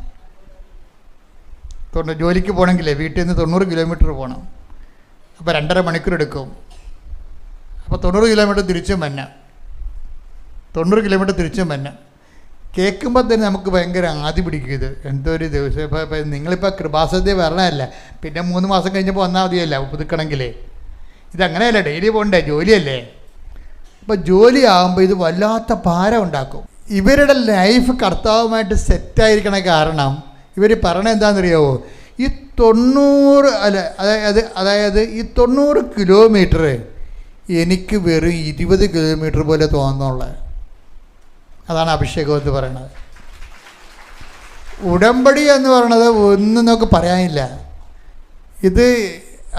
ജോലിക്ക് പോകണമെങ്കിലേ വീട്ടിൽ നിന്ന് 90 കിലോമീറ്റർ പോകണം. അപ്പോൾ 2.5 മണിക്കൂർ എടുക്കും. അപ്പോൾ 90 കിലോമീറ്റർ തിരിച്ചും വരണം. 90 കിലോമീറ്റർ തിരിച്ചും വരണം. കേൾക്കുമ്പോൾ തന്നെ നമുക്ക് ഭയങ്കര ആദ്യം പിടിക്കും. ഇത് എന്തോ ഒരു ദിവസം. ഇപ്പോൾ നിങ്ങളിപ്പോൾ കൃപാസനത്തിൽ വരണമല്ല, പിന്നെ 3 മാസം കഴിഞ്ഞപ്പോൾ വന്നാൽ മതിയല്ല പുതുക്കണമെങ്കിലേ. ഇതങ്ങനെയല്ല, ഡെയിലി പോകണ്ടേ, ജോലിയല്ലേ. അപ്പോൾ ജോലി ആകുമ്പോൾ ഇത് വല്ലാത്ത ഭാരം ഉണ്ടാക്കും. ഇവരുടെ ലൈഫ് കർത്താവുമായിട്ട് സെറ്റായിരിക്കണ കാരണം ഇവർ പറയണത് എന്താണെന്നറിയാവോ? ഈ 90 അതായത് ഈ 90 കിലോമീറ്റർ എനിക്ക് വെറും 20 കിലോമീറ്റർ പോലെ തോന്നുന്നുള്ളത്. അതാണ് അഭിഷേകം എന്ന് പറയുന്നത്. ഉടമ്പടി എന്ന് പറയുന്നത് ഒന്നും നമുക്ക് പറയാനില്ല.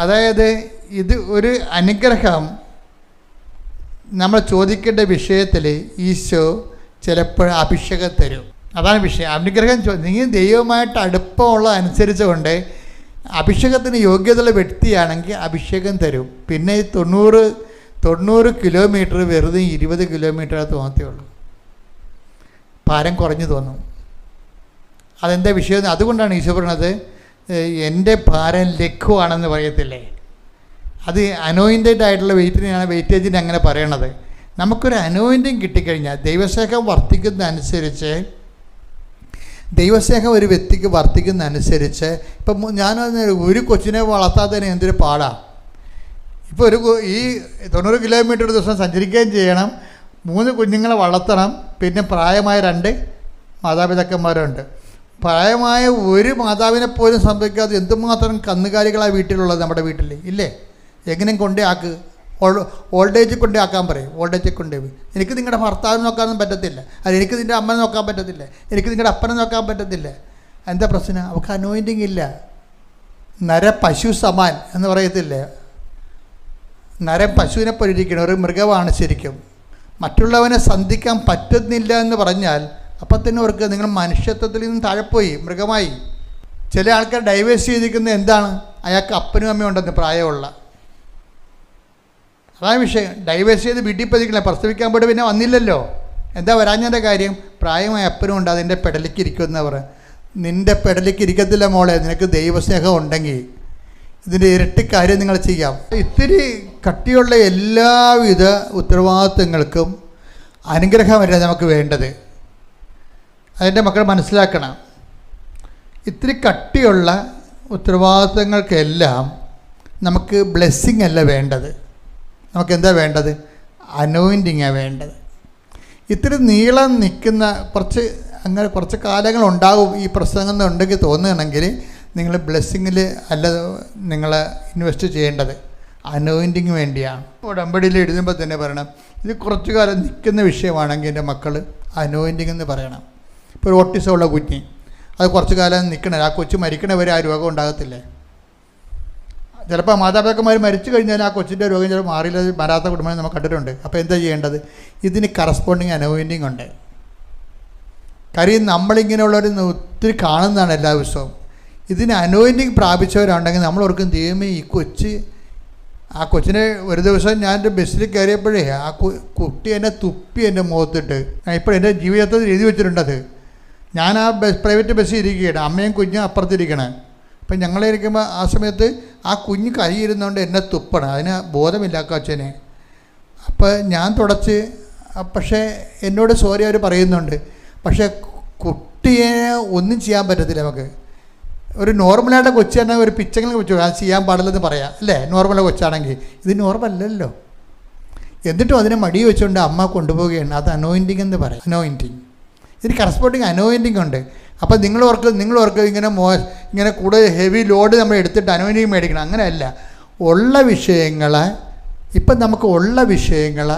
അതായത് ഇത് ഒരു അനുഗ്രഹം. നമ്മൾ ചോദിക്കേണ്ട വിഷയത്തിൽ ഈശോ ചിലപ്പോൾ അഭിഷേകം തരും. അതാണ് വിഷയം. അനുഗ്രഹം നിങ്ങൾ ദൈവമായിട്ട് അടുപ്പമുള്ള അനുസരിച്ച് കൊണ്ട് അഭിഷേകത്തിന് യോഗ്യതയുള്ള വ്യക്തിയാണെങ്കിൽ അഭിഷേകം തരും. പിന്നെ 90 കിലോമീറ്റർ വെറുതെ 20 കിലോമീറ്റർ തോന്നത്തേയുള്ളൂ. ഭാരം കുറഞ്ഞു തോന്നും. അതെന്താ വിഷയം? അതുകൊണ്ടാണ് ഈശോ പറയുന്നത് എൻ്റെ ഭാരം ലഘുവാണെന്ന് പറയത്തില്ലേ. അത് അനോയിൻറ്റഡ് ആയിട്ടുള്ള വെയിറ്റേജിനെ അങ്ങനെ പറയണത്. നമുക്കൊരു അനോയിൻറ്റിങ് കിട്ടിക്കഴിഞ്ഞാൽ ദൈവസ്നേഹം വർദ്ധിക്കുന്നതനുസരിച്ച്, ദൈവസ്നേഹം ഒരു വ്യക്തിക്ക് വർദ്ധിക്കുന്നതനുസരിച്ച്, ഇപ്പം ഞാൻ ഒരു കൊച്ചിനെ വളർത്താത്തതിന് എന്തൊരു പാടാണ്. ഇപ്പോൾ ഈ 90 കിലോമീറ്റർ ഒരു ദിവസം സഞ്ചരിക്കുകയും ചെയ്യണം, 3 കുഞ്ഞുങ്ങളെ വളർത്തണം, പിന്നെ പ്രായമായ 2 മാതാപിതാക്കന്മാരുണ്ട്. പ്രായമായ ഒരു മാതാവിനെ പോലും സംഭവിക്കാതെ എന്തുമാത്രം കന്നുകാലികളാണ് വീട്ടിലുള്ളത് നമ്മുടെ വീട്ടിൽ ഇല്ലേ? എങ്ങനെയും കൊണ്ടേ ആക്ക്, ഓൾഡ് ഏജിൽ കൊണ്ടേ ആക്കാൻ പറയും. ഓൾഡ് ഏജിൽ കൊണ്ടേ എനിക്ക് നിങ്ങളുടെ ഭർത്താവിനെ നോക്കാനൊന്നും പറ്റത്തില്ല, അല്ല എനിക്ക് നിൻ്റെ അമ്മനെ നോക്കാൻ പറ്റത്തില്ല, എനിക്ക് നിങ്ങളുടെ അപ്പനെ നോക്കാൻ പറ്റത്തില്ല. എന്താ പ്രശ്നം? അവർക്ക് അനോയിൻറ്റിങ് ഇല്ല. നര പശു സമാൻ എന്ന് പറയത്തില്ലേ? നരം പശുവിനെ പോലിരിക്കണം, ഒരു മൃഗമാണ് ശരിക്കും. മറ്റുള്ളവനെ സന്ധിക്കാൻ പറ്റുന്നില്ല എന്ന് പറഞ്ഞാൽ അപ്പം തന്നെ അവർക്ക് നിങ്ങൾ മനുഷ്യത്വത്തിൽ നിന്ന് താഴെപ്പോയി, മൃഗമായി. ചില ആൾക്കാർ ഡൈവേഴ്സ് ചെയ്തിരിക്കുന്നത് എന്താണ്? അയാൾക്ക് അപ്പനും അമ്മയും ഉണ്ടെന്ന് പ്രായമുള്ള. അതാണ് വിഷയം. ഡൈവേഴ്സ് ചെയ്ത് വീട്ടിൽ പതിക്കില്ല, പ്രസവിക്കാൻ പോയിട്ട് പിന്നെ വന്നില്ലല്ലോ. എന്താ വരാഞ്ഞതിൻ്റെ കാര്യം? പ്രായമായ അപ്പനും ഉണ്ട്, അതിൻ്റെ പെടലിക്ക് ഇരിക്കുമെന്ന് പറ. നിൻ്റെ പെടലിക്ക് ഇരിക്കത്തില്ല മോളെ. നിനക്ക് ദൈവസ്നേഹം ഉണ്ടെങ്കിൽ ഇതിൻ്റെ ഇരട്ടി കാര്യം നിങ്ങൾ ചെയ്യാം. ഇത്തിരി കട്ടിയുള്ള എല്ലാവിധ ഉത്തരവാദിത്വങ്ങൾക്കും അനുഗ്രഹമല്ല നമുക്ക് വേണ്ടത്. അതിൻ്റെ മക്കൾ മനസ്സിലാക്കണം. ഇത്തിരി കട്ടിയുള്ള ഉത്തരവാദിത്വങ്ങൾക്കെല്ലാം നമുക്ക് ബ്ലെസ്സിങ് അല്ല വേണ്ടത്. നമുക്കെന്താ വേണ്ടത്? അനോയിൻറ്റിങ്ങാണ് വേണ്ടത്. ഇത്തിരി നീളം നിൽക്കുന്ന കുറച്ച് കാലങ്ങളുണ്ടാകും ഈ പ്രസംഗം ഉണ്ടെങ്കിൽ തോന്നുകയാണെങ്കിൽ നിങ്ങൾ ബ്ലെസ്സിങ്ങിൽ അല്ല നിങ്ങൾ ഇൻവെസ്റ്റ് ചെയ്യേണ്ടത്, അനോയിൻറ്റിങ് വേണ്ടിയാണ്. ഉടമ്പടിയിൽ എഴുതുമ്പോൾ തന്നെ പറയണം, ഇത് കുറച്ചു കാലം നിൽക്കുന്ന വിഷയമാണെങ്കിൽ എൻ്റെ മക്കൾ അനോയിൻറ്റിങ് എന്ന് പറയണം. ഇപ്പോൾ ഒരു ഓട്ടിസമുള്ള കുഞ്ഞ്, അത് കുറച്ച് കാലം നിൽക്കണേ, ആ കൊച്ചു മരിക്കണവരെ ആ രോഗം ഉണ്ടാകത്തില്ലേ. ചിലപ്പോൾ മാതാപിതാക്കന്മാർ മരിച്ചു കഴിഞ്ഞാൽ ആ കൊച്ചിൻ്റെ രോഗം ചിലപ്പോൾ മാറിയില്ല, വരാത്ത കുടുംബം നമ്മൾ കണ്ടിട്ടുണ്ട്. അപ്പോൾ എന്താ ചെയ്യേണ്ടത്? ഇതിന് കറസ്പോണ്ടിങ് അനോയിൻറ്റിങ് ഉണ്ട്. കാര്യം നമ്മളിങ്ങനെയുള്ളവർ ഒത്തിരി കാണുന്നതാണ് എല്ലാ ദിവസവും. ഇതിന് അനോയിൻറ്റിങ് പ്രാപിച്ചവരുണ്ടെങ്കിൽ നമ്മളോർക്കും ദൈവമേ ആ കൊച്ചിനെ ഒരു ദിവസം ഞാൻ എൻ്റെ ബസ്സിൽ കയറിയപ്പോഴേ ആ കുട്ടി എന്നെ തുപ്പി എൻ്റെ മുഖത്തിട്ട്. ഇപ്പോൾ എൻ്റെ ജീവിതത്തിൽ എഴുതി വെച്ചിട്ടുണ്ടത്. ഞാൻ ആ പ്രൈവറ്റ് ബസ്സിൽ ഇരിക്കുകയാണ്, അമ്മയും കുഞ്ഞും അപ്പുറത്തിരിക്കണേ. അപ്പം ഞങ്ങളിരിക്കുമ്പോൾ ആ സമയത്ത് ആ കുഞ്ഞ് കൈയിരുന്നുകൊണ്ട് എന്നെ തുപ്പണം. അതിന് ബോധമില്ല കൊച്ചനെ. അപ്പോൾ ഞാൻ തുടച്ച്, പക്ഷേ എന്നോട് സോറി അവർ പറയുന്നുണ്ട്. പക്ഷേ കുട്ടിയെ ഒന്നും ചെയ്യാൻ പറ്റത്തില്ല നമുക്ക്. ഒരു നോർമലായിട്ട് കൊച്ചാണെങ്കിൽ ഒരു പിച്ചങ്ങനെ വെച്ചു അത് ചെയ്യാൻ പാടില്ലെന്ന് പറയാം അല്ലേ? നോർമൽ കൊച്ചാണെങ്കിൽ. ഇത് നോർമലല്ലോ. എന്നിട്ടും അതിനെ മടി വെച്ചുകൊണ്ട് അമ്മ കൊണ്ടുപോവുകയാണ്. അത് അനോയിൻറ്റിങ് എന്ന് പറയാം. അനോയിൻറ്റിങ്, ഇതിന് കറസ്പോണ്ടിങ് അനോയിൻറ്റിങ് ഉണ്ട്. അപ്പോൾ നിങ്ങൾ ഓർക്ക് ഇങ്ങനെ കൂടുതൽ ഹെവി ലോഡ് നമ്മൾ എടുത്തിട്ട് അനോയിൻറ്റിങ് മേടിക്കണം, അങ്ങനെയല്ല. ഉള്ള വിഷയങ്ങൾ, ഇപ്പം നമുക്ക് ഉള്ള വിഷയങ്ങൾ,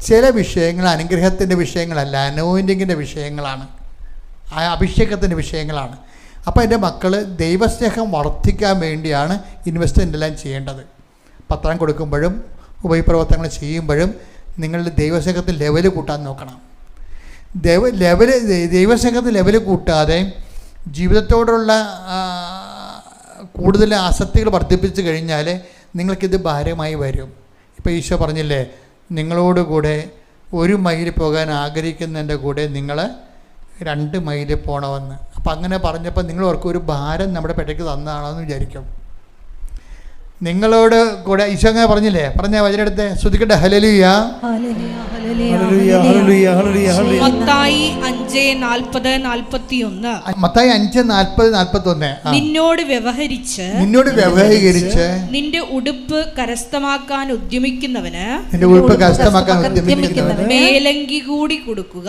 ചില വിഷയങ്ങൾ അനുഗ്രഹത്തിൻ്റെ വിഷയങ്ങളല്ല, അനോയിൻറ്റിങ്ങിൻ്റെ വിഷയങ്ങളാണ്, അഭിഷേകത്തിൻ്റെ വിഷയങ്ങളാണ്. അപ്പോൾ എൻ്റെ മക്കൾ ദൈവസ്നേഹം വർദ്ധിക്കാൻ വേണ്ടിയാണ് ഇൻവെസ്റ്റ്മെൻ്റ് എല്ലാം ചെയ്യേണ്ടത്. പത്രം കൊടുക്കുമ്പോഴും ഉപരിപ്രവർത്തനങ്ങൾ ചെയ്യുമ്പോഴും നിങ്ങളുടെ ദൈവസ്നേഹത്തിൽ ലെവൽ കൂട്ടാൻ നോക്കണം. ദൈവസ്നേഹത്തിൽ ലെവൽ കൂട്ടാതെ ജീവിതത്തോടുള്ള കൂടുതൽ ആസക്തികൾ വർദ്ധിപ്പിച്ച് കഴിഞ്ഞാൽ നിങ്ങൾക്കിത് ഭാരമായി വരും. ഇപ്പോൾ ഈശോ പറഞ്ഞില്ലേ, നിങ്ങളോടുകൂടെ 1 മൈൽ പോകാൻ ആഗ്രഹിക്കുന്നതിൻ്റെ കൂടെ നിങ്ങൾ 2 മൈൽ പോകണമെന്ന്. അപ്പം അങ്ങനെ പറഞ്ഞപ്പോൾ നിങ്ങൾ ഓർക്കും ഒരു ഭാരം നമ്മുടെ പെട്ടയ്ക്ക് തന്നാണോ എന്ന് വിചാരിക്കും. നിങ്ങളോട് കൂടെ ഈശോ അങ്ങനെ പറഞ്ഞില്ലേ? പറഞ്ഞ വചനെടുത്ത് ശ്രുതിക്കട്ടെ. ഹല്ലേലൂയ, മത്തായി 5:40-41. മത്തായി 5:40-41. നിന്നോട് വ്യവഹരിച്ച് നിന്റെ ഉടുപ്പ് കരസ്ഥമാക്കാൻ ഉദ്യമിക്കുന്നവന് മേലങ്കി കൂടി കൊടുക്കുക.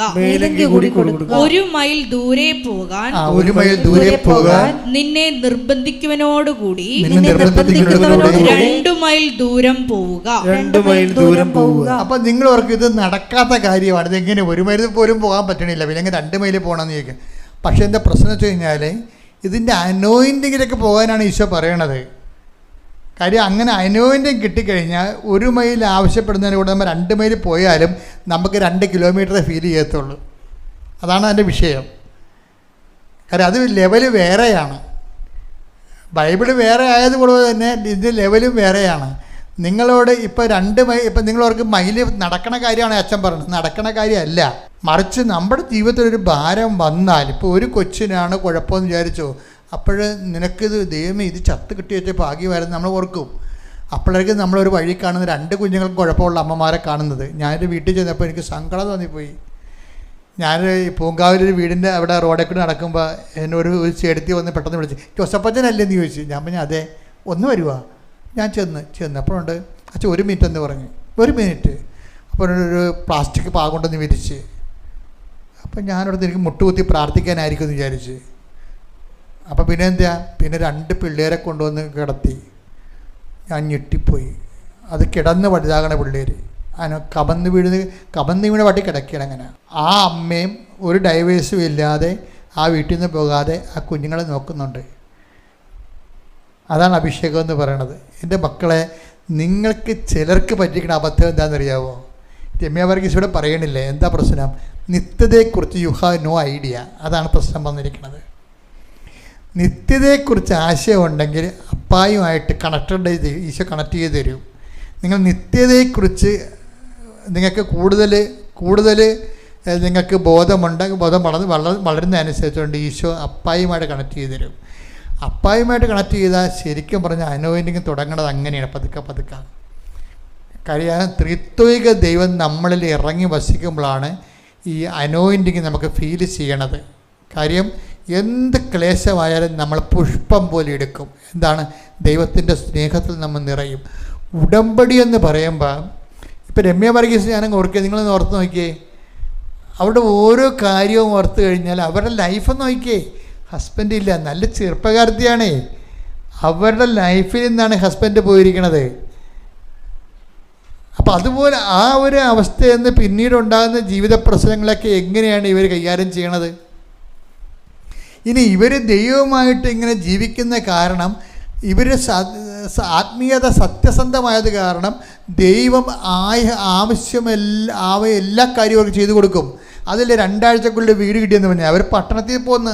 1 മൈൽ ദൂരെ പോകാൻ നിന്നെ നിർബന്ധിക്കുന്നവനോടുകൂടി 2 മൈൽ ദൂരം പോവുക. അപ്പൊ നിങ്ങൾ ഓർക്ക് ഇത് നടക്കാത്ത കാര്യമാണ്. ഇതെങ്ങനെ 1 മൈൽ പോലും പോകാൻ പറ്റണില്ല, പിന്നെ 2 മൈൽ പോകണമെന്ന് ചോദിക്കും. പക്ഷേ എന്താ പ്രശ്നം വെച്ച് കഴിഞ്ഞാൽ ഇതിൻ്റെ അനോയിൻറ്റിങ്ങിലേക്ക് പോകാനാണ് ഈശോ പറയണത്. കാര്യം അങ്ങനെ അനോയിൻറ്റിങ് കിട്ടിക്കഴിഞ്ഞാൽ 1 മൈൽ ആവശ്യപ്പെടുന്നതിന് കൂടെ നമ്മൾ 2 മൈൽ പോയാലും നമുക്ക് 2 കിലോമീറ്റർ ഫീൽ ചെയ്യത്തുള്ളൂ. അതാണ് അതിൻ്റെ വിഷയം. കാര്യം അത് ലെവൽ വേറെയാണ്. ബൈബിൾ വേറെ ആയതുപോലെ തന്നെ ഇത് ലെവലും വേറെയാണ്. നിങ്ങളോട് ഇപ്പോൾ 2 മൈൽ, ഇപ്പം നിങ്ങളവർക്ക് മൈല് നടക്കണ കാര്യമാണ് അച്ഛൻ പറഞ്ഞത്, നടക്കണ കാര്യമല്ല. മറിച്ച് നമ്മുടെ ജീവിതത്തിലൊരു ഭാരം വന്നാൽ, ഇപ്പോൾ ഒരു കൊച്ചിനാണ് കുഴപ്പമെന്ന് വിചാരിച്ചോ, അപ്പോൾ നിനക്കിത് ദൈവമേ ഇത് ചത്ത് കിട്ടി വെച്ച ഭാഗ്യമായിരുന്നു നമ്മൾ ഓർക്കും. അപ്പോഴേക്കും നമ്മളൊരു വഴി കാണുന്ന 2 കുഞ്ഞുങ്ങൾക്ക് കുഴപ്പമുള്ള അമ്മമാരെ കാണുന്നത്. ഞാനൊരു വീട്ടിൽ ചെന്നപ്പോൾ എനിക്ക് സങ്കടം തോന്നിപ്പോയി. ഞാൻ പൂങ്കാവിലൊരു വീടിൻ്റെ അവിടെ റോഡിൽ കൂടി നടക്കുമ്പോൾ എന്നൊരു ചേടത്തി വന്ന് പെട്ടെന്ന് വിളിച്ച്, ജോസപ്പച്ചനല്ലേന്ന് ചോദിച്ചു. ഞാൻ പറഞ്ഞു അതെ, ഒന്ന് വരുവാ. ഞാൻ ചെന്നപ്പോഴുണ്ട് അച്ഛൻ 1 മിനിറ്റ് എന്ന് പറഞ്ഞു. 1 മിനിറ്റ്. അപ്പോൾ ഒരു പ്ലാസ്റ്റിക് പാകൊണ്ടൊന്ന് വിരിച്ച്. അപ്പം ഞാനവിടെ എനിക്ക് മുട്ടുകുത്തി പ്രാർത്ഥിക്കാനായിരിക്കും എന്ന് വിചാരിച്ച്. അപ്പോൾ പിന്നെ എന്താ, പിന്നെ 2 പിള്ളേരെ കൊണ്ടുവന്ന് കിടത്തി. ഞാൻ ഞെട്ടിപ്പോയി. അത് കിടന്ന് വലുതാകണ പിള്ളേർ, അതിന് കമന്ന് വീണ് വട്ടി കിടക്കുകയാണ്. അങ്ങനെ ആ അമ്മയും ഒരു ഡൈവേഴ്സും ഇല്ലാതെ ആ വീട്ടിൽ നിന്ന് പോകാതെ ആ കുഞ്ഞുങ്ങളെ നോക്കുന്നുണ്ട്. അതാണ് അഭിഷേകം എന്ന് പറയണത്. എൻ്റെ മക്കളെ, നിങ്ങൾക്ക് ചിലർക്ക് പറ്റിക്കുന്ന അബദ്ധം എന്താണെന്നറിയാമോ? രമ്യ വർഗീസ് ഇവിടെ പറയണില്ലേ, എന്താ പ്രശ്നം? നിത്യതയെക്കുറിച്ച് യു ഹാവ് നോ ഐഡിയ. അതാണ് പ്രശ്നം വന്നിരിക്കുന്നത്. നിത്യതയെക്കുറിച്ച് ആശയമുണ്ടെങ്കിൽ അപ്പായുമായിട്ട് കണക്റ്റഡ് ചെയ്ത് ഈശോ കണക്ട് ചെയ്ത് തരും. നിങ്ങൾ നിത്യതയെക്കുറിച്ച് നിങ്ങൾക്ക് കൂടുതൽ നിങ്ങൾക്ക് ബോധമുണ്ടെങ്കിൽ ബോധം വളരുന്നതനുസരിച്ചുകൊണ്ട് ഈശോ അപ്പായുമായിട്ട് കണക്ട് ചെയ്ത് തരും. അപ്പായുമായിട്ട് കണക്ട് ചെയ്താൽ ശരിക്കും പറഞ്ഞാൽ അനോയിൻറ്റിങ് തുടങ്ങുന്നത് അങ്ങനെയാണ്, പതുക്കെ. കാര്യം ത്രിത്വിക ദൈവം നമ്മളിൽ ഇറങ്ങി വസിക്കുമ്പോഴാണ് ഈ അനോയിൻറ്റിങ് നമുക്ക് ഫീൽ ചെയ്യണത്. കാര്യം എന്ത് ക്ലേശമായാലും നമ്മൾ പുഷ്പം പോലെ എടുക്കും. എന്താണ്? ദൈവത്തിൻ്റെ സ്നേഹത്തിൽ നമ്മൾ നിറയും. ഉടമ്പടി എന്ന് പറയുമ്പോൾ ഇപ്പോൾ രമ്യ വർഗീസ് ഞാനങ്ങ് ഓർക്കുക, നിങ്ങളൊന്ന് ഓർത്ത് നോക്കിയേ. അവിടെ ഓരോ കാര്യവും ഓർത്ത് കഴിഞ്ഞാൽ അവരുടെ ലൈഫൊന്ന് നോക്കിയേ. ഹസ്ബൻഡ് ഇല്ല, നല്ല ചെറുപ്പക്കാരത്തിയാണേ. അവരുടെ ലൈഫിൽ നിന്നാണ് ഹസ്ബൻഡ് പോയിരിക്കണത്. അപ്പോൾ അതുപോലെ ആ ഒരു അവസ്ഥയിൽ നിന്ന് പിന്നീടുണ്ടാകുന്ന ജീവിത പ്രശ്നങ്ങളൊക്കെ എങ്ങനെയാണ് ഇവർ കൈകാര്യം ചെയ്യണത്? ഇനി ഇവർ ദൈവവുമായിട്ട് ഇങ്ങനെ ജീവിക്കുന്ന കാരണം, ഇവർ ആത്മീയത സത്യസന്ധമായത് കാരണം ദൈവം എല്ലാ കാര്യവും അവർക്ക് ചെയ്തു കൊടുക്കും. അതിൽ 2 ആഴ്ചക്കുള്ളിൽ വീട് കിട്ടിയെന്ന് പറഞ്ഞാൽ അവർ പട്ടണത്തിൽ പോകുന്ന,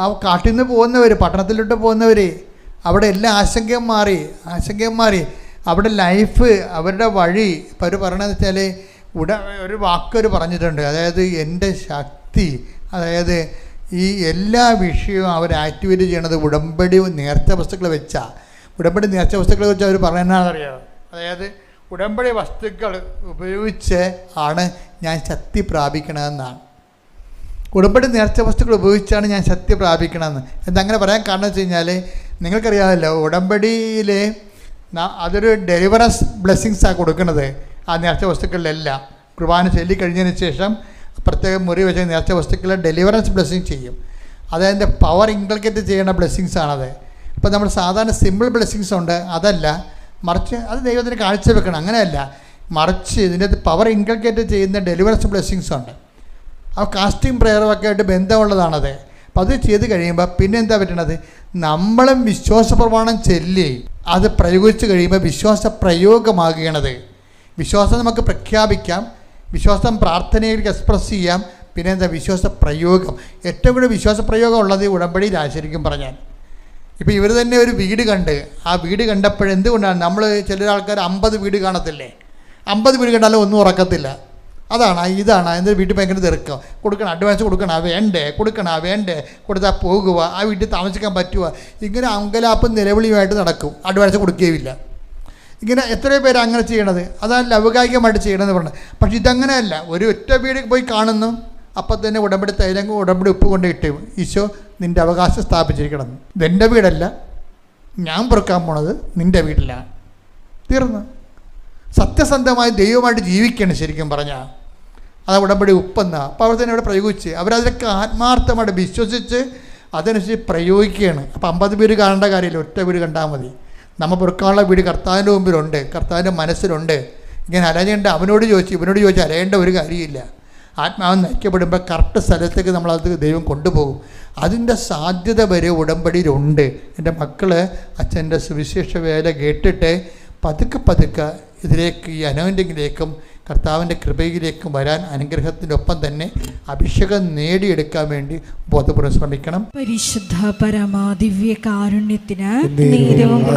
ആ കാട്ടിൽ നിന്ന് പോകുന്നവർ, പട്ടണത്തിലോട്ട് പോകുന്നവർ, അവിടെ എല്ലാ ആശങ്കയും മാറി അവിടെ ലൈഫ്, അവരുടെ വഴി. ഇപ്പോൾ അവർ പറയണതെന്ന് വെച്ചാൽ ഒരു വാക്കൊരു പറഞ്ഞിട്ടുണ്ട്, അതായത് എൻ്റെ ശക്തി, അതായത് ഈ എല്ലാ വിഷയവും അവർ ആക്ടിവേറ്റ് ചെയ്യണത് ഉടമ്പടി നേർച്ച വസ്തുക്കൾ വെച്ചാൽ. ഉടമ്പടി നേർച്ച വസ്തുക്കളെ വെച്ച് അവർ പറയുന്നതെന്നറിയാം, അതായത് ഉടമ്പടി വസ്തുക്കൾ ഉപയോഗിച്ച് ആണ് ഞാൻ ശക്തി പ്രാപിക്കണമെന്നാണ്. ഉടമ്പടി നേർച്ച വസ്തുക്കൾ ഉപയോഗിച്ചാണ് ഞാൻ ശക്തി പ്രാപിക്കണമെന്ന്. എന്തങ്ങനെ പറയാൻ കാരണം വെച്ച് കഴിഞ്ഞാൽ, നിങ്ങൾക്കറിയാമല്ലോ ഉടമ്പടിയിൽ അതൊരു ഡെലിവറൻസ് ബ്ലെസ്സിങ്സാണ് കൊടുക്കുന്നത്. ആ നേർച്ച വസ്തുക്കളിലെല്ലാം കുർബാന ചൊല്ലിക്കഴിഞ്ഞതിന് ശേഷം പ്രത്യേകം മുറി വെച്ച നേർച്ച വസ്തുക്കളെ ഡെലിവറൻസ് ബ്ലെസ്സിങ് ചെയ്യും. അതതിൻ്റെ പവർ ഇൻകൾക്കേറ്റ് ചെയ്യുന്ന ബ്ലെസ്സിങ്സാണത്. ഇപ്പോൾ നമ്മൾ സാധാരണ സിമ്പിൾ ബ്ലെസ്സിങ്സ് ഉണ്ട്, അതല്ല, മറിച്ച് അത് ദൈവത്തിന് കാഴ്ചവെക്കണം. അങ്ങനെയല്ല, മറിച്ച് ഇതിൻ്റെ പവർ ഇൻകൾക്കേറ്റ് ചെയ്യുന്ന ഡെലിവറൻസ് ബ്ലെസ്സിങ്സ് ഉണ്ട്. ആ കാസ്റ്റിംഗ് പ്രയറൊക്കെ ആയിട്ട് ബന്ധമുള്ളതാണത്. അപ്പോൾ അത് ചെയ്ത് കഴിയുമ്പോൾ പിന്നെ എന്താ പറ്റണത്? നമ്മളും വിശ്വാസ പ്രമാണം ചൊല്ലി അത് പ്രയോഗിച്ച് കഴിയുമ്പോൾ വിശ്വാസ പ്രയോഗമാകുകയാണത്. വിശ്വാസം നമുക്ക് പ്രഖ്യാപിക്കാം, വിശ്വാസം പ്രാർത്ഥനയിലേക്ക് എക്സ്പ്രസ് ചെയ്യാം. പിന്നെ എന്താ? വിശ്വാസ പ്രയോഗം. ഏറ്റവും കൂടുതൽ വിശ്വാസ പ്രയോഗം ഉള്ളത് ഉടമ്പടിയിലാണ് ശരിക്കും പറഞ്ഞാൽ. ഇപ്പോൾ ഇവർ തന്നെ ഒരു വീട് കണ്ട്, ആ വീട് കണ്ടപ്പോഴെന്തുകൊണ്ടാണ് നമ്മൾ ചില ആൾക്കാർ 50 വീട് കാണത്തില്ലേ, 50 വീട് കണ്ടാലും ഒന്നും ഉറക്കത്തില്ല. ഇതാണ് എൻ്റെ വീട്ടിൽ ഭയങ്കര തിരക്കുക, കൊടുക്കണം, അഡ്വാൻസ് കൊടുക്കണം, വേണ്ടേ കൊടുത്താൽ പോകുക, ആ വീട്ടിൽ താമസിക്കാൻ പറ്റുക, ഇങ്ങനെ അങ്കലാപ്പും നിലവിളിയുമായിട്ട് നടക്കും. അഡ്വാൻസ് കൊടുക്കുകയുമില്ല. ഇങ്ങനെ എത്രയോ പേര് അങ്ങനെ ചെയ്യണത്. അതാണ് ലൗകികമായിട്ട് ചെയ്യണമെന്ന് പറഞ്ഞത്. പക്ഷെ ഇതങ്ങനെയല്ല. ഒരു ഒറ്റ വീട് പോയി കാണുന്നു, അപ്പം തന്നെ ഉടമ്പടി തൈലം, ഉടമ്പടി ഉപ്പ് കൊണ്ട് ഇട്ട്, ഈശോ നിൻ്റെ അവകാശം സ്ഥാപിച്ചിരിക്കണം. ഇതെൻ്റെ വീടല്ല, ഞാൻ പൊറുക്കാൻ പോണത് നിൻ്റെ വീട്ടിലാണ്. തീർന്നു. സത്യസന്ധമായി ദൈവമായിട്ട് ജീവിക്കണം ശരിക്കും പറഞ്ഞാൽ. അത് ഉടമ്പടി ഉപ്പെന്ന. അപ്പോൾ അവർ തന്നെ ഇവിടെ പ്രയോഗിച്ച് അവരതിലൊക്കെ ആത്മാർത്ഥമായിട്ട് വിശ്വസിച്ച് അതനുസരിച്ച് പ്രയോഗിക്കുകയാണ്. അപ്പോൾ 50 വീട് കാണേണ്ട കാര്യമില്ല, ഒറ്റ വീട് കണ്ടാൽ മതി. നമ്മൾ പൊറുക്കാനുള്ള വീട് കർത്താവിൻ്റെ മുമ്പിലുണ്ട്, കർത്താവിൻ്റെ മനസ്സിലുണ്ട്. ഇങ്ങനെ അലഞ്ഞേണ്ട, അവനോട് ചോദിച്ച് ഇവനോട് ചോദിച്ച് അലയേണ്ട ഒരു കാര്യമില്ല. ആത്മാവ് നയിക്കപ്പെടുമ്പോൾ കറക്റ്റ് സ്ഥലത്തേക്ക് നമ്മളത് ദൈവം കൊണ്ടുപോകും. അതിൻ്റെ സാധ്യത വരെ ഉടമ്പടിയിലുണ്ട്. എൻ്റെ മക്കൾ അച്ഛൻ്റെ സുവിശേഷ വേല കേട്ടിട്ട് പതുക്കെ ഇതിലേക്ക്, ഈ അനോയിൻറ്റിങ്ങിലേക്കും കർത്താവിൻ്റെ കൃപയിലേക്കും വരാൻ അനുഗ്രഹത്തിൻ്റെ ഒപ്പം തന്നെ അഭിഷേകം നേടിയെടുക്കാൻ വേണ്ടി ബോധപൂർവ്വം ശ്രമിക്കണം. പരിശുദ്ധ പരമാ ദിവ്യ കാരുണ്യത്തിന്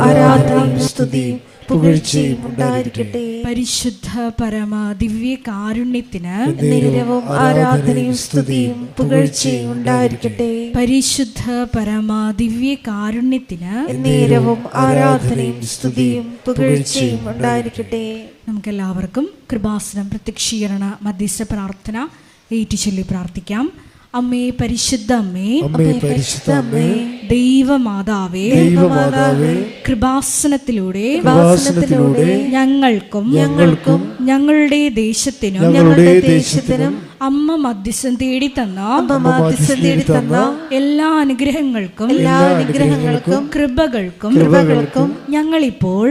ആരാധനയും സ്തുതിയും പുകഴ്ചയും ഉണ്ടായിരിക്കട്ടെ. പരിശുദ്ധ പരമാ ദിവ്യ കാരുണ്യത്തിന് ആരാധനയും സ്തുതിയും പുകഴ്ചയും ഉണ്ടായിരിക്കട്ടെ. പരിശുദ്ധ പരമാ ദിവ്യ കാരുണ്യത്തിന് ആരാധനയും സ്തുതിയും പുകഴ്ചയും ഉണ്ടായിരിക്കട്ടെ. നമുക്കെല്ലാവർക്കും കൃപാസനം പ്രത്യക്ഷീകരണ മധ്യസ്ഥ പ്രാർത്ഥന ഏറ്റുചൊല്ലി പ്രാർത്ഥിക്കാം. അമ്മേ പരിശുദ്ധ അമ്മേ, ദൈവമാതാവേ, കൃപാസനത്തിലൂടെ ഞങ്ങൾക്കും ഞങ്ങളുടെ ദേശത്തിനും അമ്മ മധ്യസ്ഥം തേടി തന്ന എല്ലാ അനുഗ്രഹങ്ങൾക്കും കൃപകൾക്കും ഞങ്ങളിപ്പോൾ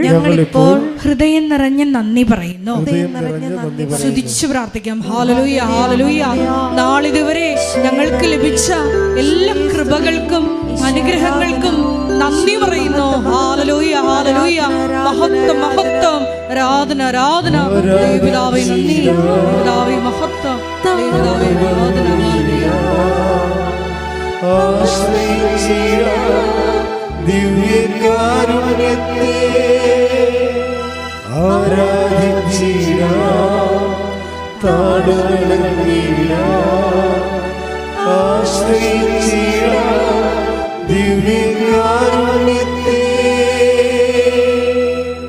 ഹൃദയം നിറഞ്ഞ നന്ദി പറയുന്നു. സ്തുതിച്ചു പ്രാർത്ഥിക്കാം. Hallelujah, hallelujah. നാളിതുവരെ ഞങ്ങൾക്ക് ലഭിച്ച എല്ലാ കൃപകൾക്കും അനുഗ്രഹങ്ങൾക്കും നന്ദി പറയുന്നു. Hallelujah, hallelujah. മഹത്വം, മഹത്വം. ആരാധന, ആരാധന. ദൈവപിതാവേ നന്ദി, പിതാവേ മഹത്വം, ദൈവപിതാവേ ആരാധന. ദിവ്യകാരുണ്യത്തെ ആരാധിച്ചിടാം, താടുവണങ്ങിടാം, ആശ്രയിച്ചിടാം ദിവ്യകാരുണ്യത്തെ.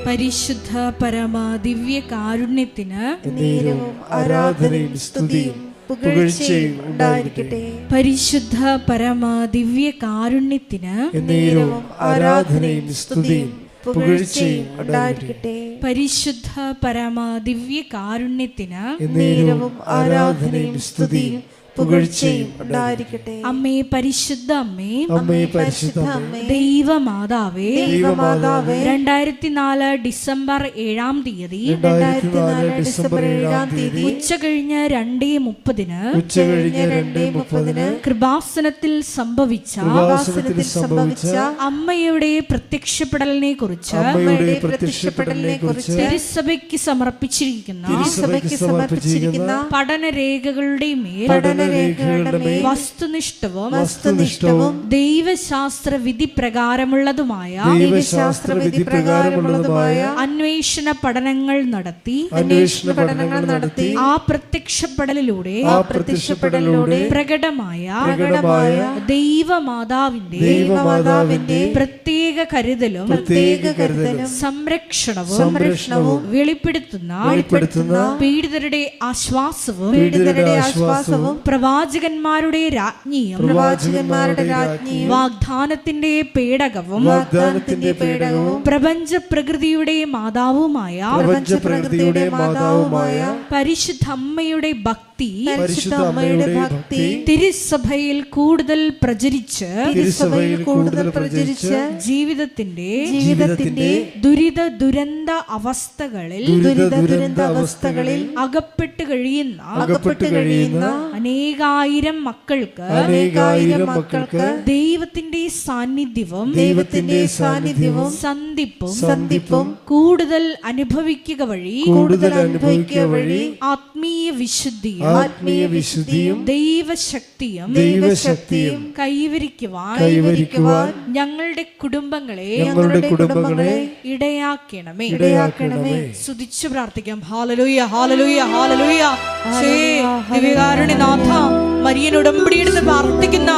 പരിശുദ്ധ പരമാ ദിവ്യ കാരുണ്യത്തിന് ആരാധനയും സ്തുതിയും പുകഴ്ചയും ഉണ്ടായിരിക്കട്ടെ. പരിശുദ്ധ പരമാ ദിവ്യ കാരുണ്യത്തിന് ആരാധനയും സ്തുതിയും പുകഴ്ചയും ഉണ്ടായിരിക്കട്ടെ. പരിശുദ്ധ പരമാ ദിവ്യ കാരുണ്യത്തിന് ആരാധനയും സ്തുതിയും പുകഴ്ചയും ഉണ്ടായിരിക്കട്ടെ. അമ്മേ പരിശുദ്ധ അമ്മേ, ദൈവമാതാവേ, 2004 ഡിസംബർ 7-ാം തീയതി ഉച്ച കഴിഞ്ഞ് 2:30 കൃപാസനത്തിൽ സംഭവിച്ച അമ്മയുടെ പ്രത്യക്ഷപ്പെടലിനെ കുറിച്ച് തിരുസഭയ്ക്ക് സമർപ്പിച്ചിരിക്കുന്ന പഠനരേഖകളുടെ മേൽ വസ്തുനിഷ്ഠവും ദൈവശാസ്ത്ര വിധി പ്രകാരമുള്ളതുമായ അന്വേഷണ പഠനങ്ങൾ നടത്തി ആ പ്രത്യക്ഷപ്പെടലിലൂടെ പ്രകടമായ ദൈവമാതാവിന്റെ പ്രത്യേക കരുതലും സംരക്ഷണവും വെളിപ്പെടുത്തുന്ന പീഡിതരുടെ ആശ്വാസവും പ്രവാചകന്മാരുടെ രാജ്ഞിയും വാഗ്ദാനത്തിന്റെ പേടകവും പ്രപഞ്ച പ്രകൃതിയുടെ മാതാവുമായ പരിശുദ്ധ അമ്മയുടെ ഭക്തി തിരുസഭയിൽ കൂടുതൽ പ്രചരിച്ച് ജീവിതത്തിന്റെ ദുരിത ദുരന്ത അവസ്ഥകളിൽ അകപ്പെട്ട് കഴിയുന്ന അനേകായിരം മക്കൾക്ക് ദൈവത്തിന്റെ സാന്നിധ്യവും സന്ധിപ്പും കൂടുതൽ അനുഭവിക്കുക വഴി ആത്മീയ വിശുദ്ധിയും ദൈവശക്തിയും കൈവരിക്കുവാൻ ഞങ്ങളുടെ കുടുംബങ്ങളെ ഇടയാക്കണമേ. സ്തുതിച്ചു പ്രാർത്ഥിക്കാം. Hallelujah, hallelujah, hallelujah. ദിവ്യകാരുണ്യനാഥ, മരിയൻ ഉടമ്പടിയെടുത്ത് പ്രാർത്ഥിക്കുന്ന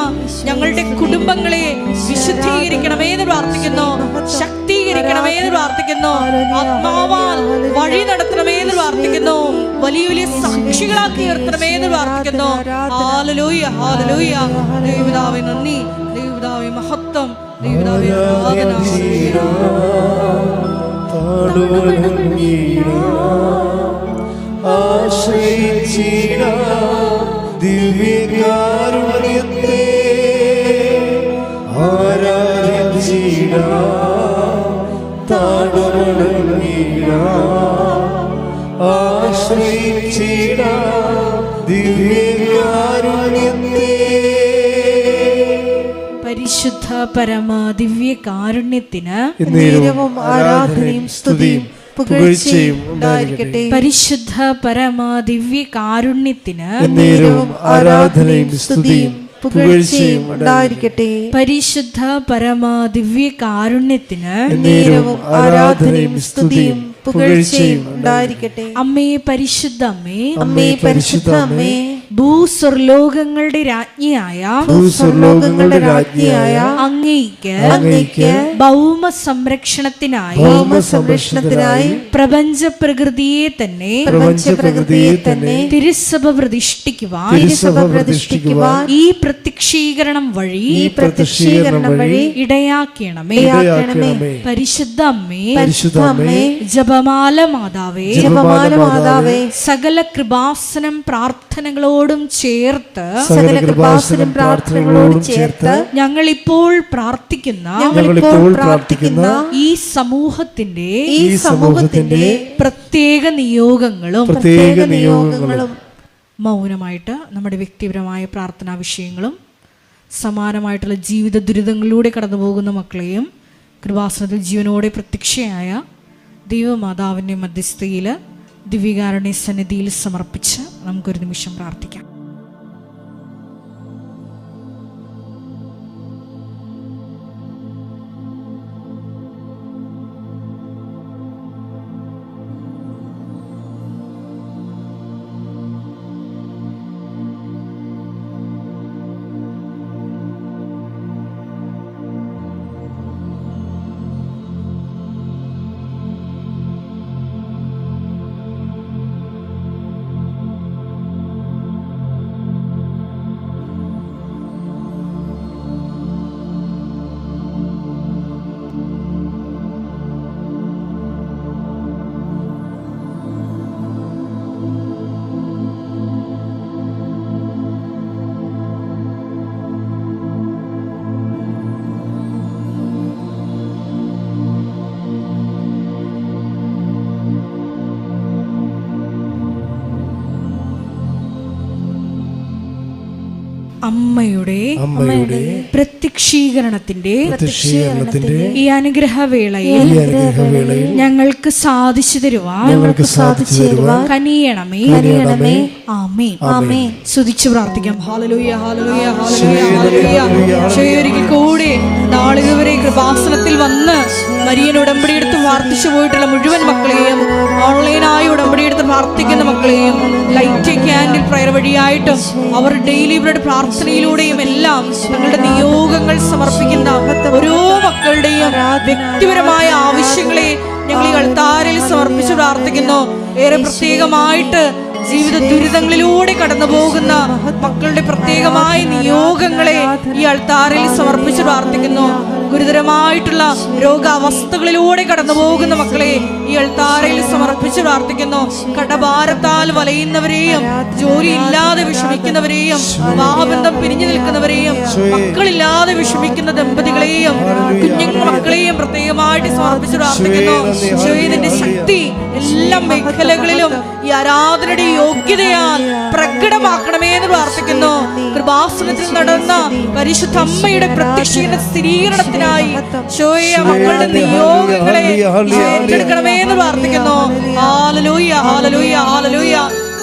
ഞങ്ങളുടെ കുടുംബങ്ങളെ വിശുദ്ധീകരിക്കണമേ എന്ന് പ്രാർത്ഥിക്കുന്നു, ശക്തീകരിക്കണമേ എന്ന് പ്രാർത്ഥിക്കുന്നു, ആത്മാവാൽ വഴി നടത്തണമേ എന്ന് പ്രാർത്ഥിക്കുന്നു, വലിയ വലിയ സാക്ഷികളാക്കി ഉയർത്തണമേ എന്ന് പ്രാർത്ഥിക്കുന്നു. Hallelujah, hallelujah. ദൈവപിതാവേ നന്ദി, ദൈവപിതാവേ മഹത്വം, ദൈവപിതാവേ ആരാധന. ദിവ്യകാരുണ്യത്തെ ആരാധിച്ചിടാം, താടുവണങ്ങിടാം, ആശ്രയിച്ചിടാം ദിവ്യ പരിശുദ്ധ പരമ ദിവ്യ കാരുണ്യത്തിന് എന്നേരവും ആരാധനയും സ്തുതിയും പുകഴ്ചയും ഉണ്ടായിരിക്കട്ടെ. പരിശുദ്ധ പരമ ദിവ്യ കാരുണ്യത്തിന് എന്നേരവും ആരാധനയും സ്തുതിയും പുകഴ്ചയും ഉണ്ടായിരിക്കട്ടെ. പരിശുദ്ധ പരമ ദിവ്യ കാരുണ്യത്തിന് എന്നേരവും ആരാധനയും സ്തുതിയും പുകഴ്ചയും ഉണ്ടായിരിക്കട്ടെ. അമ്മേ പരിശുദ്ധ അമ്മേ, അമ്മേ പരിശുദ്ധ അമ്മേ, ഭൂസ്വർലോകങ്ങളുടെ രാജ്ഞിയായ ഭൂസ്വർലോകങ്ങളുടെ രാജ്ഞിയായ അങ്ങേയ്ക്ക് ഭൗമ സംരക്ഷണത്തിനായി പ്രപഞ്ച പ്രകൃതിയെ തന്നെ തിരുസഭ പ്രതിഷ്ഠിക്കുവാൻ ഈ പ്രത്യക്ഷീകരണം വഴി ഇടയാക്കണമേ. പരിശുദ്ധ അമ്മേ, ജപമാല മാതാവേ, സകല കൃപാസനം പ്രാർത്ഥനകളോടും ചേർത്ത് ഞങ്ങളിപ്പോൾ പ്രാർത്ഥിക്കുന്ന ഈ സമൂഹത്തിന്റെ പ്രത്യേക നിയോഗങ്ങളും മൗനമായിട്ട് നമ്മുടെ വ്യക്തിപരമായ പ്രാർത്ഥനാ വിഷയങ്ങളും സമാനമായിട്ടുള്ള ജീവിത ദുരിതങ്ങളിലൂടെ കടന്നു പോകുന്ന മക്കളെയും കൃപാസനത്തിൽ ജീവനോടെ പ്രത്യക്ഷയായ ദൈവമാതാവിൻ്റെ മധ്യസ്ഥയിൽ ദിവ്യകാരുണ്യ സന്നിധിയിൽ സമർപ്പിച്ച് നമുക്കൊരു നിമിഷം പ്രാർത്ഥിക്കാം. അമ്മയുടെ പ്രത്യക്ഷീകരണത്തിന്റെ ഈ അനുഗ്രഹവേളയിൽ ഞങ്ങൾക്ക് സാധിച്ചു തരുവാൻ കനിയണമേ. ആമേൻ. സ്തുതിച്ചു പ്രാർത്ഥിക്കാം. Hallelujah, hallelujah, hallelujah, hallelujah. ഒരിക്കൽ കൂടി നാളിതുവരെ കൃപാസനത്തിൽ വന്ന് മരിയൻ ഉടമ്പടിയെടുത്ത് പ്രാർത്ഥിച്ചു പോയിട്ടുള്ള മുഴുവൻ മക്കളെയും, ഓൺലൈനായി ഉടമ്പടിയെടുത്ത് പ്രാർത്ഥിക്കുന്ന മക്കളെയും, ലൈറ്റ് ക്യാൻഡിൽ പ്രയർ വഴിയായിട്ടും അവർ ഡെയിലി ബ്രെഡ് പ്രാർത്ഥനയിലൂടെയും എല്ലാം തങ്ങളുടെ നിയോഗങ്ങൾ സമർപ്പിക്കുന്ന ഓരോ മക്കളുടെയും വ്യക്തിപരമായ ആവശ്യങ്ങളെ ഞങ്ങൾ ഈ അൾത്താരയിൽ സമർപ്പിച്ച് പ്രാർത്ഥിക്കുന്നു. ഏറെ പ്രത്യേകമായിട്ട് ജീവിത ദുരിതങ്ങളിലൂടെ കടന്നു പോകുന്ന മക്കളുടെ പ്രത്യേകമായ നിയോഗങ്ങളെ ഈ അൾത്താരയിൽ സമർപ്പിച്ച് പ്രാർത്ഥിക്കുന്നു. ഗുരുതരമായിട്ടുള്ള രോഗാവസ്ഥകളിലൂടെ കടന്നു പോകുന്ന മക്കളെ ഈ അൾത്താരയിൽ സമർപ്പിച്ച് പ്രാർത്ഥിക്കുന്നു. കടഭാരത്താൽ വലയുന്നവരെയും, ജോലിയില്ലാതെ വിഷമിക്കുന്നവരെയും, വിവാഹബന്ധം പിരിഞ്ഞു നിൽക്കുന്നവരെയും, മക്കളില്ലാതെ വിഷമിക്കുന്ന ദമ്പതികളെയും കുഞ്ഞുങ്ങൾ മക്കളെയും പ്രത്യേകമായിട്ട് സമർപ്പിച്ച് പ്രാർത്ഥിക്കുന്നു. ഈശോയുടെ ശക്തി എല്ലാ മേഖലകളിലും ഈ ആരാധനയുടെ യോഗ്യതയാൽ പ്രകടമാക്കണമേ എന്ന് പ്രാർത്ഥിക്കുന്നു. കൃപാസനത്തിൽ നടന്ന പരിശുദ്ധ അമ്മയുടെ പ്രത്യക്ഷീകരണ സ്ഥിരീകരണത്തിനായി മക്കളുടെ നിയോഗങ്ങളെ ഏറ്റെടുക്കണമേ എന്ന് പ്രാർത്ഥിക്കുന്നു. Hallelujah, hallelujah, hallelujah.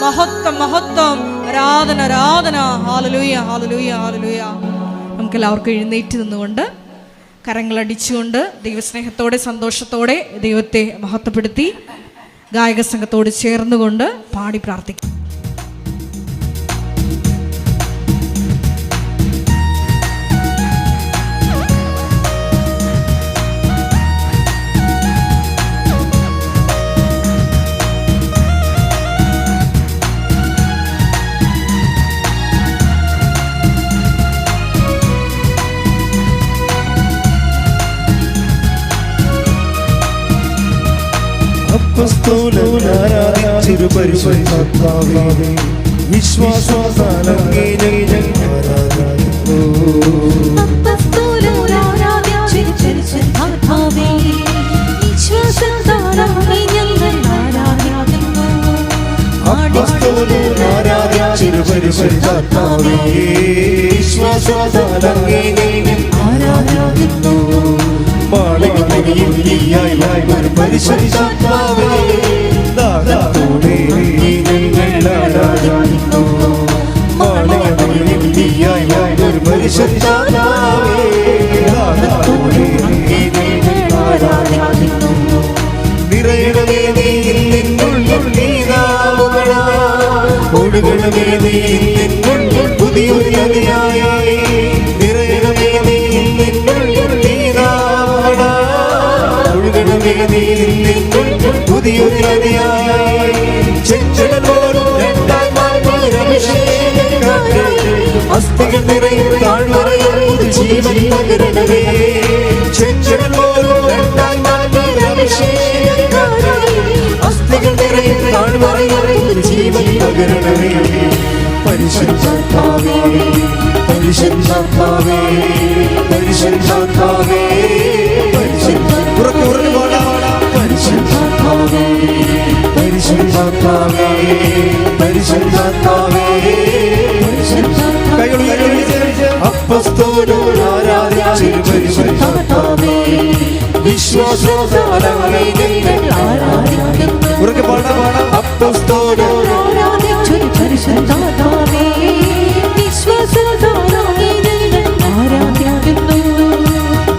മഹത്വം, മഹത്വം, ആരാധന, ആരാധന. Hallelujah, hallelujah, hallelujah. നമുക്കെല്ലാവർക്കും എഴുന്നേറ്റ് നിന്നുകൊണ്ട് കരങ്ങളടിച്ചുകൊണ്ട് ദൈവസ്നേഹത്തോടെ സന്തോഷത്തോടെ ദൈവത്തെ മഹത്വപ്പെടുത്തി ഗായക സംഘത്തോട് ചേർന്നുകൊണ്ട് പാടി പ്രാർത്ഥിക്കും. അപ്പസ്തോലനാരാധിച്ചൊരു പരിശുദ്ധാത്മാവേ, വിശ്വാസത്താൽ അങ്ങേ ഞങ്ങൾ ആരാധിക്കുന്നു. അപ്പസ്തോലനാരാധിച്ചൊരു പരിശുദ്ധാത്മാവേ, വിശ്വാസത്താൽ അങ്ങേ ഞങ്ങൾ ആരാധിക്കുന്നു. അപ്പസ്തോലനാരാധിച്ചൊരു പരിശുദ്ധാത്മാവേ, വിശ്വാസത്താൽ അങ്ങേ ഞങ്ങൾ ആരാധിക്കുന്നു. ആരാധിക്കുന്നു മാളികയിൽ നീയായി ഒരു പരിശുദ്ധാത്മാവേ ദാഹത്തോടെ ഞങ്ങൾ ആരാധിക്കുന്നു മാളികയിൽ നീയായി ഒരു പരിശുദ്ധാത്മാവേ ദാഹത്തോടെ ഞങ്ങൾ ആരാധിക്കുന്നു നിറയണമേ നീ നിന്നുള്ളിൽ നീതാവുകളാ ഒഴുകണമേ നീ നിന്നുള്ളിൽ പുതിയൊരു നദിയായി നിറയണമേ നീ നിന്നുള്ളിൽ നീതാവുകളാ ഒഴുകണമേ നീ നിന്നുള്ളിൽ പുതിയൊരു നദിയായി ചെഞ്ചടൽ പോലും രണ്ടായി അഭിഷേകക്കാറ്റ് അസ്ഥികൾ നിറയും താഴ്വരയിൽ ജീവൻ പകരണമേ ചെഞ്ചടൽ പോലും രണ്ടായി അഭിഷേകക്കാറ്റ് അസ്ഥികൾ നിറയും താഴ്വരയിൽ ജീവൻ പകരണമേ പരിശുദ്ധാത്മാവേ പരിശുദ്ധാത്മാവേ പരിശുദ്ധാത്മാവേ പരിശുദ്ധാത്മാവേ പരിശുദ്ധാത്മാവേ പരിശുദ്ധാത്മാവേ അപ്പസ്തോലോ ആരാധിച്ചു പരിശുദ്ധാത്മാവേ വിശ്വാസത്താലേ ഞങ്ങൾ ആരാധിക്കുന്നു ഉറക്കെ പാടാം അപ്പസ്തോലോ ആരാധിച്ചു പരിശുദ്ധാത്മാവേ വിശ്വാസത്താലേ ഞങ്ങൾ ആരാധിക്കുന്നു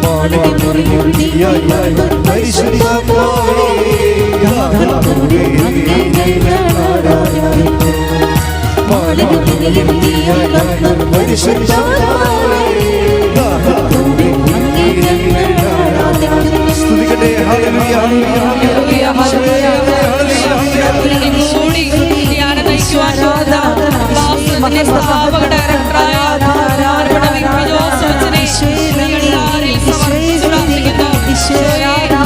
മാളികയിൽ നീയായി പരിശുദ്ധാത്മാവേ ദാഹത്തോടെ ഞങ്ങൾ ആരാധിക്കുന്നു മാളികയിൽ നീയായി പരിശുദ്ധാത്മാവേ ദാഹത്തോടെ ഞങ്ങൾ ആരാധിക്കുന്നു സ്തുതിക്കട്ടെ ഹല്ലേലൂയ ഹല്ലേലൂയ ഹല്ലേലൂയ കൂടി ധ്യാന നയിക്കുവാനുള്ള വാസനത്തിന്റെ സ്ഥാപക ഡയറക്ടറായ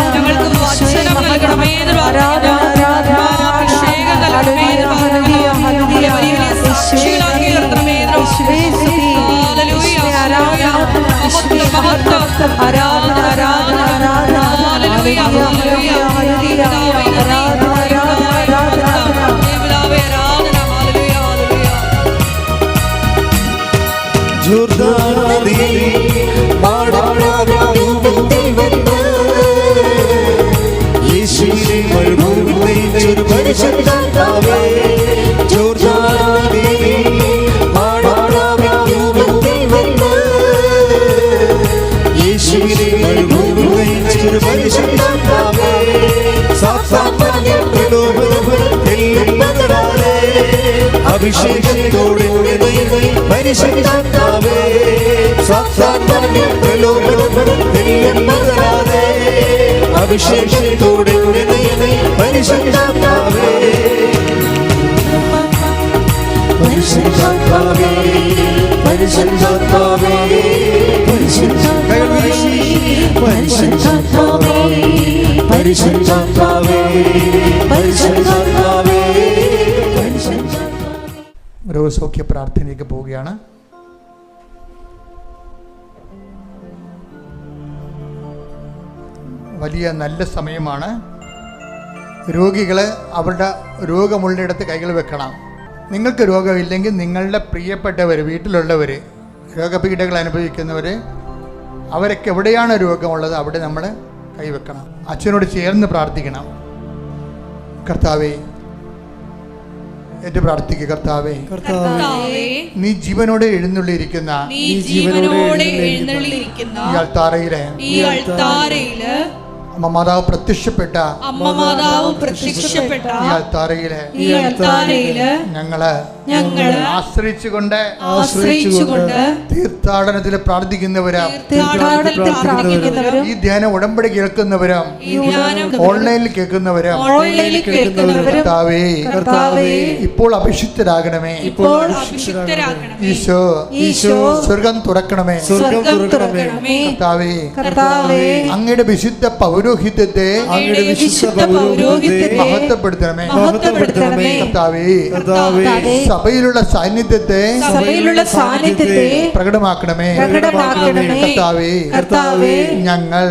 ഞങ്ങൾക്ക് വചനം നൽകണമേ എന്ന് അഭിഷേകം നൽകണമേ എന്ന് സാക്ഷികളാക്കി നിർത്തണമേ ജോർദാൻ നദിയിൽ മാടപ്രാവിൽ വന്ന് യേശുവിനെ മരുഭൂമിയിൽ പരിശുദ്ധാത്മാവേ ജോർദാൻ നദിയിൽ മാടപ്രാവിൽ വന്ന് യേശുവിനെ മരുഭൂമിയിൽ പരിശുദ്ധാത്മാവേ സാത്താന്യ പ്രലോഭനത്തിൽ പതരാതെ അഭിഷേകത്തോടെ പരിശുദ്ധാത്മാവേ സാത്താന്യ പ്രലോഭനത്തിൽ പതരാതെ അഭിഷേകത്തോടെ പരിശുദ്ധാത്മാവേ പരിശുദ്ധാത്മാവേ പരിശുദ്ധാത്മാവേ പരിശുദ്ധാത്മാവേ പരിശുദ്ധാത്മാവേ പരിശുദ്ധാത്മാവേ പരിശുദ്ധാത്മാവേ രോഗസൗഖ്യ പ്രാർത്ഥനയിലേക്ക് പോവുകയാണ്. വലിയ നല്ല സമയമാണ്. രോഗികൾ അവരുടെ രോഗമുള്ളിടത്ത് കൈകൾ വെക്കണം. നിങ്ങൾക്ക് രോഗമില്ലെങ്കിൽ നിങ്ങളുടെ പ്രിയപ്പെട്ടവർ, വീട്ടിലുള്ളവർ, രോഗപീഠകൾ അനുഭവിക്കുന്നവർ, അവരൊക്കെ എവിടെയാണ് രോഗമുള്ളത് അവിടെ നമ്മൾ കൈവെക്കണം. അച്ഛനോട് ചേർന്ന് പ്രാർത്ഥിക്കണം. കർത്താവേ, ഏറ്റു പ്രാർത്ഥിക്കുക. കർത്താവേ, നീ ജീവനോടെ എഴുന്നള്ളിയിരിക്കുന്ന ഈ അൾത്താരയിലെ അമ്മ മാതാവ് പ്രത്യക്ഷപ്പെട്ട ഈ അൾത്താരയില് ഞങ്ങള് ആശ്രയിച്ചുകൊണ്ട് തീർത്ഥാടനത്തിൽ പ്രാർത്ഥിക്കുന്നവരും ഈ ധ്യാനം ഉടമ്പടി കേൾക്കുന്നവരും ഓൺലൈനിൽ കേൾക്കുന്നവരും കർത്താവേ, ഇപ്പോൾ അഭിഷിക്തരാകണമേ. ഈശോ സ്വർഗം തുറക്കണമേ. കർത്താവേ, അങ്ങയുടെ വിശുദ്ധ പൗരോഹിത്യം പൗരോഹിത്യത്തെ അങ്ങയുടെ വിശുദ്ധ പൗരോഹിത്യത്തെ മഹത്വപ്പെടുത്തണമേ. മഹത്വപ്പെടുത്തണമേ. കർത്താവേ, കർത്താവേ, സഭയിലുള്ള സാന്നിധ്യത്തെ സാന്നിധ്യത്തെ പ്രകടമാക്കണമേ. പ്രകടമാക്കണമേ. കർത്താവേ, കർത്താവേ, ഞങ്ങൾ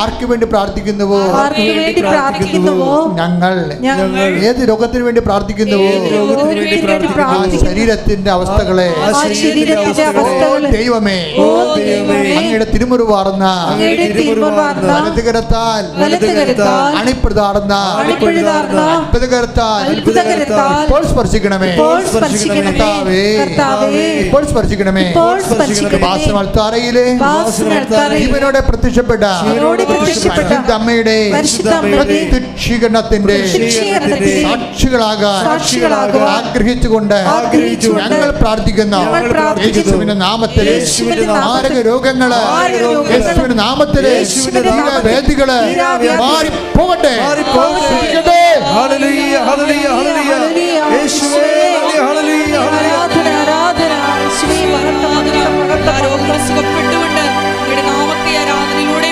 ആർക്ക് വേണ്ടി പ്രാർത്ഥിക്കുന്നുവോ ആർക്ക് വേണ്ടി പ്രാർത്ഥിക്കുന്നുവോ ഞങ്ങൾ ഏത് രോഗത്തിന് വേണ്ടി പ്രാർത്ഥിക്കുന്നുവോ ആ ശരീരത്തിന്റെ അവസ്ഥകളെ ദൈവമേ അങ്ങയുടെ തിരുമുറിവാർന്ന വലതുകരത്താൽ അണിപ്രതാർന്ന അത്ഭുതകരത്താൽ ഇപ്പോൾ സ്പർശിക്കണമേ. ഇപ്പോൾ സ്പർശിക്കണമേ. ജീവനോടെ പ്രത്യക്ഷപ്പെട്ട അമ്മയുടെ പ്രത്യക്ഷീകരണത്തിന്റെ സാക്ഷികളാകാൻ ആഗ്രഹിച്ചുകൊണ്ട് ഞങ്ങൾ പ്രാർത്ഥിക്കുന്ന യേശുവിന്റെ നാമത്തിൽ മാരക രോഗങ്ങള് യേശുവിന്റെ നാമത്തിൽ വേദികള് മാറിപ്പോകട്ടെ. Hallelujah, hallelujah, hallelujah. യേശുവേ, ഹല്ലേലൂയ, രോഗങ്ങൾ സുഖപ്പെട്ടുകൊണ്ട് അങ്ങയുടെ നാമത്തെ ആരാധനയിലൂടെ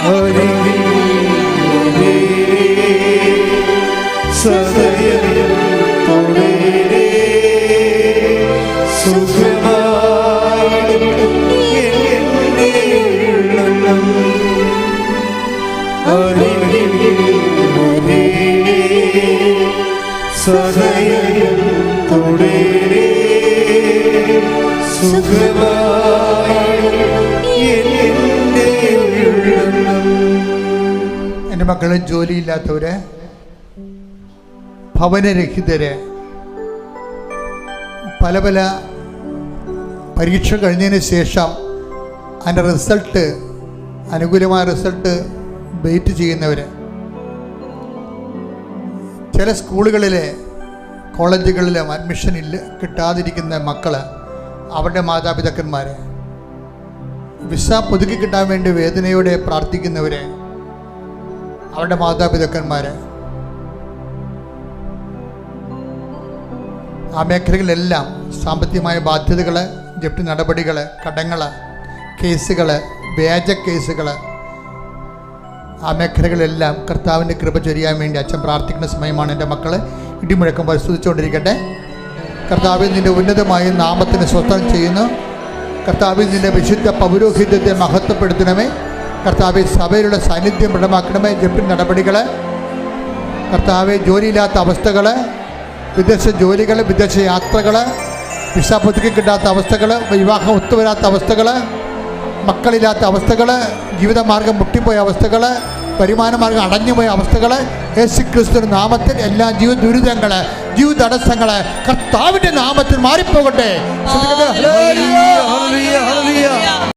എൻ്റെ മക്കളെ, ജോലിയില്ലാത്തവര്, ഭവനരഹിതര്, പല പല പരീക്ഷ കഴിഞ്ഞതിന് ശേഷം അതിൻ്റെ റിസൾട്ട്, അനുകൂലമായ റിസൾട്ട് വെയിറ്റ് ചെയ്യുന്നവർ, ചില സ്കൂളുകളിലെ കോളേജുകളിലും അഡ്മിഷൻ കിട്ടാതിരിക്കുന്ന മക്കൾ, അവരുടെ മാതാപിതാക്കന്മാർ, വിസ പുതുക്കി കിട്ടാൻ വേണ്ടി വേദനയോടെ പ്രാർത്ഥിക്കുന്നവർ, അവരുടെ മാതാപിതാക്കന്മാർ, ആ മേഖലകളിലെല്ലാം സാമ്പത്തികമായ ബാധ്യതകൾ, ജപ്തി നടപടികൾ, കടങ്ങൾ, കേസുകൾ, വ്യാജ കേസുകൾ, ആ മേഖലകളിലെല്ലാം കർത്താവിൻ്റെ കൃപ ചൊരിയാൻ വേണ്ടി അച്ഛൻ പ്രാർത്ഥിക്കുന്ന സമയമാണ്. എൻ്റെ മക്കൾ ഇടിമുഴക്കം പരിശോധിച്ചുകൊണ്ടിരിക്കട്ടെ. കർത്താവിൽ നിൻ്റെ ഉന്നതമായ നാമത്തിന് സ്വസ്ഥം ചെയ്യുന്നു. കർത്താവിൽ നിൻ്റെ വിശുദ്ധ പൗരോഹിത്യത്തെ മഹത്വപ്പെടുത്തണമേ. കർത്താവിൽ സഭയിലുള്ള സാന്നിധ്യം ദൃഢമാക്കണമേ. ജപ്തി നടപടികൾ, കർത്താവെ ജോലിയില്ലാത്ത അവസ്ഥകൾ, വിദേശ ജോലികൾ, വിദേശ യാത്രകൾ, വിസ പുതുക്കി കിട്ടാത്ത അവസ്ഥകൾ, വിവാഹം ഒത്തുവരാത്ത അവസ്ഥകൾ, മക്കളില്ലാത്ത അവസ്ഥകൾ, ജീവിതമാർഗം മുട്ടിപ്പോയ അവസ്ഥകൾ, വരുമാനമാർഗം അടഞ്ഞുപോയ അവസ്ഥകൾ, യേശുക്രിസ്തുവിന്റെ നാമത്തിൽ എല്ലാ ജീവിത ദുരിതങ്ങൾ, ജീവിത തടസ്സങ്ങൾ കർത്താവിൻ്റെ നാമത്തിൽ മാറിപ്പോകട്ടെ. Hallelujah, hallelujah, hallelujah.